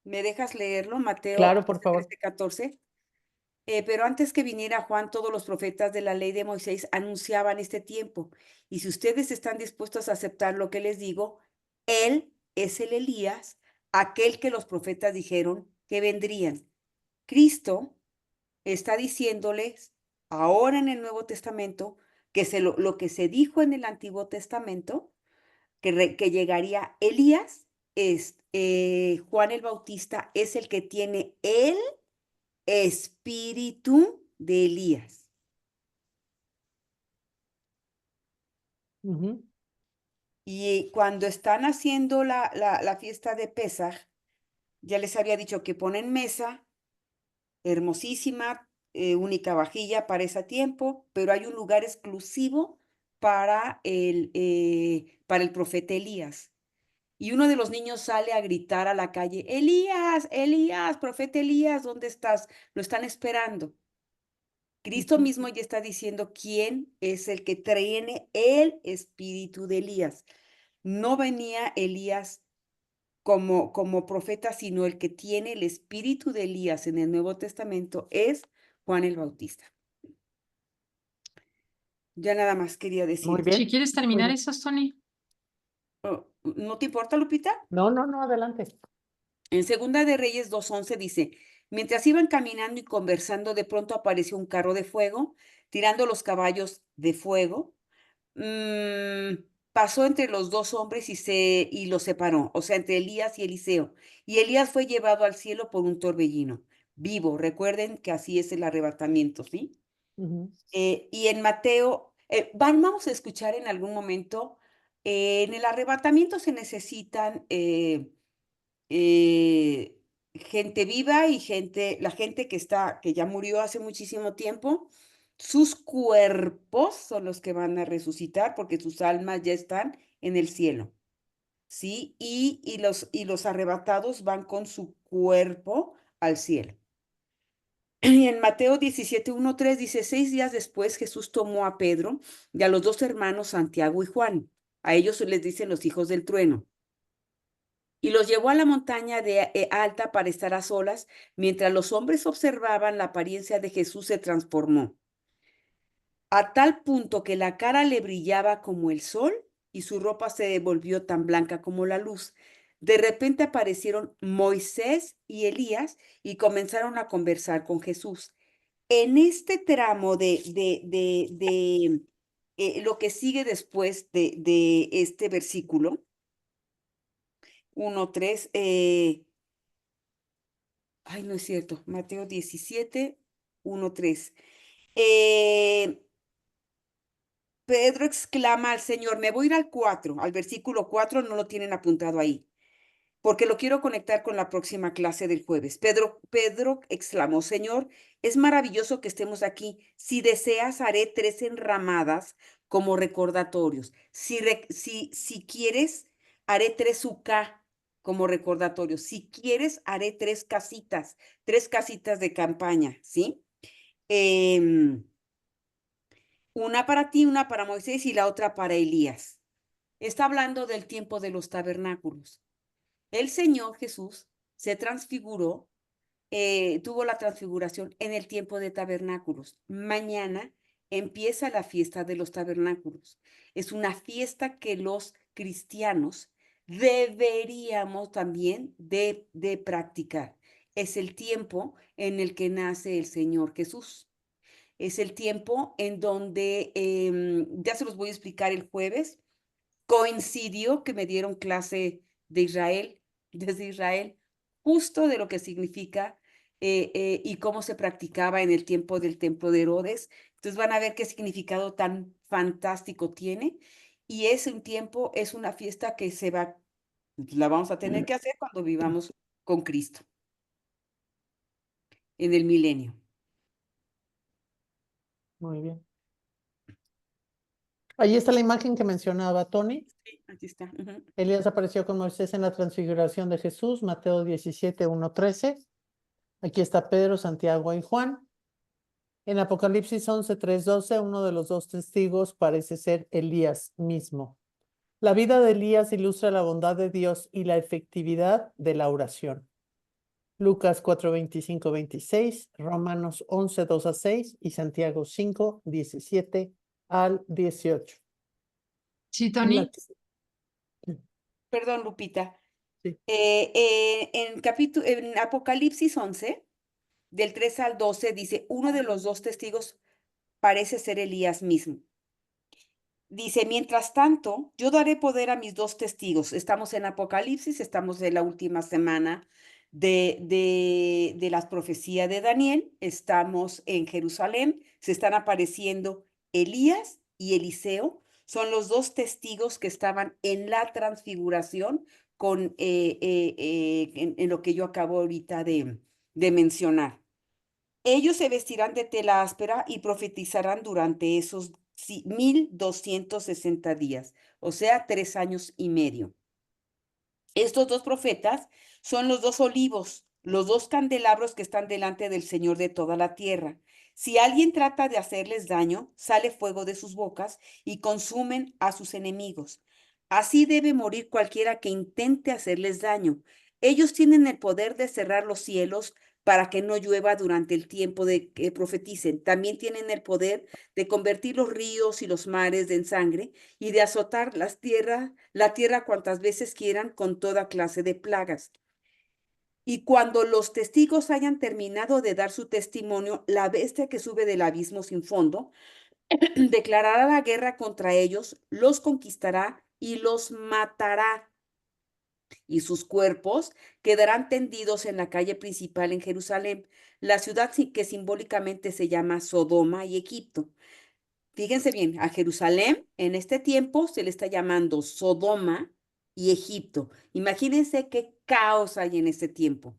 Speaker 2: ¿Me dejas leerlo? Mateo
Speaker 3: Claro, por favor.
Speaker 2: 13, 14. Pero antes que viniera Juan, todos los profetas de la ley de Moisés anunciaban este tiempo. Y si ustedes están dispuestos a aceptar lo que les digo, él es el Elías, aquel que los profetas dijeron que vendrían. Cristo está diciéndoles ahora en el Nuevo Testamento que lo que se dijo en el Antiguo Testamento, que llegaría Elías, es Juan el Bautista, es el que tiene el espíritu de Elías.
Speaker 3: Ujú.
Speaker 2: Y cuando están haciendo la fiesta de Pesaj, ya les había dicho que ponen mesa, hermosísima, única vajilla para ese tiempo, pero hay un lugar exclusivo para el profeta Elías. Y uno de los niños sale a gritar a la calle, Elías, Elías, profeta Elías, ¿dónde estás? Lo están esperando. Cristo
Speaker 3: Ujú.
Speaker 2: mismo ya está diciendo quién es el que tiene el espíritu de Elías. No venía Elías como profeta, sino el que tiene el espíritu de Elías en el Nuevo Testamento es Juan el Bautista. Ya nada más quería
Speaker 3: Muy
Speaker 2: decir.
Speaker 1: Si
Speaker 3: bien.
Speaker 1: quieres
Speaker 3: Muy
Speaker 1: terminar
Speaker 3: bien.
Speaker 1: esas, Tony.
Speaker 2: ¿No te importa, Lupita?
Speaker 3: No, no, no, adelante.
Speaker 2: En Segunda de Reyes 2:11 dice, mientras iban caminando y conversando, de pronto apareció un carro de fuego, tirando los caballos de fuego. Pasó entre los dos hombres y los separó, o sea, entre Elías y Eliseo. Y Elías fue llevado al cielo por un torbellino vivo. Recuerden que así es el arrebatamiento, ¿sí?
Speaker 3: Ujú.
Speaker 2: Y en Mateo, vamos a escuchar en algún momento, en el arrebatamiento se necesitan eh, gente viva y la gente que ya murió hace muchísimo tiempo, sus cuerpos son los que van a resucitar porque sus almas ya están en el cielo, ¿sí? Y los arrebatados van con su cuerpo al cielo. Y en Mateo 17:1-3 dice, 6 días después Jesús tomó a Pedro y a los dos hermanos Santiago y Juan. A ellos se les dicen los hijos del trueno. Y los llevó a la montaña alta para estar a solas. Mientras los hombres observaban, la apariencia de Jesús se transformó, a tal punto que la cara le brillaba como el sol y su ropa se volvió tan blanca como la luz. De repente aparecieron Moisés y Elías y comenzaron a conversar con Jesús. En este tramo de lo que sigue después de este versículo, 1:3, ay, no es cierto, Mateo 17:1-3. Eh, Pedro exclama al Señor, me voy a ir al 4, al versículo 4, no lo tienen apuntado ahí, porque lo quiero conectar con la próxima clase del jueves. Pedro exclamó, Señor, es maravilloso que estemos aquí. Si deseas, haré 3 enramadas como recordatorios. Si quieres, haré 3 ucá como recordatorios. Si quieres, haré 3 casitas de campaña, ¿sí? Em, una para ti, una para Moisés y la otra para Elías. Está hablando del tiempo de los tabernáculos. El Señor Jesús se transfiguró, tuvo la transfiguración en el tiempo de tabernáculos. Mañana empieza la fiesta de los tabernáculos. Es una fiesta que los cristianos deberíamos también de practicar. Es el tiempo en el que nace el Señor Jesús. Es el tiempo en donde, ya se los voy a explicar el jueves, coincidió que me dieron clase de Israel, desde Israel, justo de lo que significa y cómo se practicaba en el tiempo del templo de Herodes. Entonces van a ver qué significado tan fantástico tiene. Y es un tiempo, es una fiesta que la vamos a tener que hacer cuando vivamos con Cristo en el milenio.
Speaker 3: Muy bien. Ahí está la imagen que mencionaba Tony.
Speaker 2: Sí, aquí está. Ujú.
Speaker 3: Elías apareció con Moisés en la transfiguración de Jesús, Mateo 17:1-13. Aquí está Pedro, Santiago y Juan. En Apocalipsis 11:3-12, uno de los dos testigos parece ser Elías mismo. La vida de Elías ilustra la bondad de Dios y la efectividad de la oración. Lucas 4:25-26, Romanos 11:2-6 y Santiago 5:17-18.
Speaker 1: Sí, Tony.
Speaker 2: Perdón, Lupita.
Speaker 3: Sí.
Speaker 2: En Apocalipsis 11, del 3 al 12, dice, uno de los dos testigos parece ser Elías mismo. Dice, mientras tanto, yo daré poder a mis dos testigos. Estamos en Apocalipsis, estamos en la última semana de las profecías de Daniel, estamos en Jerusalén, se están apareciendo Elías y Eliseo, son los dos testigos que estaban en la transfiguración en lo que yo acabo ahorita de mencionar. Ellos se vestirán de tela áspera y profetizarán durante esos 1260 días, o sea, 3 años y medio. Estos dos profetas son los dos olivos, los dos candelabros que están delante del Señor de toda la tierra. Si alguien trata de hacerles daño, sale fuego de sus bocas y consumen a sus enemigos. Así debe morir cualquiera que intente hacerles daño. Ellos tienen el poder de cerrar los cielos para que no llueva durante el tiempo de que profeticen. También tienen el poder de convertir los ríos y los mares en sangre y de azotar la tierra cuantas veces quieran con toda clase de plagas. Y cuando los testigos hayan terminado de dar su testimonio, la bestia que sube del abismo sin fondo declarará la guerra contra ellos, los conquistará y los matará. Y sus cuerpos quedarán tendidos en la calle principal en Jerusalén, la ciudad que simbólicamente se llama Sodoma y Egipto. Fíjense bien, a Jerusalén en este tiempo se le está llamando Sodoma y Egipto. Imagínense qué caos hay en este tiempo.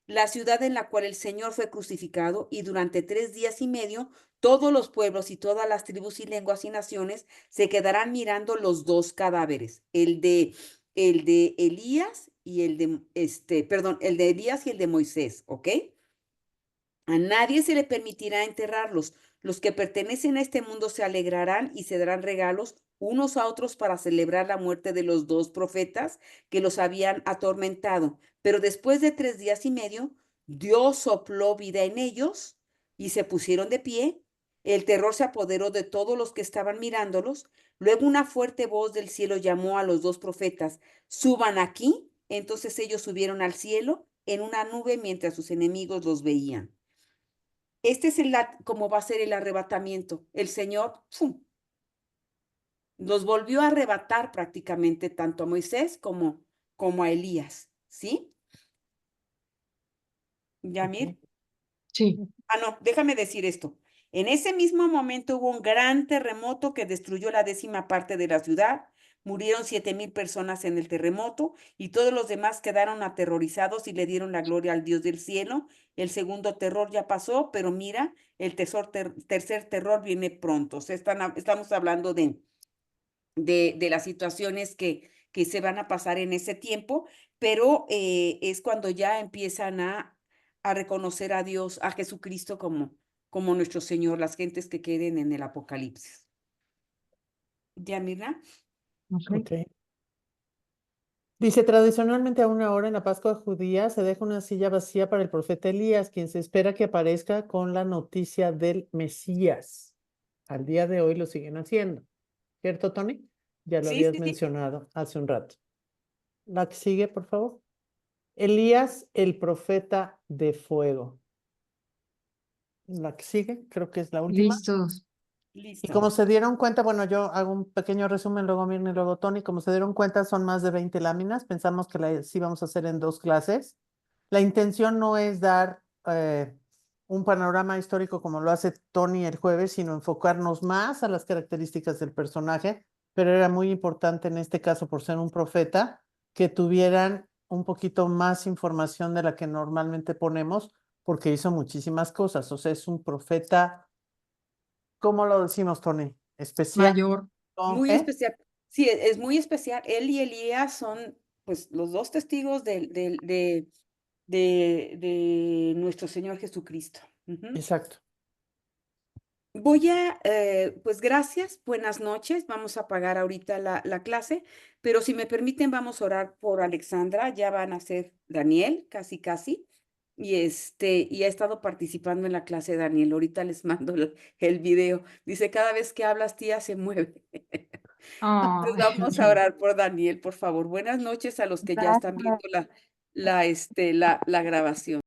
Speaker 2: La ciudad en la cual el Señor fue crucificado, y durante 3 días y medio todos los pueblos y todas las tribus y lenguas y naciones se quedarán mirando los dos cadáveres, el de Elías y el de el de Elías y el de Moisés, ¿ok? A nadie se le permitirá enterrarlos. Los que pertenecen a este mundo se alegrarán y se darán regalos unos a otros para celebrar la muerte de los dos profetas que los habían atormentado. Pero después de 3 días y medio, Dios sopló vida en ellos y se pusieron de pie. El terror se apoderó de todos los que estaban mirándolos. Luego una fuerte voz del cielo llamó a los dos profetas: suban aquí. Entonces ellos subieron al cielo en una nube mientras sus enemigos los veían. Este es cómo va a ser el arrebatamiento. El Señor ¡fum!, los volvió a arrebatar prácticamente tanto a Moisés como a Elías, ¿sí? Yamir.
Speaker 1: Sí.
Speaker 2: No, déjame decir esto. En ese mismo momento hubo un gran terremoto que destruyó la 10ª parte de la ciudad. Murieron 7,000 personas en el terremoto y todos los demás quedaron aterrorizados y le dieron la gloria al Dios del cielo. El segundo terror ya pasó, pero mira, el tercer terror viene pronto. O sea, estamos hablando de las situaciones que se van a pasar en ese tiempo, pero es cuando ya empiezan a reconocer a Dios, a Jesucristo como nuestro Señor, las gentes que queden en el Apocalipsis. ¿Ya, Mirna?
Speaker 3: Ok. Dice, tradicionalmente a una hora en la Pascua judía se deja una silla vacía para el profeta Elías, quien se espera que aparezca con la noticia del Mesías. Al día de hoy lo siguen haciendo. ¿Cierto, Tony? Ya lo
Speaker 2: Sí,
Speaker 3: habías
Speaker 2: sí, sí.
Speaker 3: mencionado hace un rato. La que sigue, por favor. Elías, el profeta de fuego. La que sigue, creo que es la última.
Speaker 1: Listos.
Speaker 3: Y
Speaker 2: Listo.
Speaker 3: como se dieron cuenta, bueno, yo hago un pequeño resumen, luego Mirna y luego Tony. Como se dieron cuenta, son más de 20 láminas. Pensamos que las íbamos a hacer en 2 clases. La intención no es dar un panorama histórico como lo hace Tony el jueves, sino enfocarnos más a las características del personaje, pero era muy importante en este caso, por ser un profeta, que tuvieran un poquito más información de la que normalmente ponemos, porque hizo muchísimas cosas. O sea, es un profeta, ¿cómo lo decimos, Tony? Especial.
Speaker 1: Mayor.
Speaker 2: Muy especial. Sí, es muy especial. Él y Elías son, pues, los dos testigos de nuestro Señor Jesucristo. Ujú.
Speaker 3: Exacto.
Speaker 2: Pues gracias, buenas noches. Vamos a apagar ahorita la clase, pero si me permiten, vamos a orar por Alexandra. Ya van a ser Daniel, casi, casi. Y ha estado participando en la clase Daniel. Ahorita les mando el video. Dice, cada vez que hablas, tía, se mueve. Entonces
Speaker 1: Ay.
Speaker 2: vamos a orar por Daniel, por favor. Buenas noches a los que ya están viendo la grabación.